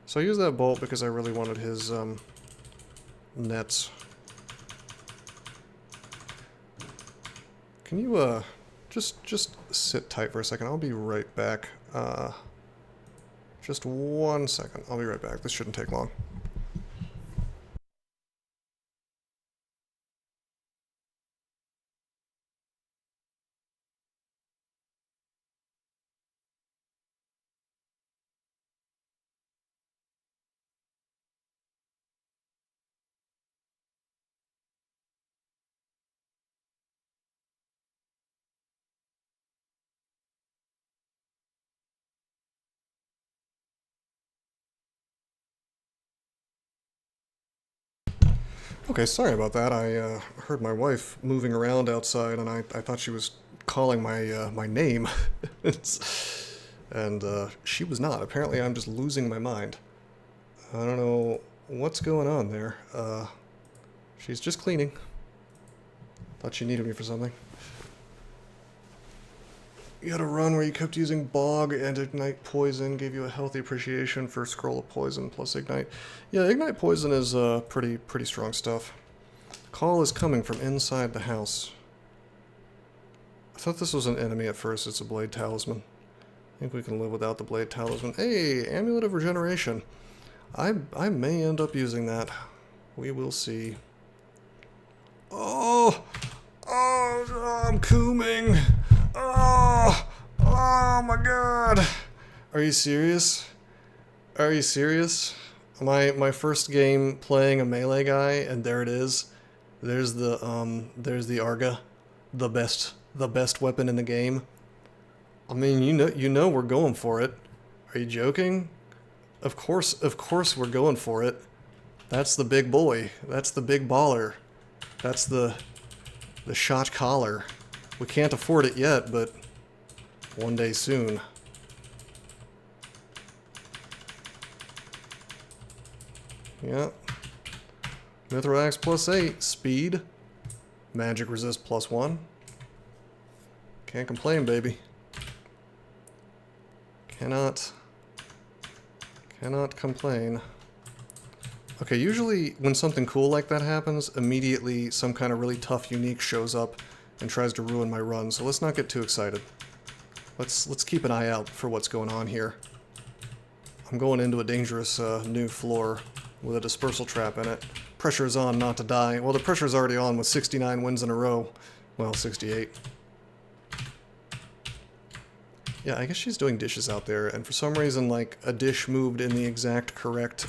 So I used that bolt because I really wanted his, nets. Can you, just sit tight for a second? I'll be right back. Just 1 second. I'll be right back. This shouldn't take long. Okay, sorry about that. I heard my wife moving around outside, and I thought she was calling my my name, and she was not. Apparently, I'm just losing my mind. I don't know what's going on there. She's just cleaning. Thought she needed me for something. You had a run where you kept using Bog and Ignite Poison, gave you a healthy appreciation for Scroll of Poison plus Ignite. Yeah, Ignite Poison is pretty strong stuff. Call is coming from inside the house. I thought this was an enemy at first. It's a Blade Talisman. I think we can live without the Blade Talisman. Hey, Amulet of Regeneration. I may end up using that. We will see. Oh! Oh, I'm cooming! Oh! Oh my god! Are you serious? Are you serious? My first game playing a melee guy, and there it is. There's the Arga, the best weapon in the game. I mean, you know we're going for it. Are you joking? Of course we're going for it. That's the big boy. That's the big baller. That's the shot collar. We can't afford it yet, but one day soon. Yeah. Mithrax plus 8. Speed. Magic resist plus 1. Can't complain, baby. Cannot complain. Okay, usually when something cool like that happens, immediately some kind of really tough unique shows up and tries to ruin my run, so let's not get too excited. Let's keep an eye out for what's going on here. I'm going into a dangerous new floor with a dispersal trap in it. Pressure is on not to die. Well, the pressure is already on with 69 wins in a row. Well, 68. Yeah, I guess she's doing dishes out there, and for some reason, like, a dish moved in the exact correct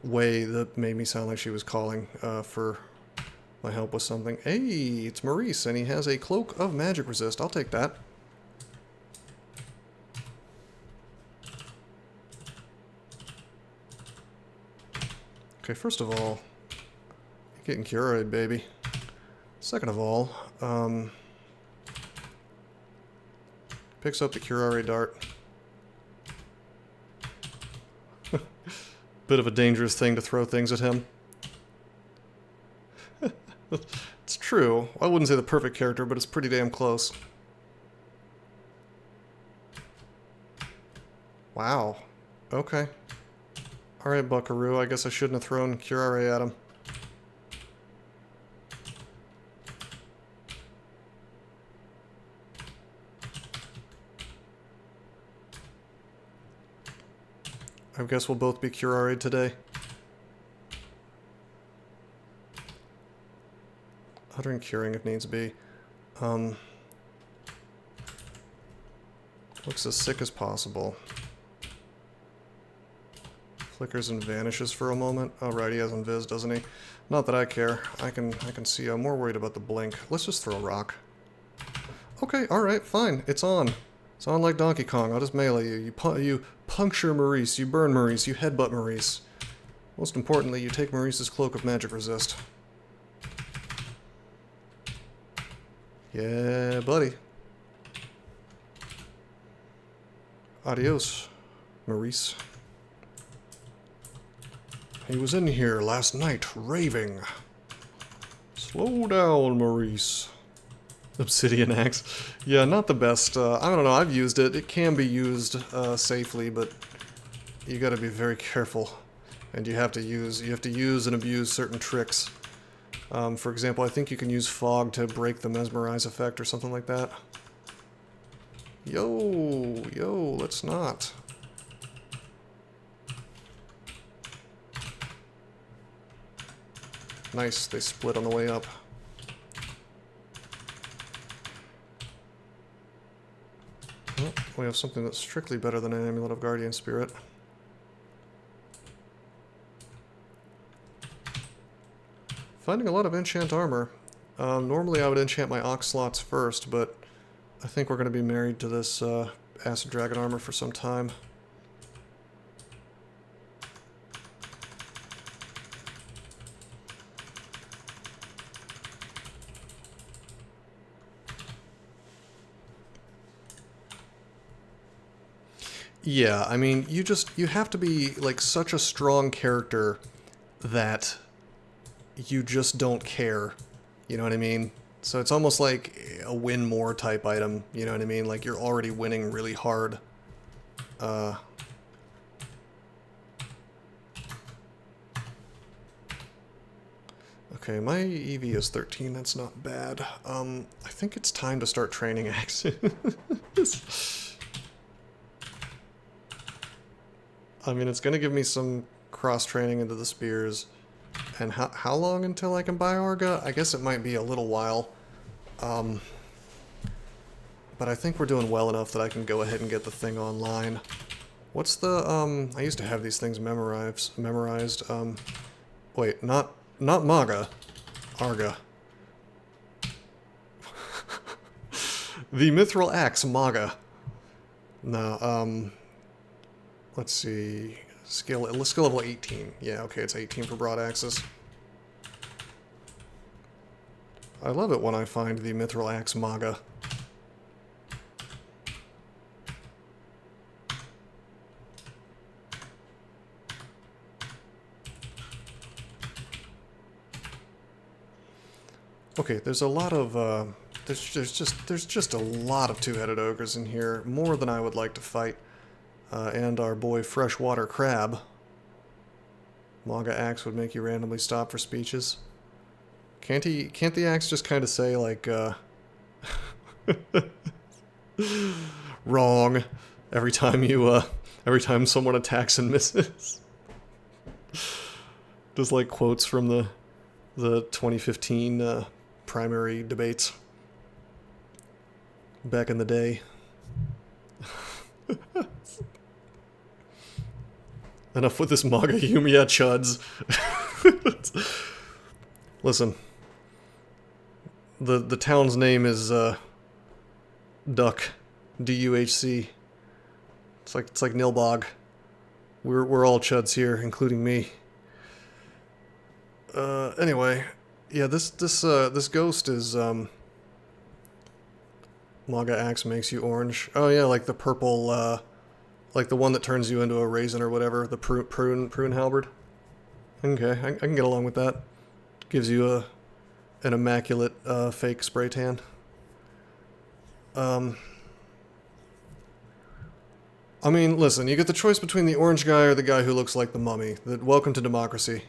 way that made me sound like she was calling for my help with something. Hey, it's Maurice, and he has a cloak of magic resist. I'll take that. Okay, first of all, you're getting cured, baby. Second of all, picks up the curare dart. Bit of a dangerous thing to throw things at him. It's true. I wouldn't say the perfect character, but it's pretty damn close. Wow. Okay. Alright, Buckaroo, I guess I shouldn't have thrown curare at him. I guess we'll both be curare today. Uttering curing if needs be. Looks as sick as possible. Flickers and vanishes for a moment. Oh, right, he has invis, doesn't he? Not that I care. I can see. I'm more worried about the blink. Let's just throw a rock. Okay, alright, fine. It's on. It's on like Donkey Kong. I'll just melee you. You puncture Maurice. You burn Maurice. You headbutt Maurice. Most importantly, you take Maurice's cloak of magic resist. Yeah, buddy. Adios, Maurice. He was in here last night, raving. Slow down, Maurice. Obsidian axe. Yeah, not the best. I don't know, I've used it. It can be used safely, but you gotta be very careful. And you have to use and abuse certain tricks. For example, I think you can use fog to break the mesmerize effect or something like that. Yo, let's not. Nice, they split on the way up. Well, we have something that's strictly better than an Amulet of Guardian Spirit. Finding a lot of enchant armor. Normally I would enchant my ox slots first, but I think we're going to be married to this acid dragon armor for some time. Yeah, I mean, you have to be like such a strong character that you just don't care. You know what I mean? So it's almost like a win more type item, you know what I mean? Like you're already winning really hard. Okay, my EV is 13, that's not bad. I think it's time to start training axes. I mean, it's gonna give me some cross-training into the spears. And how long until I can buy Arga? I guess it might be a little while. But I think we're doing well enough that I can go ahead and get the thing online. What's the, I used to have these things memorized. Wait, not Maga. Arga. The Mithril Axe, Maga. No, let's see. Skill level 18. Yeah, okay, it's 18 for broad axes. I love it when I find the Mithril Axe Maga. Okay, there's a lot of there's just a lot of two-headed ogres in here, more than I would like to fight. And our boy Freshwater Crab. Maga axe would make you randomly stop for speeches. Can't the axe just kind of say, like, wrong every time someone attacks and misses? Just like quotes from the 2015 primary debates back in the day. Enough with this Maga Yumiya chuds. Listen, the town's name is Duck, D-U-H-C. It's like Nilbog. We're all chuds here, including me. Anyway, yeah, this ghost is Maga axe makes you orange. Oh yeah, like the purple, like the one that turns you into a raisin or whatever. The prune halberd. Okay, I can get along with that. Gives you an immaculate fake spray tan. I mean, listen, you get the choice between the orange guy or the guy who looks like the mummy. Welcome to democracy.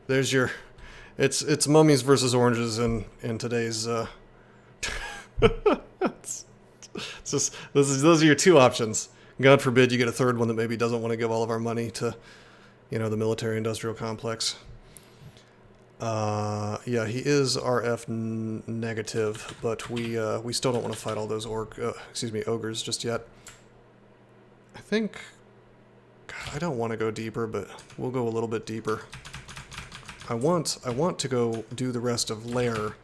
There's your... It's mummies versus oranges in today's... those are your two options. God forbid you get a third one that maybe doesn't want to give all of our money to, the military-industrial complex. Yeah, he is RF negative, but we still don't want to fight all those ogres just yet. I think... God, I don't want to go deeper, but we'll go a little bit deeper. I want to go do the rest of Lair,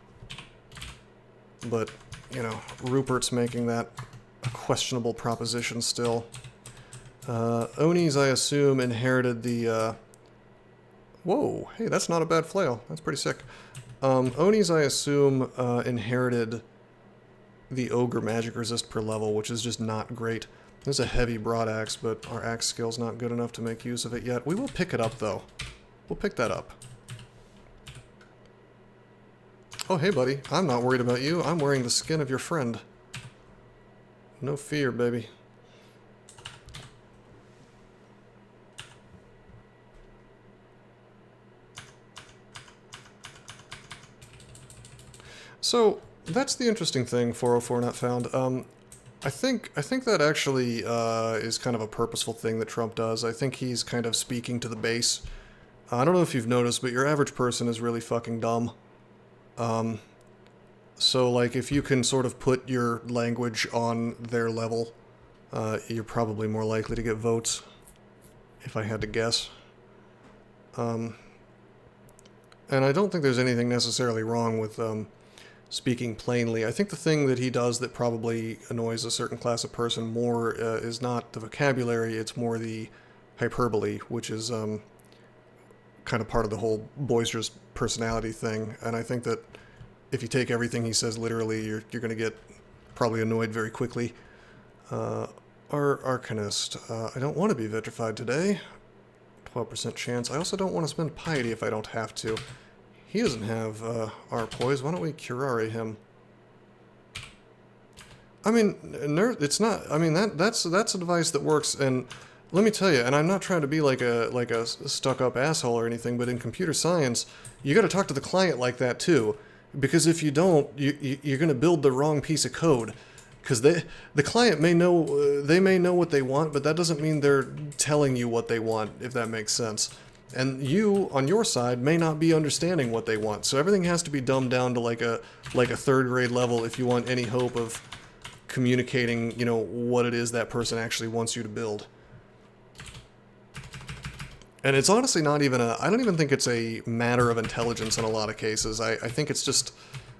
but, Rupert's making that a questionable proposition still. Onis, I assume, inherited the, Whoa, hey, that's not a bad flail. That's pretty sick. Onis, I assume, inherited the ogre magic resist per level, which is just not great. There's a heavy broad axe, but our axe skill's not good enough to make use of it yet. We will pick it up, though. We'll pick that up. Oh, hey, buddy. I'm not worried about you. I'm wearing the skin of your friend. No fear, baby. So, that's the interesting thing, 404 not found. I think that actually is kind of a purposeful thing that Trump does. I think he's kind of speaking to the base. I don't know if you've noticed, but your average person is really fucking dumb. So, like, if you can sort of put your language on their level, you're probably more likely to get votes, if I had to guess. And I don't think there's anything necessarily wrong with speaking plainly. I think the thing that he does that probably annoys a certain class of person more is not the vocabulary, it's more the hyperbole, which is kind of part of the whole boisterous personality thing. And I think that if you take everything he says literally, you're going to get probably annoyed very quickly. Our Arcanist. I don't want to be vitrified today. 12% chance. I also don't want to spend piety if I don't have to. He doesn't have our poise. Why don't we curare him? I mean, it's not. I mean, that's a device that works. And let me tell you, and I'm not trying to be like a stuck-up asshole or anything, but in computer science, you got to talk to the client like that too, because if you don't, you're going to build the wrong piece of code. Because the client may know, they may know what they want, but that doesn't mean they're telling you what they want, if that makes sense. And you, on your side, may not be understanding what they want. So everything has to be dumbed down to like a third grade level if you want any hope of communicating, what it is that person actually wants you to build. And it's honestly not even I don't even think it's a matter of intelligence in a lot of cases. I think it's just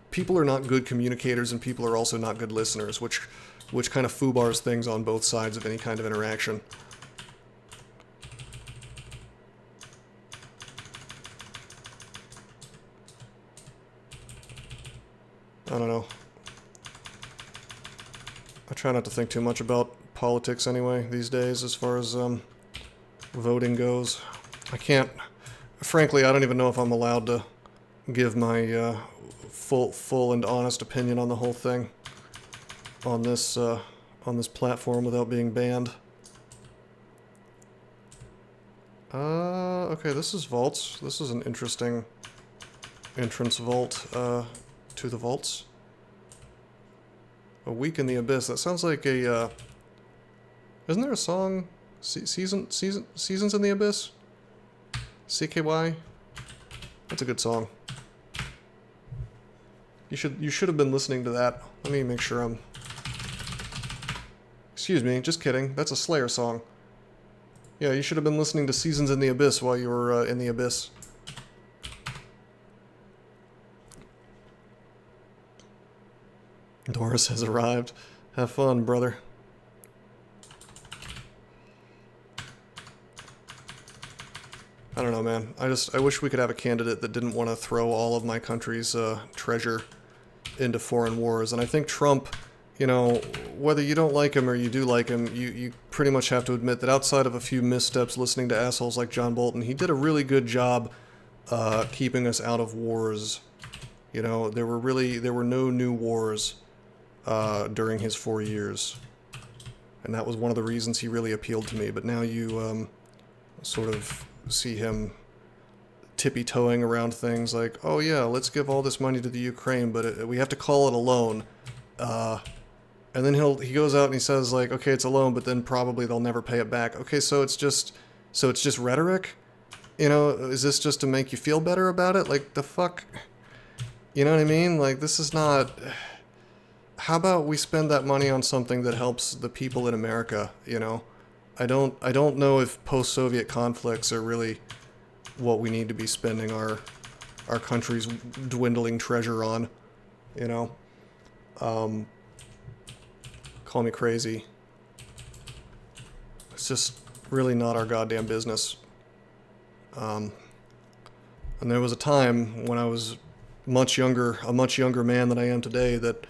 people are not good communicators and people are also not good listeners, which kind of foobars things on both sides of any kind of interaction. I don't know. I try not to think too much about politics anyway these days as far as voting goes. I can't... Frankly, I don't even know if I'm allowed to give my full and honest opinion on the whole thing on this platform without being banned. Okay, this is vaults. This is an interesting entrance vault, to the vaults. A week in the abyss. That sounds like a, isn't there a song? Seasons in the Abyss? CKY? That's a good song. You should have been listening to that. Let me make sure I'm... Excuse me, just kidding. That's a Slayer song. Yeah, you should have been listening to Seasons in the Abyss while you were in the Abyss. Doris has arrived. Have fun, brother. I don't know, man. I wish we could have a candidate that didn't want to throw all of my country's treasure into foreign wars. And I think Trump, you know, whether you don't like him or you do like him, you pretty much have to admit that outside of a few missteps listening to assholes like John Bolton, he did a really good job keeping us out of wars. You know, there were no new wars during his 4 years. And that was one of the reasons he really appealed to me. But now you sort of see him tippy-toeing around things like, oh yeah, let's give all this money to the Ukraine, but we have to call it a loan. And then he goes out and he says like, okay, it's a loan, but then probably they'll never pay it back. Okay, so it's just rhetoric? You know, is this just to make you feel better about it? Like, the fuck? You know what I mean? Like, this is not... How about we spend that money on something that helps the people in America, you know? I don't know if post-Soviet conflicts are really what we need to be spending our country's dwindling treasure on, you know? Call me crazy. It's just really not our goddamn business. And there was a time when I was a much younger man than I am today that,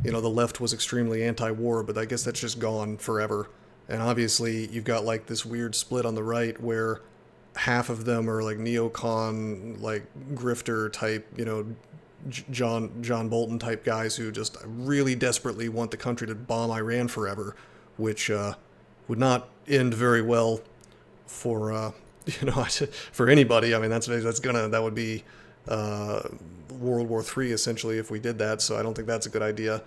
you know, the left was extremely anti-war, but I guess that's just gone forever. And obviously, you've got, like, this weird split on the right where half of them are, like, neocon, like, grifter type, you know, John Bolton type guys who just really desperately want the country to bomb Iran forever, which would not end very well for, you know, for anybody. I mean, that would be World War III, essentially, if we did that, so I don't think that's a good idea.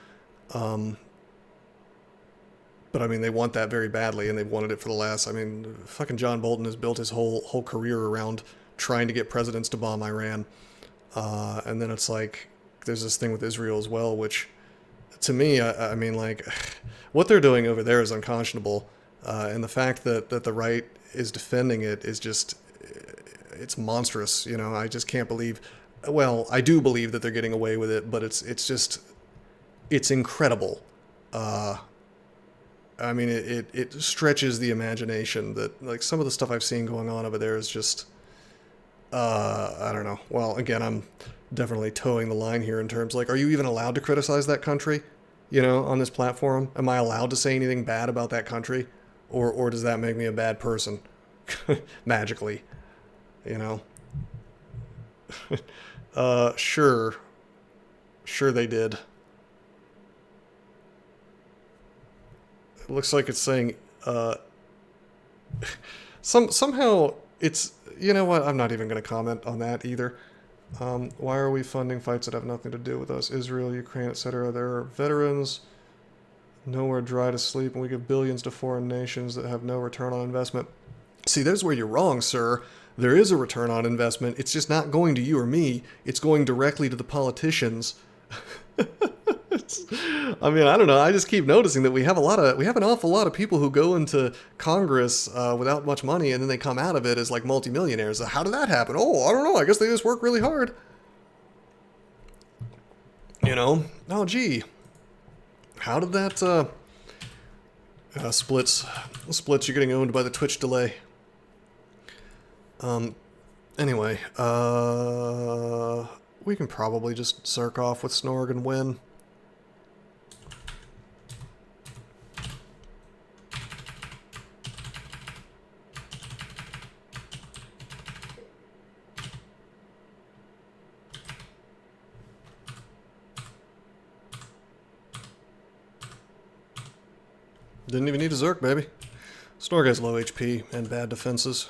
But I mean, they want that very badly, and they've wanted it for the last... I mean, fucking John Bolton has built his whole career around trying to get presidents to bomb Iran. And then it's like, there's this thing with Israel as well, which, to me, I mean, like, what they're doing over there is unconscionable. And the fact that the right is defending it is just... It's monstrous, you know? I just can't believe... Well, I do believe that they're getting away with it, but it's just... It's incredible. I mean, it stretches the imagination that, like, some of the stuff I've seen going on over there is just, I don't know. Well, again, I'm definitely towing the line here in terms, like, are you even allowed to criticize that country, you know, on this platform? Am I allowed to say anything bad about that country? Or does that make me a bad person? Magically, you know? Sure they did. It looks like it's saying, somehow it's, you know what, I'm not even going to comment on that either. Why are we funding fights that have nothing to do with us? Israel, Ukraine, etc. There are veterans nowhere dry to sleep, and we give billions to foreign nations that have no return on investment. See, there's where you're wrong, sir. There is a return on investment. It's just not going to you or me. It's going directly to the politicians. I mean, I don't know. I just keep noticing that we have an awful lot of people who go into Congress without much money, and then they come out of it as like multimillionaires. How did that happen? Oh, I don't know. I guess they just work really hard. You know? Oh, gee. How did that splits? You're getting owned by the Twitch delay. Anyway, we can probably just Zerk off with Snorg and win. Didn't even need a Zerk, baby. Snorg has low HP and bad defenses.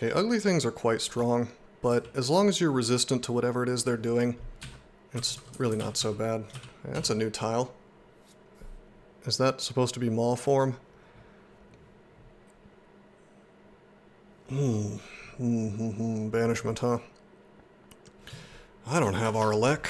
Okay, ugly things are quite strong, but as long as you're resistant to whatever it is they're doing, it's really not so bad. That's a new tile. Is that supposed to be mall form? Banishment, huh? I don't have our elect.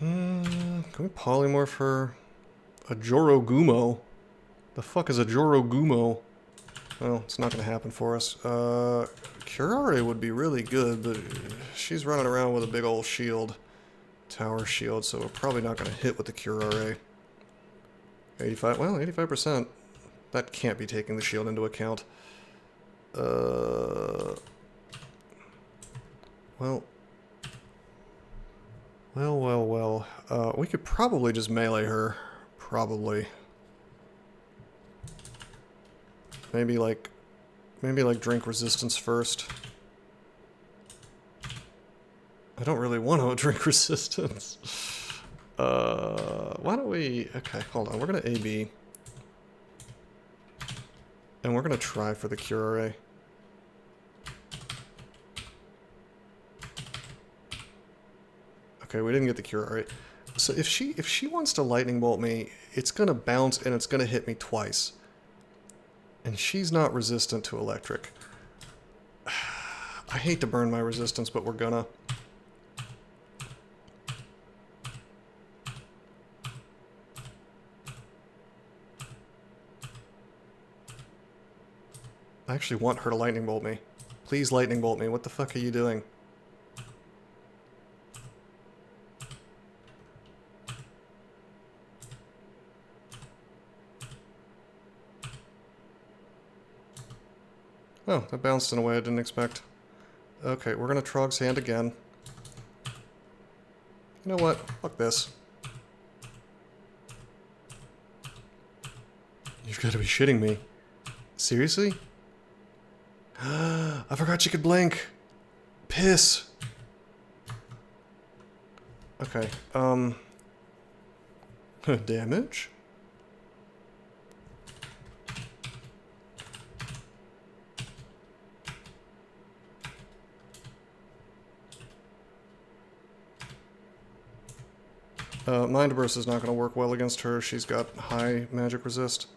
Can we polymorph her? A Jorogumo? The fuck is a Jorogumo? Well, it's not going to happen for us. Curare would be really good, but she's running around with a big old shield. Tower shield, so we're probably not going to hit with the Curare. 85, well, 85%. That can't be taking the shield into account. Well. We could probably just melee her. Probably. Maybe like drink resistance first. I don't really want to drink resistance. Why don't we... Okay, hold on. We're going to AB. And we're going to try for the Curare. Okay, we didn't get the Curare. So if she wants to lightning bolt me, it's going to bounce and it's going to hit me twice. And she's not resistant to electric. I hate to burn my resistance, but we're gonna. I actually want her to lightning bolt me. Please lightning bolt me. What the fuck are you doing? Oh, that bounced in a way I didn't expect. Okay, we're gonna Trog's Hand again. You know what? Fuck this. You've got to be shitting me. Seriously? I forgot you could blink. Piss. Okay, damage? Mind Burst is not going to work well against her. She's got high magic resist.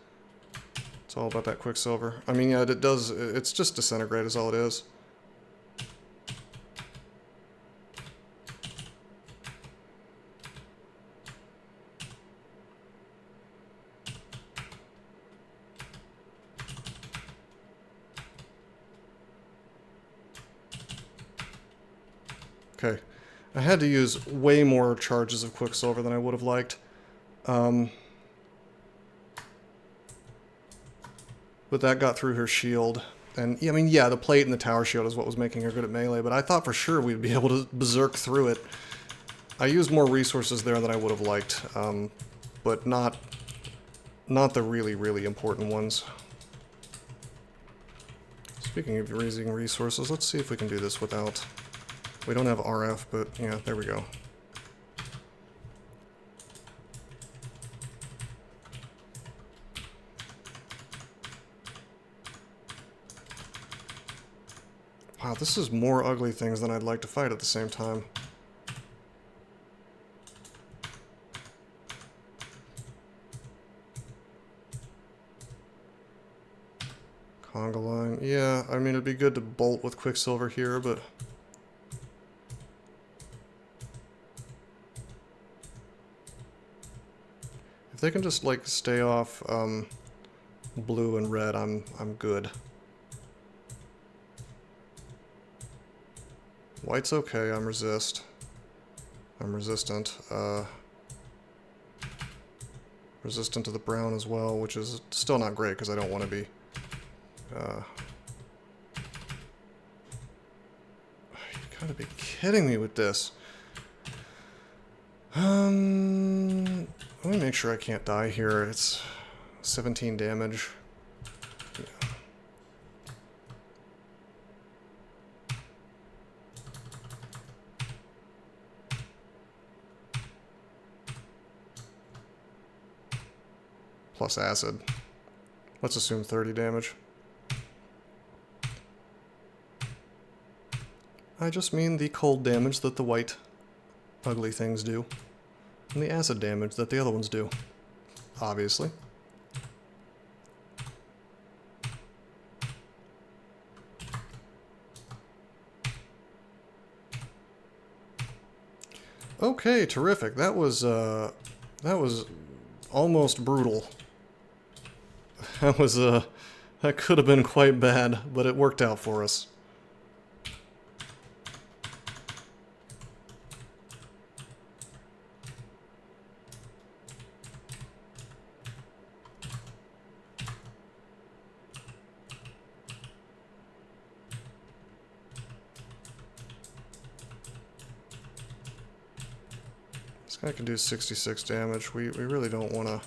It's all about that Quicksilver. I mean, yeah, it does... It's just Disintegrate is all it is. Okay. I had to use way more charges of Quicksilver than I would have liked. But that got through her shield. And, I mean, yeah, the plate and the tower shield is what was making her good at melee, but I thought for sure we'd be able to berserk through it. I used more resources there than I would have liked, but not the really, really important ones. Speaking of raising resources, let's see if we can do this without... We don't have RF, but yeah, there we go. Wow, this is more ugly things than I'd like to fight at the same time. Conga line. Yeah, I mean, it'd be good to bolt with Quicksilver here, but... If they can just, like, stay off blue and red, I'm good. White's okay, I'm resistant. Resistant to the brown as well, which is still not great because I don't want to be. You gotta be kidding me with this. Let me make sure I can't die here. It's 17 damage. Yeah. plus acid. Let's assume 30 damage. I just mean the cold damage that the white ugly things do, and the acid damage that the other ones do, obviously. Okay, terrific. That was almost brutal. That could have been quite bad, but it worked out for us. This guy can do 66 damage. We really don't want to...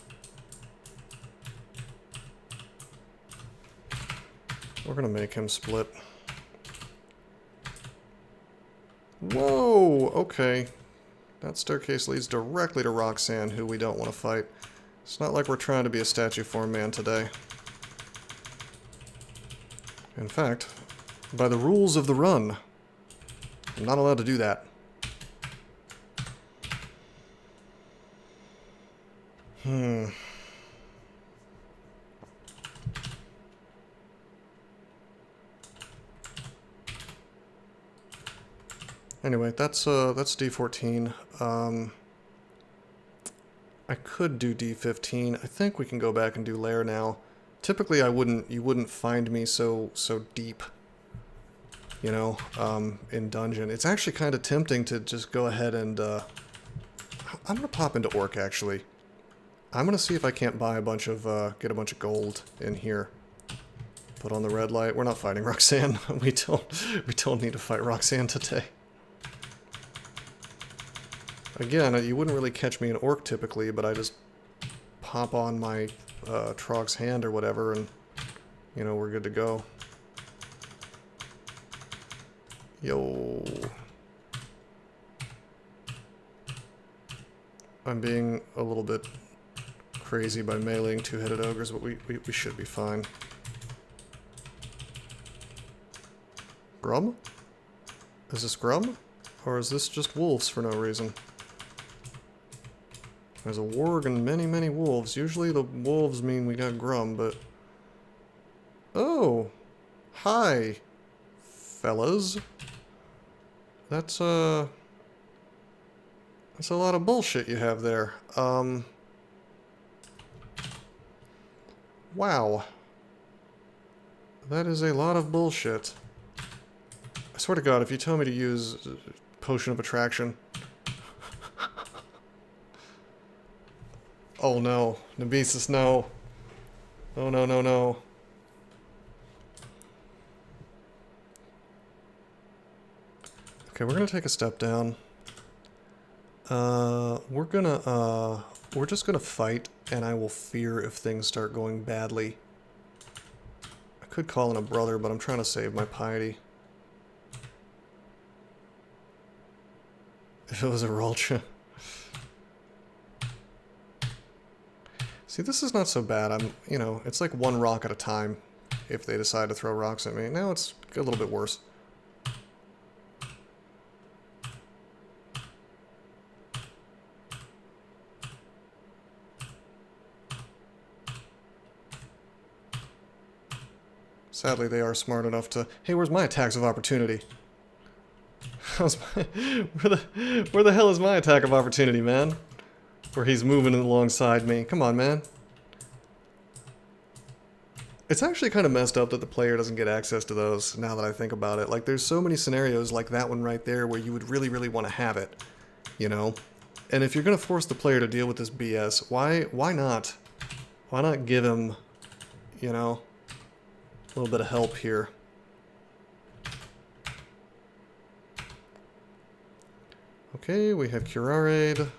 We're going to make him split. Whoa! Okay. That staircase leads directly to Roxanne, who we don't want to fight. It's not like we're trying to be a statue form man today. In fact, by the rules of the run, I'm not allowed to do that. Anyway, that's D14. I could do D15. I think we can go back and do Lair now. Typically, you wouldn't find me so deep, you know, in dungeon. It's actually kind of tempting to just go ahead and I'm gonna pop into Orc actually. I'm gonna see if I can't buy a bunch of get a bunch of gold in here. Put on the red light. We're not fighting Roxanne. we don't need to fight Roxanne today. Again, you wouldn't really catch me in Orc typically, but I just pop on my Trog's hand or whatever, and, you know, we're good to go. Yo. I'm being a little bit crazy by meleeing two-headed ogres, but we should be fine. Grum? Is this Grum? Or is this just wolves for no reason? There's a warg and many wolves. Usually the wolves mean we got Grum, but... Oh! Hi, fellas. That's a lot of bullshit you have there. Wow. That is a lot of bullshit. I swear to God, if you tell me to use Potion of Attraction... Oh no. Nemesis, no. Oh no, no, no. Okay, we're gonna take a step down. We're just gonna fight, and I will fear if things start going badly. I could call in a brother, but I'm trying to save my piety. If it was a Rolcha. See, this is not so bad. You know, it's like one rock at a time if they decide to throw rocks at me. Now it's a little bit worse. Sadly, they are smart enough to... Hey, where's my attacks of opportunity? Where the hell is my attack of opportunity, man? Where he's moving alongside me. Come on, man. It's actually kind of messed up that the player doesn't get access to those, now that I think about it. Like, there's so many scenarios like that one right there where you would really want to have it, you know? And if you're going to force the player to deal with this BS, why not? Why not give him, you know, a little bit of help here? Okay, we have Curarade.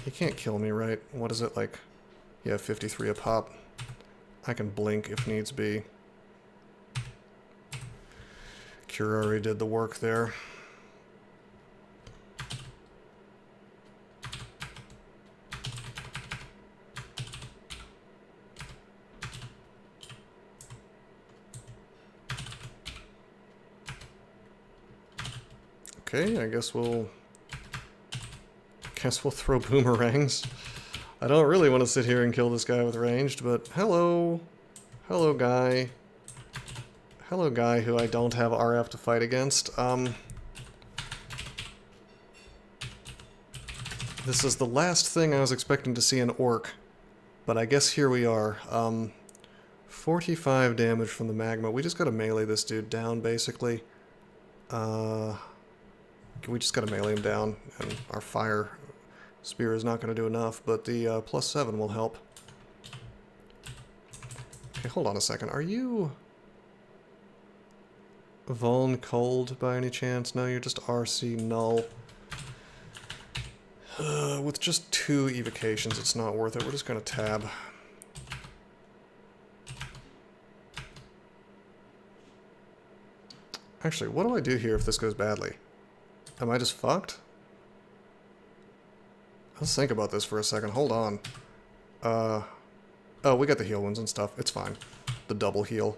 He can't kill me, right? What is it, like? Yeah, 53 a pop. I can blink if needs be. Curare did the work there. Okay, I guess we'll throw boomerangs. I don't really want to sit here and kill this guy with ranged, but hello. Hello, guy. Hello, guy who I don't have RF to fight against. This is the last thing I was expecting to see an orc, but I guess here we are. 45 damage from the magma. We just gotta melee this dude down, basically. We just gotta melee him down, and our fire spear is not gonna do enough, but the +7 will help. Okay, hold on a second. Are you Vuln Cold by any chance? No, you're just RC Null. With just 2 evocations, it's not worth it. We're just gonna tab. Actually, what do I do here if this goes badly? Am I just fucked? Let's think about this for a second. Hold on. Oh, we got the heal ones and stuff. It's fine. The double heal.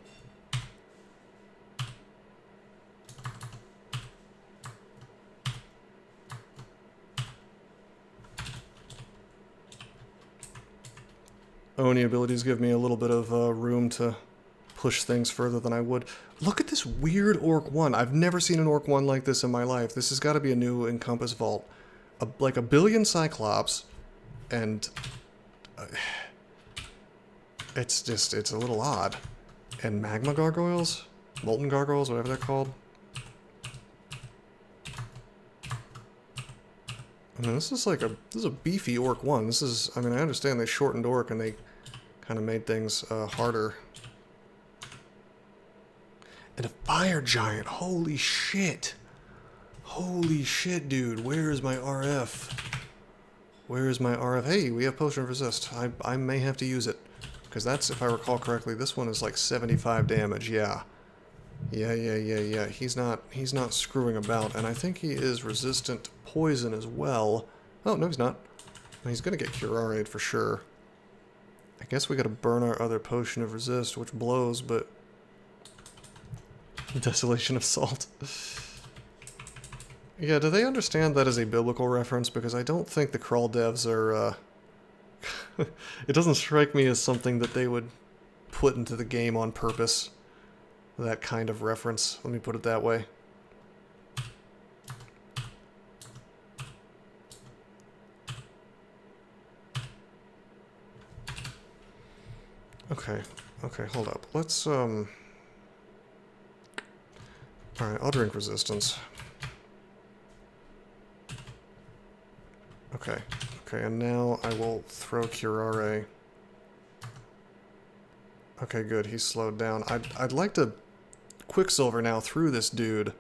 Oni abilities give me a little bit of room to push things further than I would. Look at this weird Orc 1. I've never seen an Orc 1 like this in my life. This has got to be a new Encompass Vault. Like a billion Cyclops, and it's a little odd. And Magma Gargoyles? Molten Gargoyles, whatever they're called. I mean, this is a beefy Orc 1. This is, I mean, I understand they shortened Orc and they kind of made things harder. And a Fire Giant, holy shit. Holy shit, dude, where is my RF? Where is my RF? Hey, we have Potion of Resist. I may have to use it. Because that's, if I recall correctly, this one is like 75 damage, yeah. Yeah. He's not screwing about, and I think he is resistant to poison as well. Oh, no, he's not. He's gonna get Curare for sure. I guess we gotta burn our other Potion of Resist, which blows, but... Desolation of Salt. Yeah, do they understand that as a biblical reference? Because I don't think the crawl devs are, it doesn't strike me as something that they would put into the game on purpose. That kind of reference. Let me put it that way. Okay, hold up. Let's, alright, I'll drink resistance. Okay, and now I will throw Curare. Okay, good, he's slowed down. I'd like to Quicksilver now through this dude,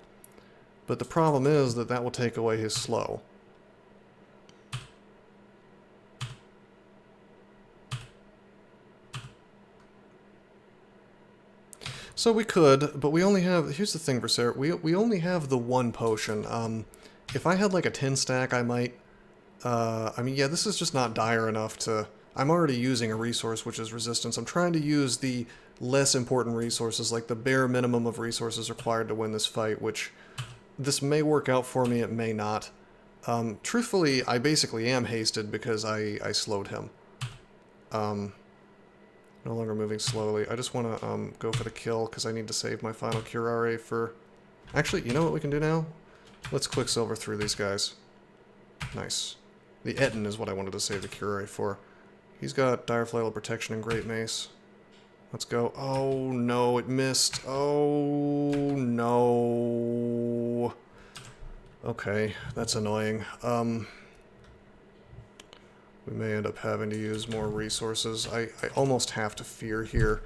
but the problem is that will take away his slow. So we could, but we only have, here's the thing, Berserker, we only have the 1 potion. If I had like a 10 stack, I might, I mean, yeah, this is just not dire enough to, I'm already using a resource, which is resistance. I'm trying to use the less important resources, like the bare minimum of resources required to win this fight, which this may work out for me, it may not. Truthfully, I basically am hasted because I slowed him. No longer moving slowly. I just want to go for the kill because I need to save my final Curare for... Actually, you know what we can do now? Let's Quicksilver through these guys. Nice. The Etten is what I wanted to save the Curare for. He's got Dire Flail of Protection and Great Mace. Let's go. Oh no, it missed. Oh no. Okay, that's annoying. We may end up having to use more resources. I almost have to fear here.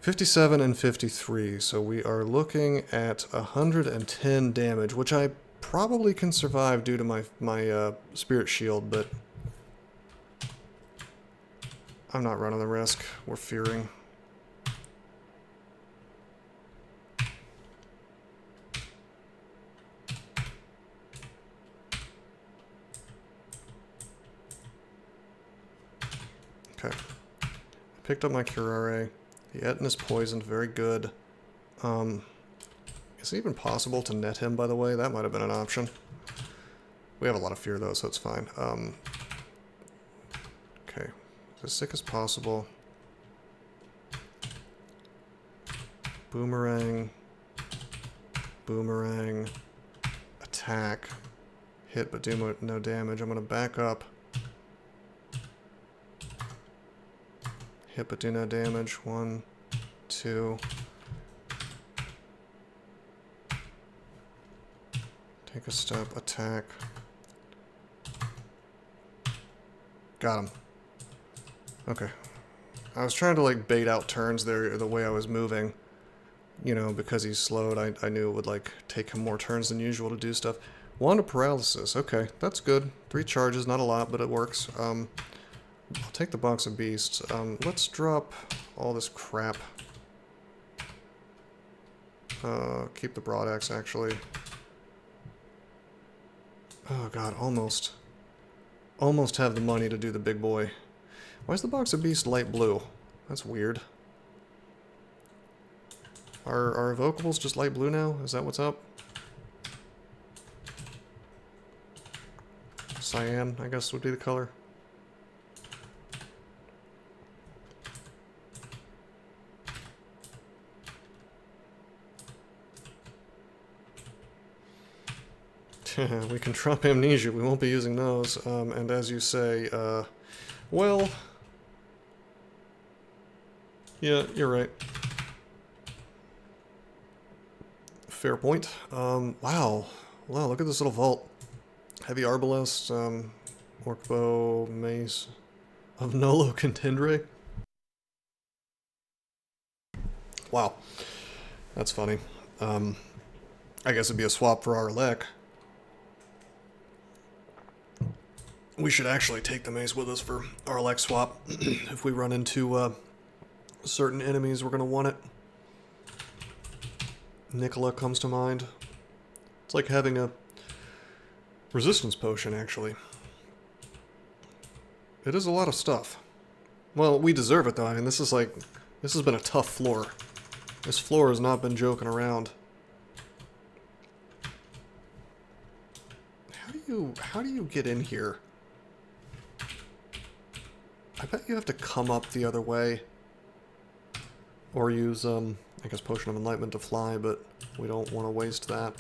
57 and 53, so we are looking at 110 damage, which I probably can survive due to my Spirit Shield, but I'm not running the risk. We're fearing. Okay. I picked up my Curare. The Etten is poisoned. Very good. Is it even possible to net him, by the way? That might have been an option. We have a lot of fear, though, so it's fine. Okay. As sick as possible. Boomerang. Boomerang. Attack. Hit, but do no damage. I'm going to back up. Hit, but do no damage. 1, 2. Take a step. Attack. Got him. Okay. I was trying to, like, bait out turns there the way I was moving. You know, because he's slowed, I knew it would, like, take him more turns than usual to do stuff. Wand of Paralysis. Okay, that's good. 3 charges, not a lot, but it works. I'll take the Box of Beasts. Let's drop all this crap. Keep the Broadaxe, actually. Oh, God, almost. Almost have the money to do the big boy. Why is the Box of Beasts light blue? That's weird. Are evocables just light blue now? Is that what's up? Cyan, I guess, would be the color. We can drop Amnesia. We won't be using those. And as you say, well... Yeah, you're right. Fair point. Wow. Wow, look at this little vault. Heavy Arbalest, Orc Mace of Nolo Contendere. Wow. That's funny. I guess it'd be a swap for our Lek. We should actually take the mace with us for our Lek swap. If we run into certain enemies, we're going to want it. Nicola comes to mind. It's like having a resistance potion, actually. It is a lot of stuff. Well, we deserve it, though. I mean, this has been a tough floor. This floor has not been joking around. How do you get in here? I bet you have to come up the other way. Or use, I guess, Potion of Enlightenment to fly, but we don't want to waste that.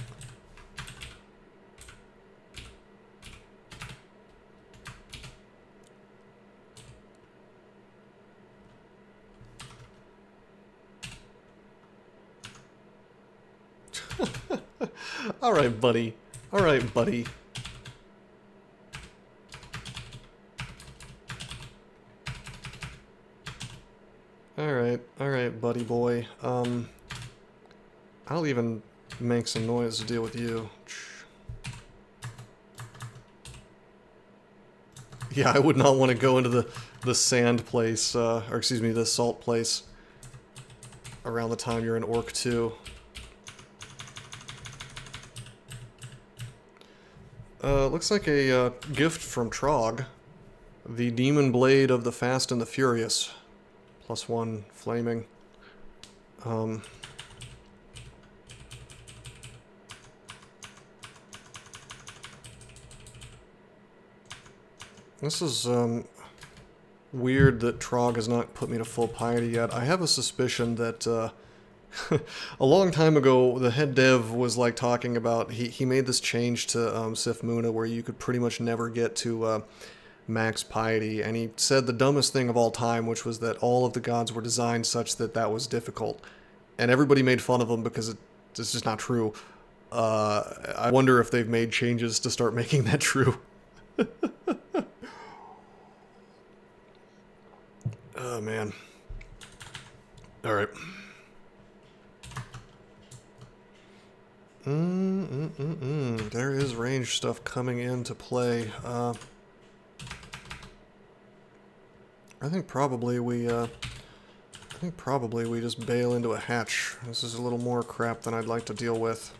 Alright, buddy. Alright, buddy. Alright, buddy boy. I'll even make some noise to deal with you. Yeah, I would not want to go into the sand place, or excuse me, the salt place around the time you're an Orc too. Looks like a gift from Trog. The Demon Blade of the Fast and the Furious. +1 flaming. This is weird that Trog has not put me to full piety yet. I have a suspicion that a long time ago the head dev was like talking about he made this change to Sif Muna where you could pretty much never get to max piety, and he said the dumbest thing of all time, which was that all of the gods were designed such that that was difficult, and everybody made fun of him because it's just not true. I wonder if they've made changes to start making that true. Oh man. Alright. There is range stuff coming into play. I think probably we just bail into a hatch. This is a little more crap than I'd like to deal with.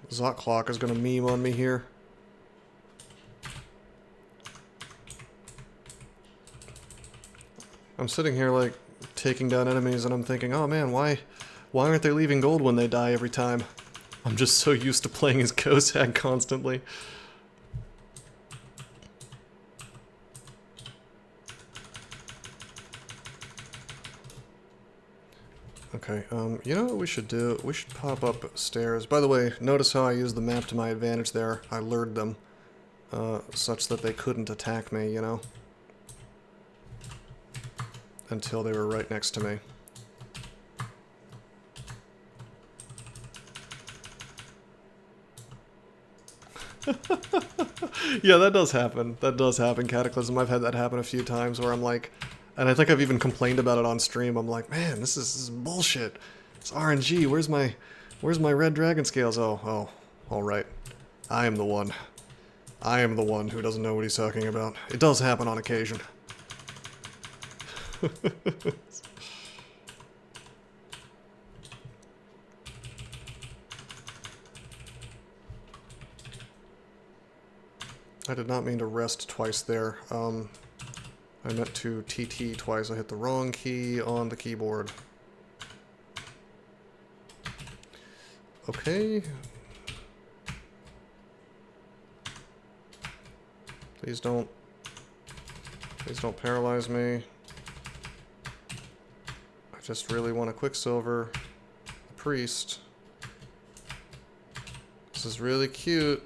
Zot Clock is gonna meme on me here. I'm sitting here, like, taking down enemies, and I'm thinking, oh man, why aren't they leaving gold when they die every time? I'm just so used to playing as Kozag constantly. Okay, you know what we should do? We should pop up stairs. By the way, notice how I used the map to my advantage there. I lured them, such that they couldn't attack me, you know? Until they were right next to me. Yeah, that does happen. That does happen, Cataclysm. I've had that happen a few times where I'm like... And I think I've even complained about it on stream. I'm like, man, this is bullshit. It's RNG. Where's my red dragon scales? Oh, all right. I am the one. I am the one who doesn't know what he's talking about. It does happen on occasion. I did not mean to rest twice there. I meant to TT twice. I hit the wrong key on the keyboard. Okay. Please don't paralyze me. I just really want a Quicksilver. A priest. This is really cute.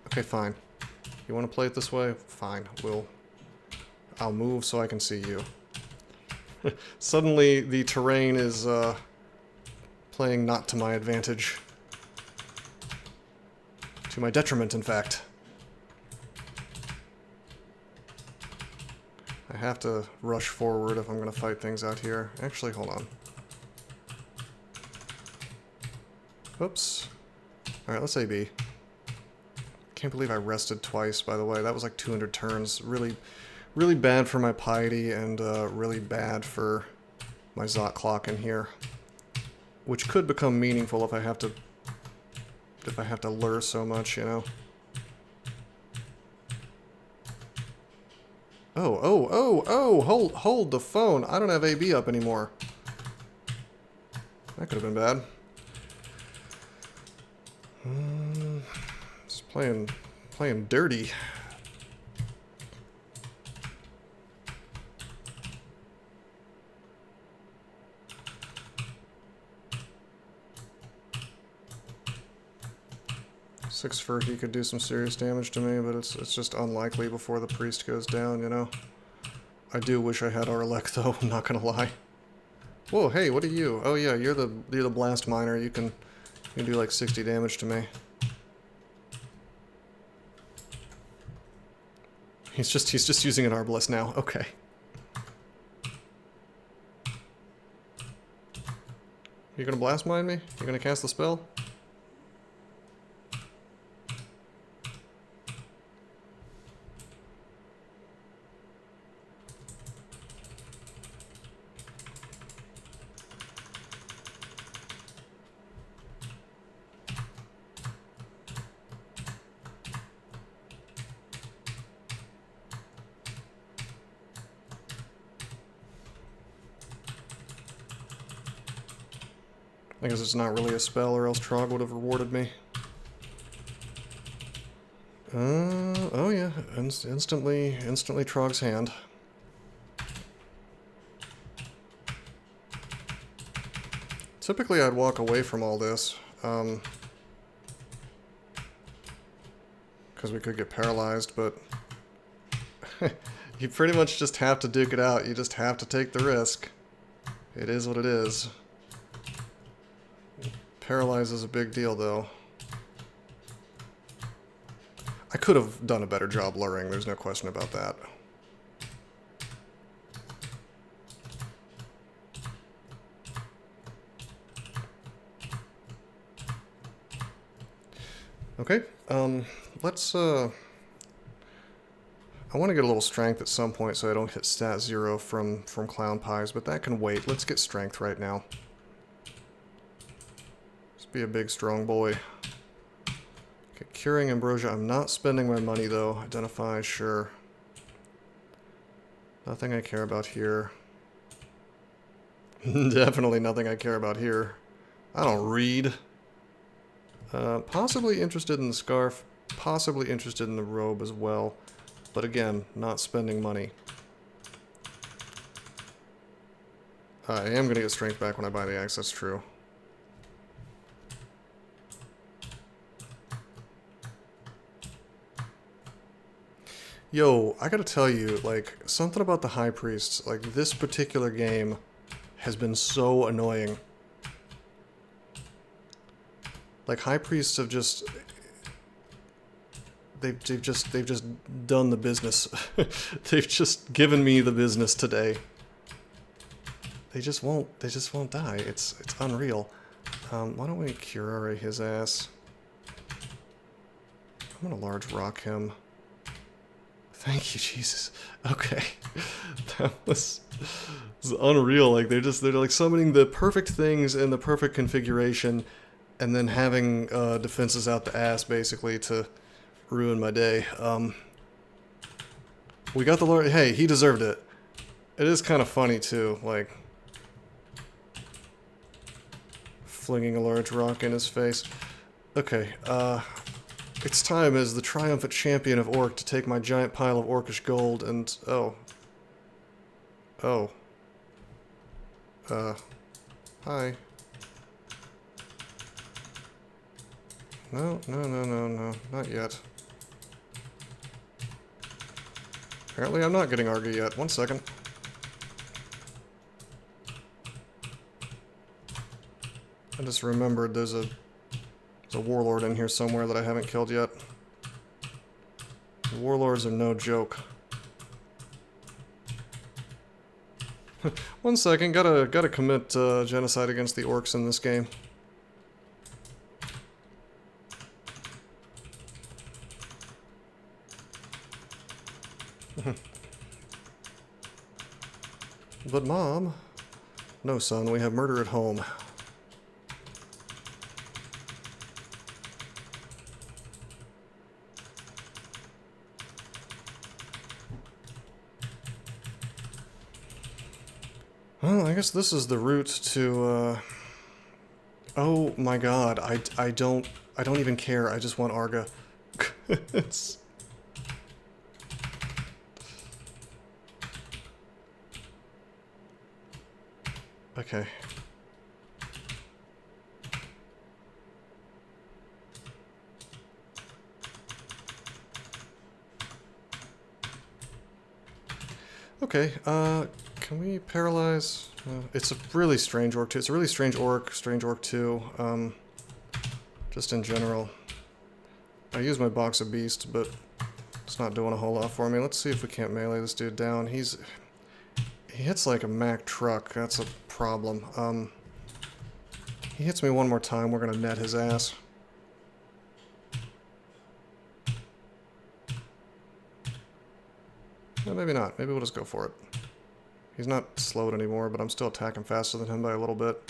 Okay, fine. You want to play it this way? Fine. I'll move so I can see you. Suddenly, the terrain is playing not to my advantage. To my detriment, in fact. I have to rush forward if I'm going to fight things out here. Actually, hold on. Oops. Alright, let's say B. Can't believe I rested twice, by the way. That was like 200 turns. Really bad for my piety and really bad for my Zot clock in here. Which could become meaningful if I have to lure so much, you know. Oh, hold the phone. I don't have AB up anymore. That could have been bad. Just playing dirty. Six for he could do some serious damage to me, but it's just unlikely before the priest goes down, you know. I do wish I had Arlek though, I'm not gonna lie. Whoa, hey, what are you? Oh yeah, you're the blast miner. You can do like 60 damage to me. He's just using an Arbalest now. Okay. You gonna blast mine me? You gonna cast the spell? I guess it's not really a spell, or else Trog would have rewarded me. Oh yeah, instantly Trog's hand. Typically I'd walk away from all this, because we could get paralyzed, but you pretty much just have to duke it out. You just have to take the risk. It is what it is. Paralyze is a big deal, though. I could have done a better job luring, there's no question about that. Okay, let's, I want to get a little strength at some point so I don't hit stat 0 from Clown Pies, but that can wait. Let's get strength right now. Be a big, strong boy. Okay, curing ambrosia. I'm not spending my money, though. Identify, sure. Nothing I care about here. Definitely nothing I care about here. I don't read. Possibly interested in the scarf. Possibly interested in the robe as well. But again, not spending money. I am going to get strength back when I buy the axe, that's true. Yo, I gotta tell you, like, something about the High Priests, like, this particular game has been so annoying. Like, High Priests have just... They've just done the business. They've just given me the business today. They just won't die. It's unreal. Why don't we curare his ass? I'm gonna large rock him. Thank you, Jesus. Okay. That was unreal. Like they're like summoning the perfect things in the perfect configuration and then having defenses out the ass basically to ruin my day. We got the Lord. Hey, he deserved it. It is kind of funny too, like flinging a large rock in his face. Okay, it's time as the triumphant champion of Orc to take my giant pile of Orcish gold and... Oh. Hi. No, not yet. Apparently I'm not getting Arga yet. 1 second. I just remembered there's a warlord in here somewhere that I haven't killed yet. Warlords are no joke. 1 second, gotta commit genocide against the orcs in this game. But Mom, no son, we have murder at home. Well, I guess this is the route to, Oh my god, I don't even care, I just want Arga. It's... Okay. Okay, can we paralyze? It's a really strange orc too. It's a really strange orc 2. Just in general. I use my box of beast, but it's not doing a whole lot for me. Let's see if we can't melee this dude down. He hits like a Mack truck. That's a problem. He hits me one more time. We're gonna net his ass. No, maybe not. Maybe we'll just go for it. He's not slowed anymore, but I'm still attacking faster than him by a little bit.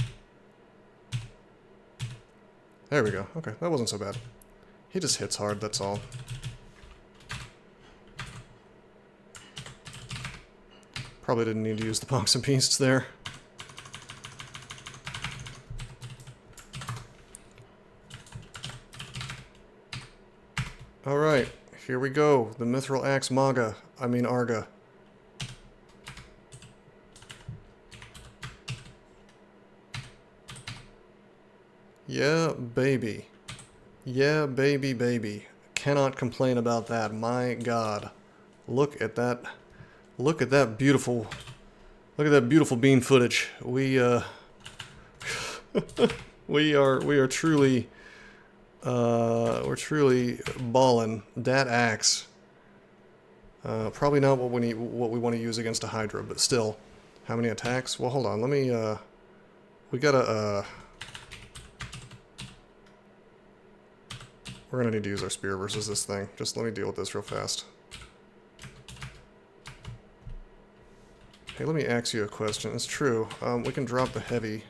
There we go. Okay, that wasn't so bad. He just hits hard, that's all. Probably didn't need to use the box of beasts there. Alright, here we go. The Mithril Axe Maga. I mean Arga. Yeah, baby. Yeah, baby, baby. Cannot complain about that. My God. Look at that. Look at that beautiful... Look at that beautiful bean footage. We are truly... we're truly ballin'. Dat axe. Probably not what we want to use against a Hydra, but still. How many attacks? Well, hold on. Let me, we gotta, we're gonna need to use our spear versus this thing. Just let me deal with this real fast. Hey, let me ask you a question. It's true. We can drop the heavy.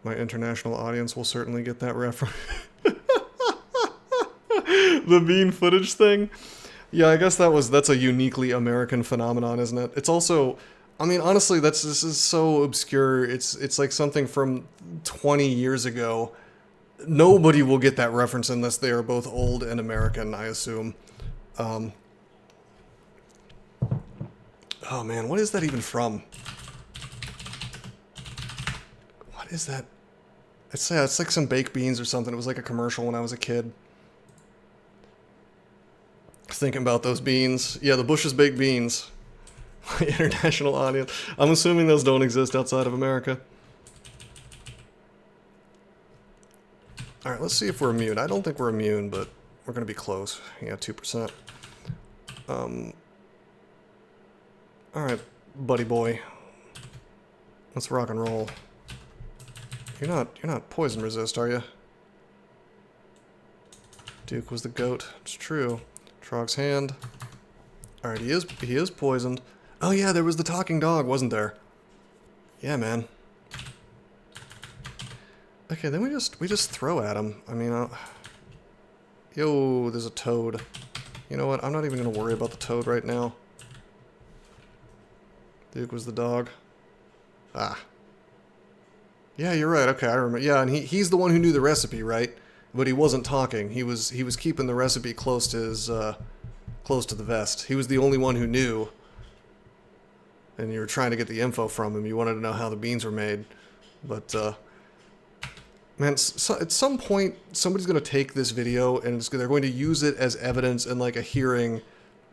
My international audience will certainly get that reference. The bean footage thing. Yeah, I guess that's a uniquely American phenomenon, isn't it? It's also, I mean, honestly, this is so obscure. It's like something from 20 years ago. Nobody will get that reference unless they are both old and American, I assume. Um, oh man, what is that even from? What is that? It's like some baked beans or something. It was like a commercial when I was a kid. Thinking about those beans. Yeah, the Bush's baked beans. International audience. I'm assuming those don't exist outside of America. Alright, let's see if we're immune. I don't think we're immune, but we're going to be close. Yeah, 2%. Alright, buddy boy. Let's rock and roll. You're not poison resist, are you? Duke was the goat. It's true. Trog's hand. Alright, he is poisoned. Oh yeah, there was the talking dog, wasn't there? Yeah, man. Okay, then we just throw at him. I mean, yo, there's a toad. You know what? I'm not even gonna worry about the toad right now. Duke was the dog. Ah. Yeah, you're right. Okay, I remember. Yeah, and he's the one who knew the recipe, right? But he wasn't talking. He was keeping the recipe close to his close to the vest. He was the only one who knew. And you were trying to get the info from him. You wanted to know how the beans were made. But man, at some point somebody's going to take this video and they're going to use it as evidence in like a hearing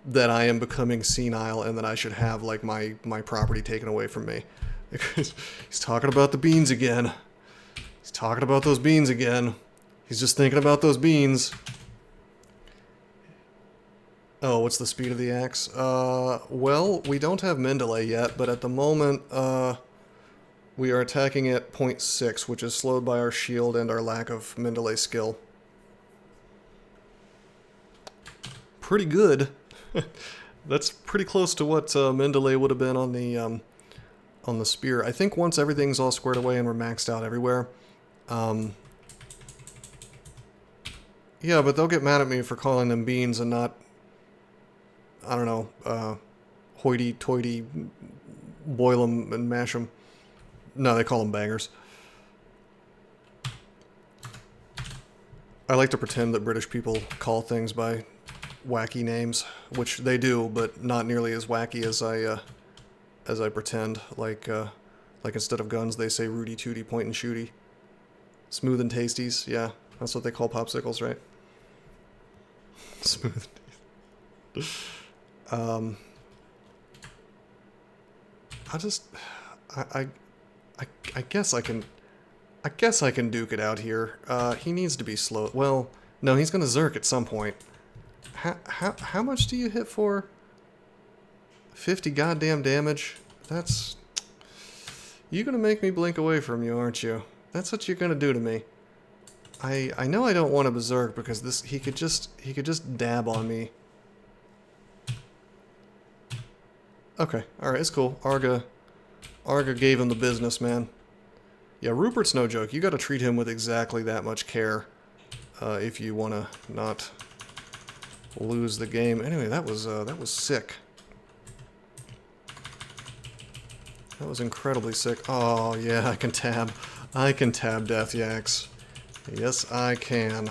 that I am becoming senile and that I should have like my property taken away from me. Because he's talking about the beans again. He's talking about those beans again. He's just thinking about those beans. Oh, what's the speed of the axe? Well, we don't have Mendeley yet, but at the moment, we are attacking at 0.6, which is slowed by our shield and our lack of Mendeley skill. Pretty good. That's pretty close to what Mendeley would have been on the spear. I think once everything's all squared away and we're maxed out everywhere, yeah, but they'll get mad at me for calling them beans and not, I don't know, hoity-toity, boil them and mash them. No, they call them bangers. I like to pretend that British people call things by wacky names, which they do, but not nearly as wacky as I pretend. Like instead of guns, they say Rudy Tooty, point and shooty. Smooth and tasties, yeah, that's what they call popsicles, right? Smooth. I guess I can duke it out here. He needs to be slow. Well, no, he's gonna Zerk at some point. How much do you hit for? 50 goddamn damage? That's... You're gonna make me blink away from you, aren't you? That's what you're gonna do to me. I know I don't want to berserk because he could just dab on me. Okay, alright, it's cool. Arga gave him the business, man. Yeah, Rupert's no joke. You gotta treat him with exactly that much care if you wanna not lose the game. Anyway, that was sick. That was incredibly sick. Oh yeah, I can tab Death Yaks. Yes, I can.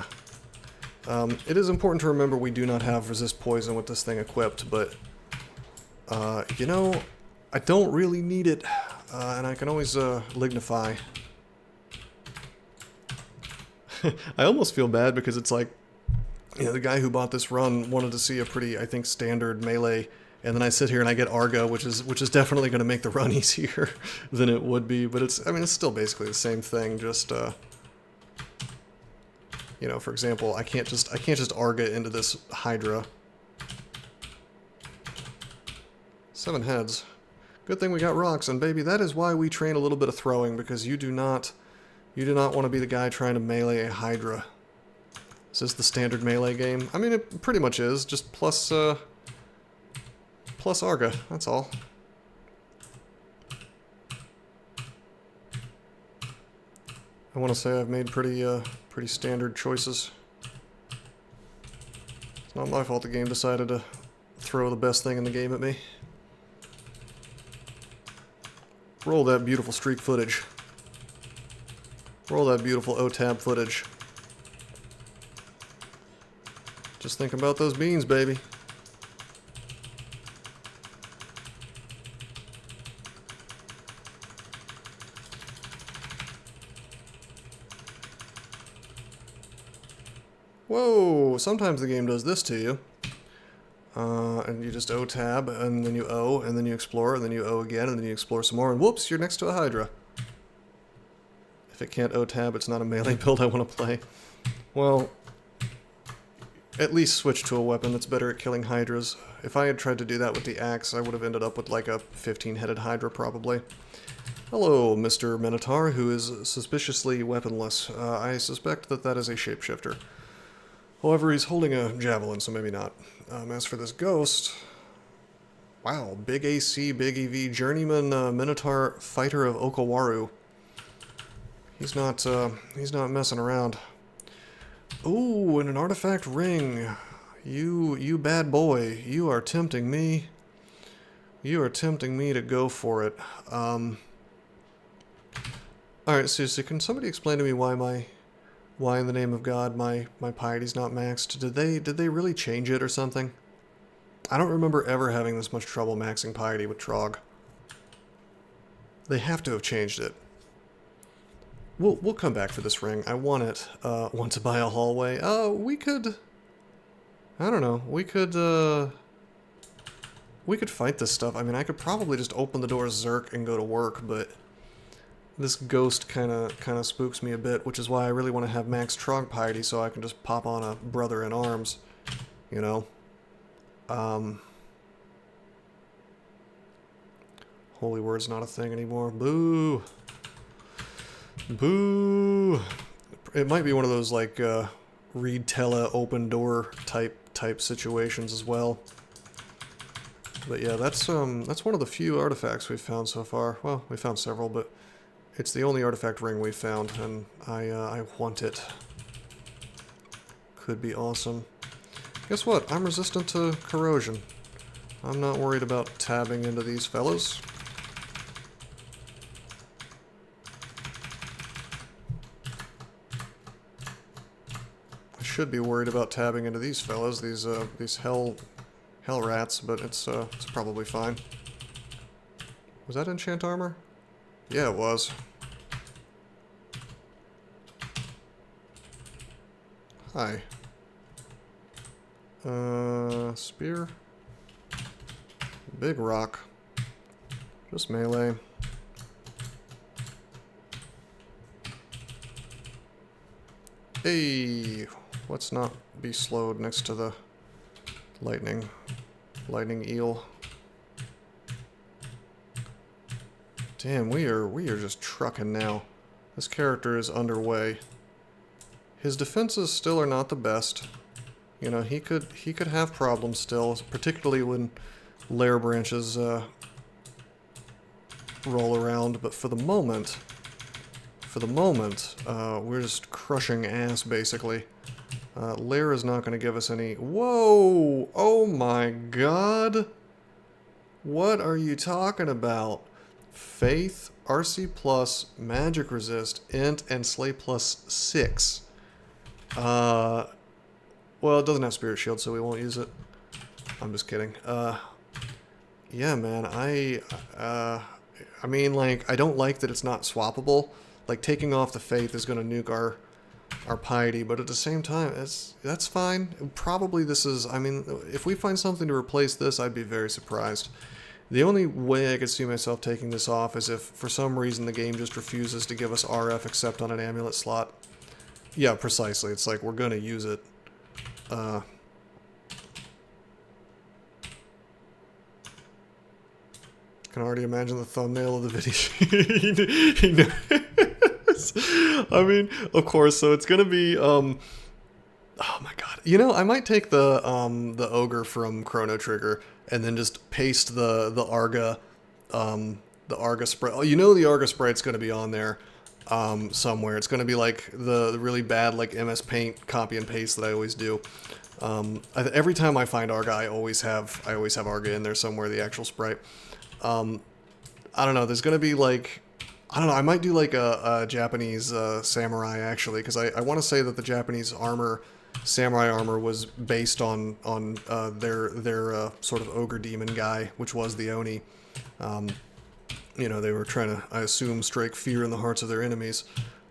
It is important to remember we do not have resist poison with this thing equipped, but you know, I don't really need it, and I can always lignify. I almost feel bad because it's like, you know, the guy who bought this run wanted to see a pretty, I think, standard melee, and then I sit here and I get Arga, which is definitely going to make the run easier than it would be, but it's still basically the same thing, just you know, for example, I can't just Arga into this Hydra. 7 heads. Good thing we got rocks, and baby, that is why we train a little bit of throwing, because you do not want to be the guy trying to melee a Hydra. Is this the standard melee game? I mean, it pretty much is, just plus Arga, that's all. I want to say I've made pretty standard choices. It's not my fault the game decided to throw the best thing in the game at me. Roll that beautiful streak footage. Roll that beautiful O-tab footage. Just think about those beans, baby. Whoa, sometimes the game does this to you. And you just O-tab, and then you O, and then you explore, and then you O again, and then you explore some more, and whoops, you're next to a Hydra. If it can't O-tab, it's not a melee build I want to play. Well, at least switch to a weapon that's better at killing Hydras. If I had tried to do that with the axe, I would have ended up with like a 15-headed Hydra, probably. Hello, Mr. Minotaur, who is suspiciously weaponless. I suspect that that is a shapeshifter. However, he's holding a javelin, so maybe not. As for this ghost... Wow, big AC, big EV, journeyman Minotaur fighter of Okawaru. He's not messing around. Ooh, and an artifact ring. You bad boy, you are tempting me. You are tempting me to go for it. Alright, seriously, can somebody explain to me why in the name of God my piety's not maxed? Did they really change it or something? I don't remember ever having this much trouble maxing piety with Trog. They have to have changed it. We'll come back for this ring. I want it. Want to buy a hallway? We could... I don't know. We could fight this stuff. I mean, I could probably just open the door Zerk and go to work, but this ghost kind of spooks me a bit, which is why I really want to have max Trog piety so I can just pop on a brother in arms, you know? Holy word's not a thing anymore. Boo! Boo! It might be one of those, like, read tella open door type situations as well. But yeah, that's one of the few artifacts we've found so far. Well, we found several, but it's the only artifact ring we've found, and I want it. Could be awesome. Guess what? I'm resistant to corrosion. I'm not worried about tabbing into these fellas. I should be worried about tabbing into these fellas, these hell rats, but it's probably fine. Was that enchant armor? Yeah, it was. Hi. Spear. Big rock. Just melee. Hey! Let's not be slowed next to the lightning eel. Damn, we are just trucking now. This character is underway. His defenses still are not the best. You know, he could have problems still, particularly when Lair branches roll around, but for the moment, we're just crushing ass, basically. Lair is not going to give us any... Whoa! Oh my god! What are you talking about? Faith, RC plus, magic resist, int, and slay plus 6. Well, it doesn't have spirit shield, so we won't use it. I'm just kidding. Yeah, man, I mean, like, I don't like that it's not swappable. Like, taking off the faith is going to nuke our piety, but at the same time, that's fine. Probably this is, I mean, if we find something to replace this, I'd be very surprised. The only way I could see myself taking this off is if, for some reason, the game just refuses to give us RF except on an amulet slot. Yeah, precisely. It's like, we're gonna use it. Can already imagine the thumbnail of the video. He knows. I mean, of course, so it's gonna be, oh my god. You know, I might take the ogre from Chrono Trigger and then just paste the Arga sprite. Oh, you know the Arga sprite's gonna be on there somewhere. It's gonna be like the really bad, like, MS Paint copy and paste that I always do. Every time I find Arga, I always have Arga in there somewhere, the actual sprite. I don't know, there's gonna be like, I don't know, I might do like a Japanese samurai actually, because I want to say that the Japanese armor, samurai armor, was based on their sort of ogre demon guy, which was the Oni. You know, they were trying to, I assume, strike fear in the hearts of their enemies.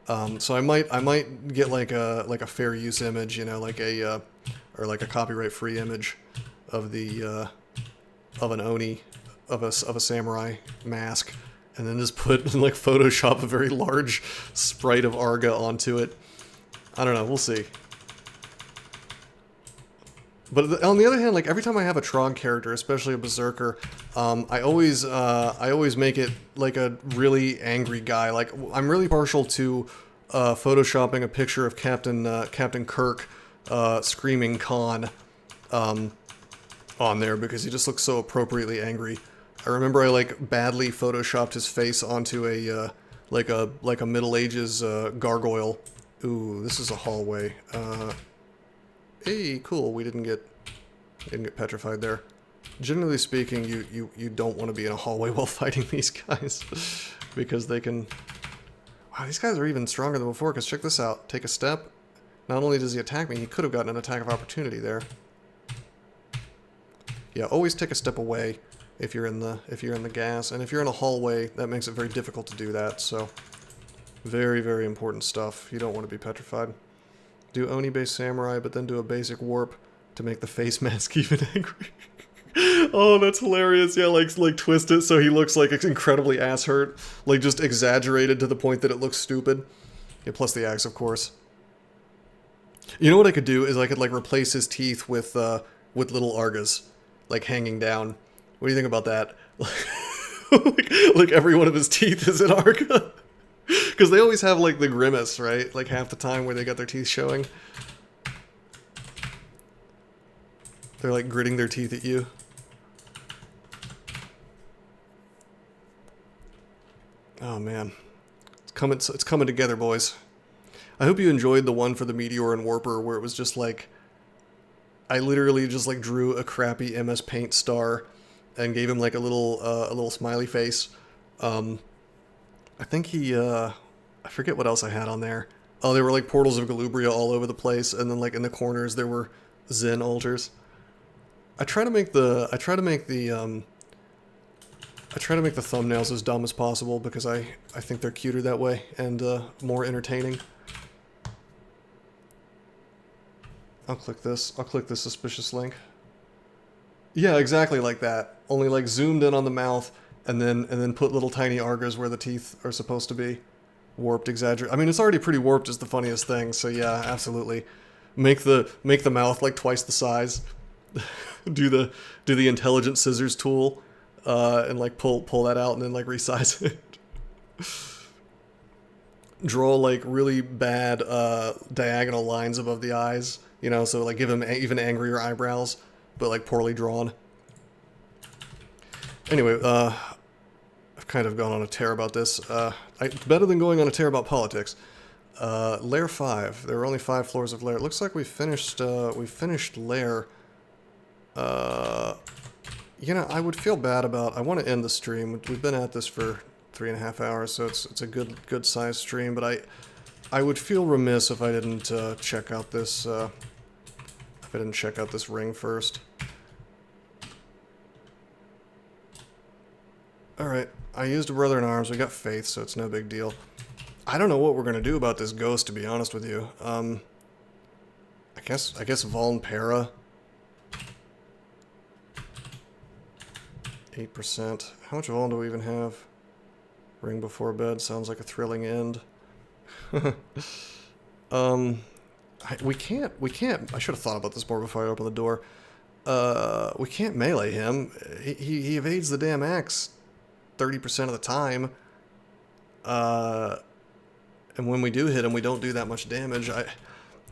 So I might get like a fair use image, you know, like a or like a copyright free image of the of an Oni, of a samurai mask, and then just put like Photoshop a very large sprite of Arga onto it. I don't know, we'll see. But on the other hand, like every time I have a Trog character, especially a Berserker, I always make it like a really angry guy. Like I'm really partial to photoshopping a picture of Captain Kirk screaming Khan on there because he just looks so appropriately angry. I remember I like badly photoshopped his face onto a like a Middle Ages gargoyle. Ooh, this is a hallway. Hey, cool. We didn't get petrified there. Generally speaking, you don't want to be in a hallway while fighting these guys because they can. Wow, these guys are even stronger than before. Because check this out. Take a step. Not only does he attack me, he could have gotten an attack of opportunity there. Yeah, always take a step away if you're in the gas, and if you're in a hallway, that makes it very difficult to do that. So, very, very important stuff. You don't want to be petrified. Do Oni-based samurai, but then do a basic warp to make the face mask even angry. Oh, that's hilarious. Yeah, like twist it so he looks like it's incredibly ass hurt. Like just exaggerated to the point that it looks stupid. Yeah, plus the axe, of course. You know what I could do is I could like replace his teeth with little Argas, like hanging down. What do you think about that? like every one of his teeth is an Arga. Because they always have, like, the grimace, right? Like, half the time where they got their teeth showing. They're, like, gritting their teeth at you. Oh, man. It's coming together, boys. I hope you enjoyed the one for the Meteor and Warper where it was just, like... I literally just, like, drew a crappy MS Paint star and gave him, like, a little smiley face. I think he, I forget what else I had on there. Oh, there were like portals of Galubria all over the place, and then like in the corners there were Zen altars. I try to make the thumbnails as dumb as possible because I think they're cuter that way and more entertaining. I'll click this suspicious link. Yeah, exactly like that. Only like zoomed in on the mouth. And then put little tiny Argas where the teeth are supposed to be. Warped, exaggerate. I mean, it's already pretty warped is the funniest thing, so yeah, absolutely. Make the mouth like twice the size. do the intelligent scissors tool, and like pull that out and then like resize it. Draw like really bad diagonal lines above the eyes, you know, so like give him even angrier eyebrows, but like poorly drawn. Anyway, I've kind of gone on a tear about this. It's better than going on a tear about politics. Lair 5. There are only 5 floors of Lair. It looks like we finished Lair. You know, I would feel bad about... I want to end the stream. We've been at this for 3.5 hours, so it's a good sized stream, but I would feel remiss if I didn't check out this ring first. Alright, I used a Brother in Arms, we got Faith, so it's no big deal. I don't know what we're gonna do about this ghost, to be honest with you. I guess Volpera. 8%. How much Vol do we even have? Ring before bed sounds like a thrilling end. We can't, I should have thought about this more before I opened the door. We can't melee him. He evades the damn axe 30% of the time. And when we do hit him, we don't do that much damage. I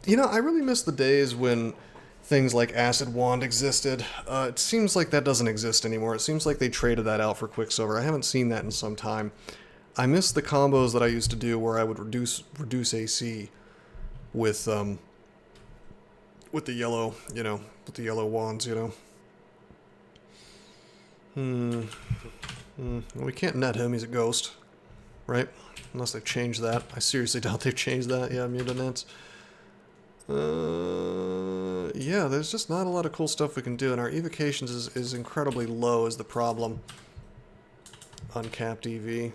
really miss the days when things like Acid Wand existed. It seems like that doesn't exist anymore. It seems like they traded that out for Quicksilver. I haven't seen that in some time. I miss the combos that I used to do where I would reduce AC with with the yellow, you know, with the yellow wands, you know. We can't net him, he's a ghost, right? Unless they've changed that. I seriously doubt they've changed that. Yeah, immune to nets. Yeah, there's just not a lot of cool stuff we can do, and our evocations is incredibly low is the problem. Uncapped EV.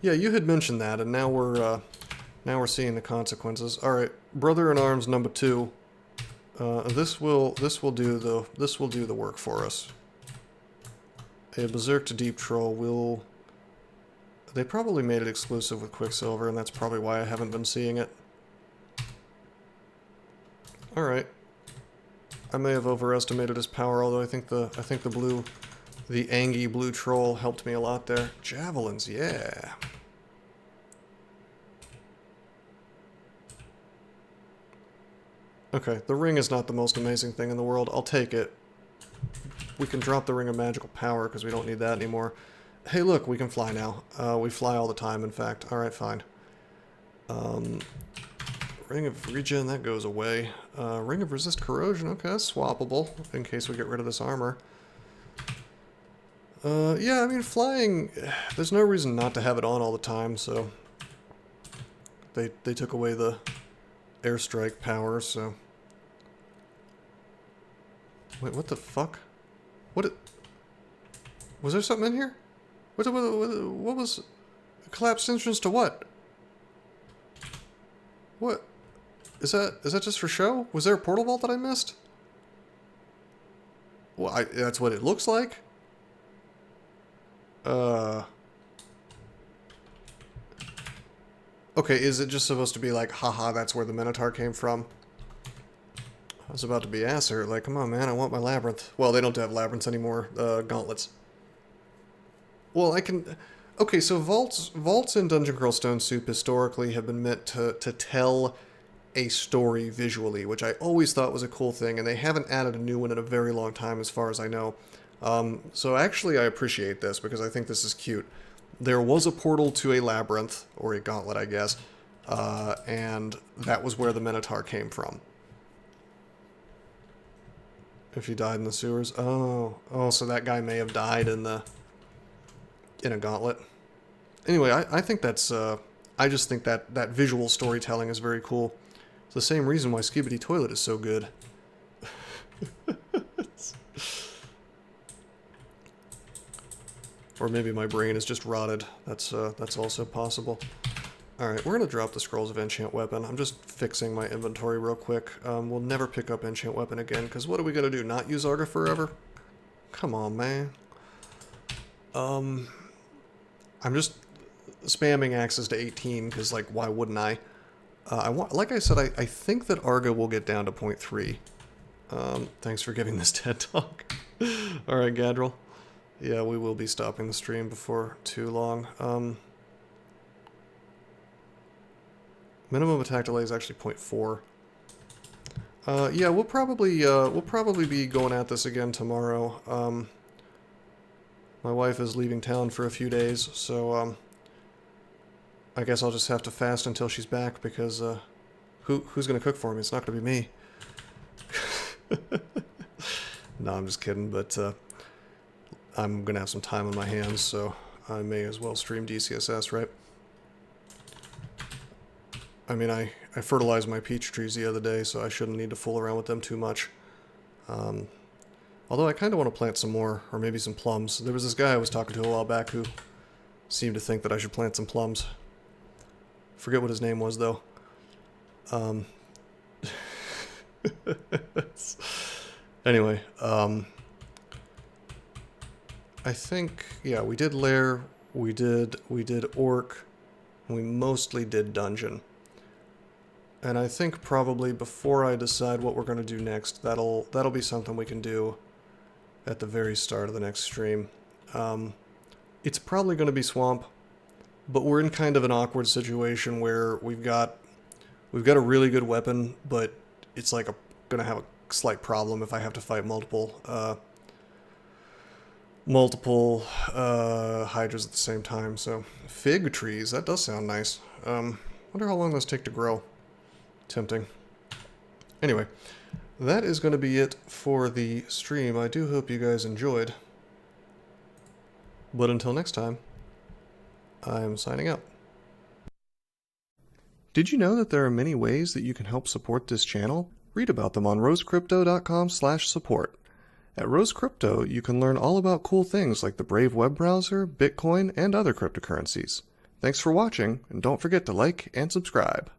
Yeah, you had mentioned that, and now we're seeing the consequences. All right, Brother in Arms number 2. This will do the work for us. A Berserk to Deep Troll will... They probably made it exclusive with Quicksilver, and that's probably why I haven't been seeing it. Alright. I may have overestimated his power, although I think the Angie blue troll helped me a lot there. Javelins, yeah. Okay, the ring is not the most amazing thing in the world. I'll take it. We can drop the Ring of Magical Power because we don't need that anymore. Hey, look, we can fly now. We fly all the time, in fact. Alright, fine. Ring of Regen, that goes away. Ring of Resist Corrosion, okay, that's swappable in case we get rid of this armor. Yeah, I mean, flying, there's no reason not to have it on all the time, so... They took away the airstrike power, so... Wait, what the fuck? Was there something in here? What was... Collapsed entrance to what? What? Is that just for show? Was there a portal vault that I missed? Well, that's what it looks like. Okay, is it just supposed to be like, haha, that's where the Minotaur came from? I was about to be asked, like, come on, man, I want my labyrinth. Well, they don't have labyrinths anymore, gauntlets. Well, I can... Okay, so vaults in Dungeon Crawl Stone Soup historically have been meant to tell a story visually, which I always thought was a cool thing, and they haven't added a new one in a very long time as far as I know. So actually I appreciate this, because I think this is cute. There was a portal to a labyrinth, or a gauntlet, I guess, and that was where the Minotaur came from. If he died in the sewers? Oh, so that guy may have died in a gauntlet. Anyway, I think that's, I just think that visual storytelling is very cool. It's the same reason why Skibidi Toilet is so good. Or maybe my brain is just rotted. That's also possible. Alright, we're going to drop the Scrolls of Enchant Weapon. I'm just fixing my inventory real quick. We'll never pick up Enchant Weapon again, because what are we going to do, not use Arga forever? Come on, man. I'm just spamming axes to 18, because, like, why wouldn't I? Like I said, I think that Arga will get down to 0.3. Thanks for giving this TED Talk. Alright, Gadril. Yeah, we will be stopping the stream before too long. Minimum attack delay is actually 0.4. Yeah, we'll probably be going at this again tomorrow. My wife is leaving town for a few days, so I guess I'll just have to fast until she's back, because who's gonna cook for me? It's not gonna be me. No, I'm just kidding, but I'm gonna have some time on my hands, so I may as well stream DCSS, right? I mean, I fertilized my peach trees the other day, so I shouldn't need to fool around with them too much. Although I kind of want to plant some more, or maybe some plums. There was this guy I was talking to a while back who seemed to think that I should plant some plums. Forget what his name was, though. Anyway, I think, yeah, we did Lair, we did Orc, and we mostly did Dungeon. And I think probably before I decide what we're going to do next, that'll be something we can do at the very start of the next stream. It's probably going to be Swamp, but we're in kind of an awkward situation where we've got a really good weapon, but it's like going to have a slight problem if I have to fight multiple hydras at the same time. So fig trees, that does sound nice. Wonder how long those take to grow. Tempting. Anyway, that is going to be it for the stream. I do hope you guys enjoyed. But until next time, I'm signing out. Did you know that there are many ways that you can help support this channel? Read about them on rosecrypto.com/support. At Rose Crypto, you can learn all about cool things like the Brave web browser, Bitcoin, and other cryptocurrencies. Thanks for watching, and don't forget to like and subscribe.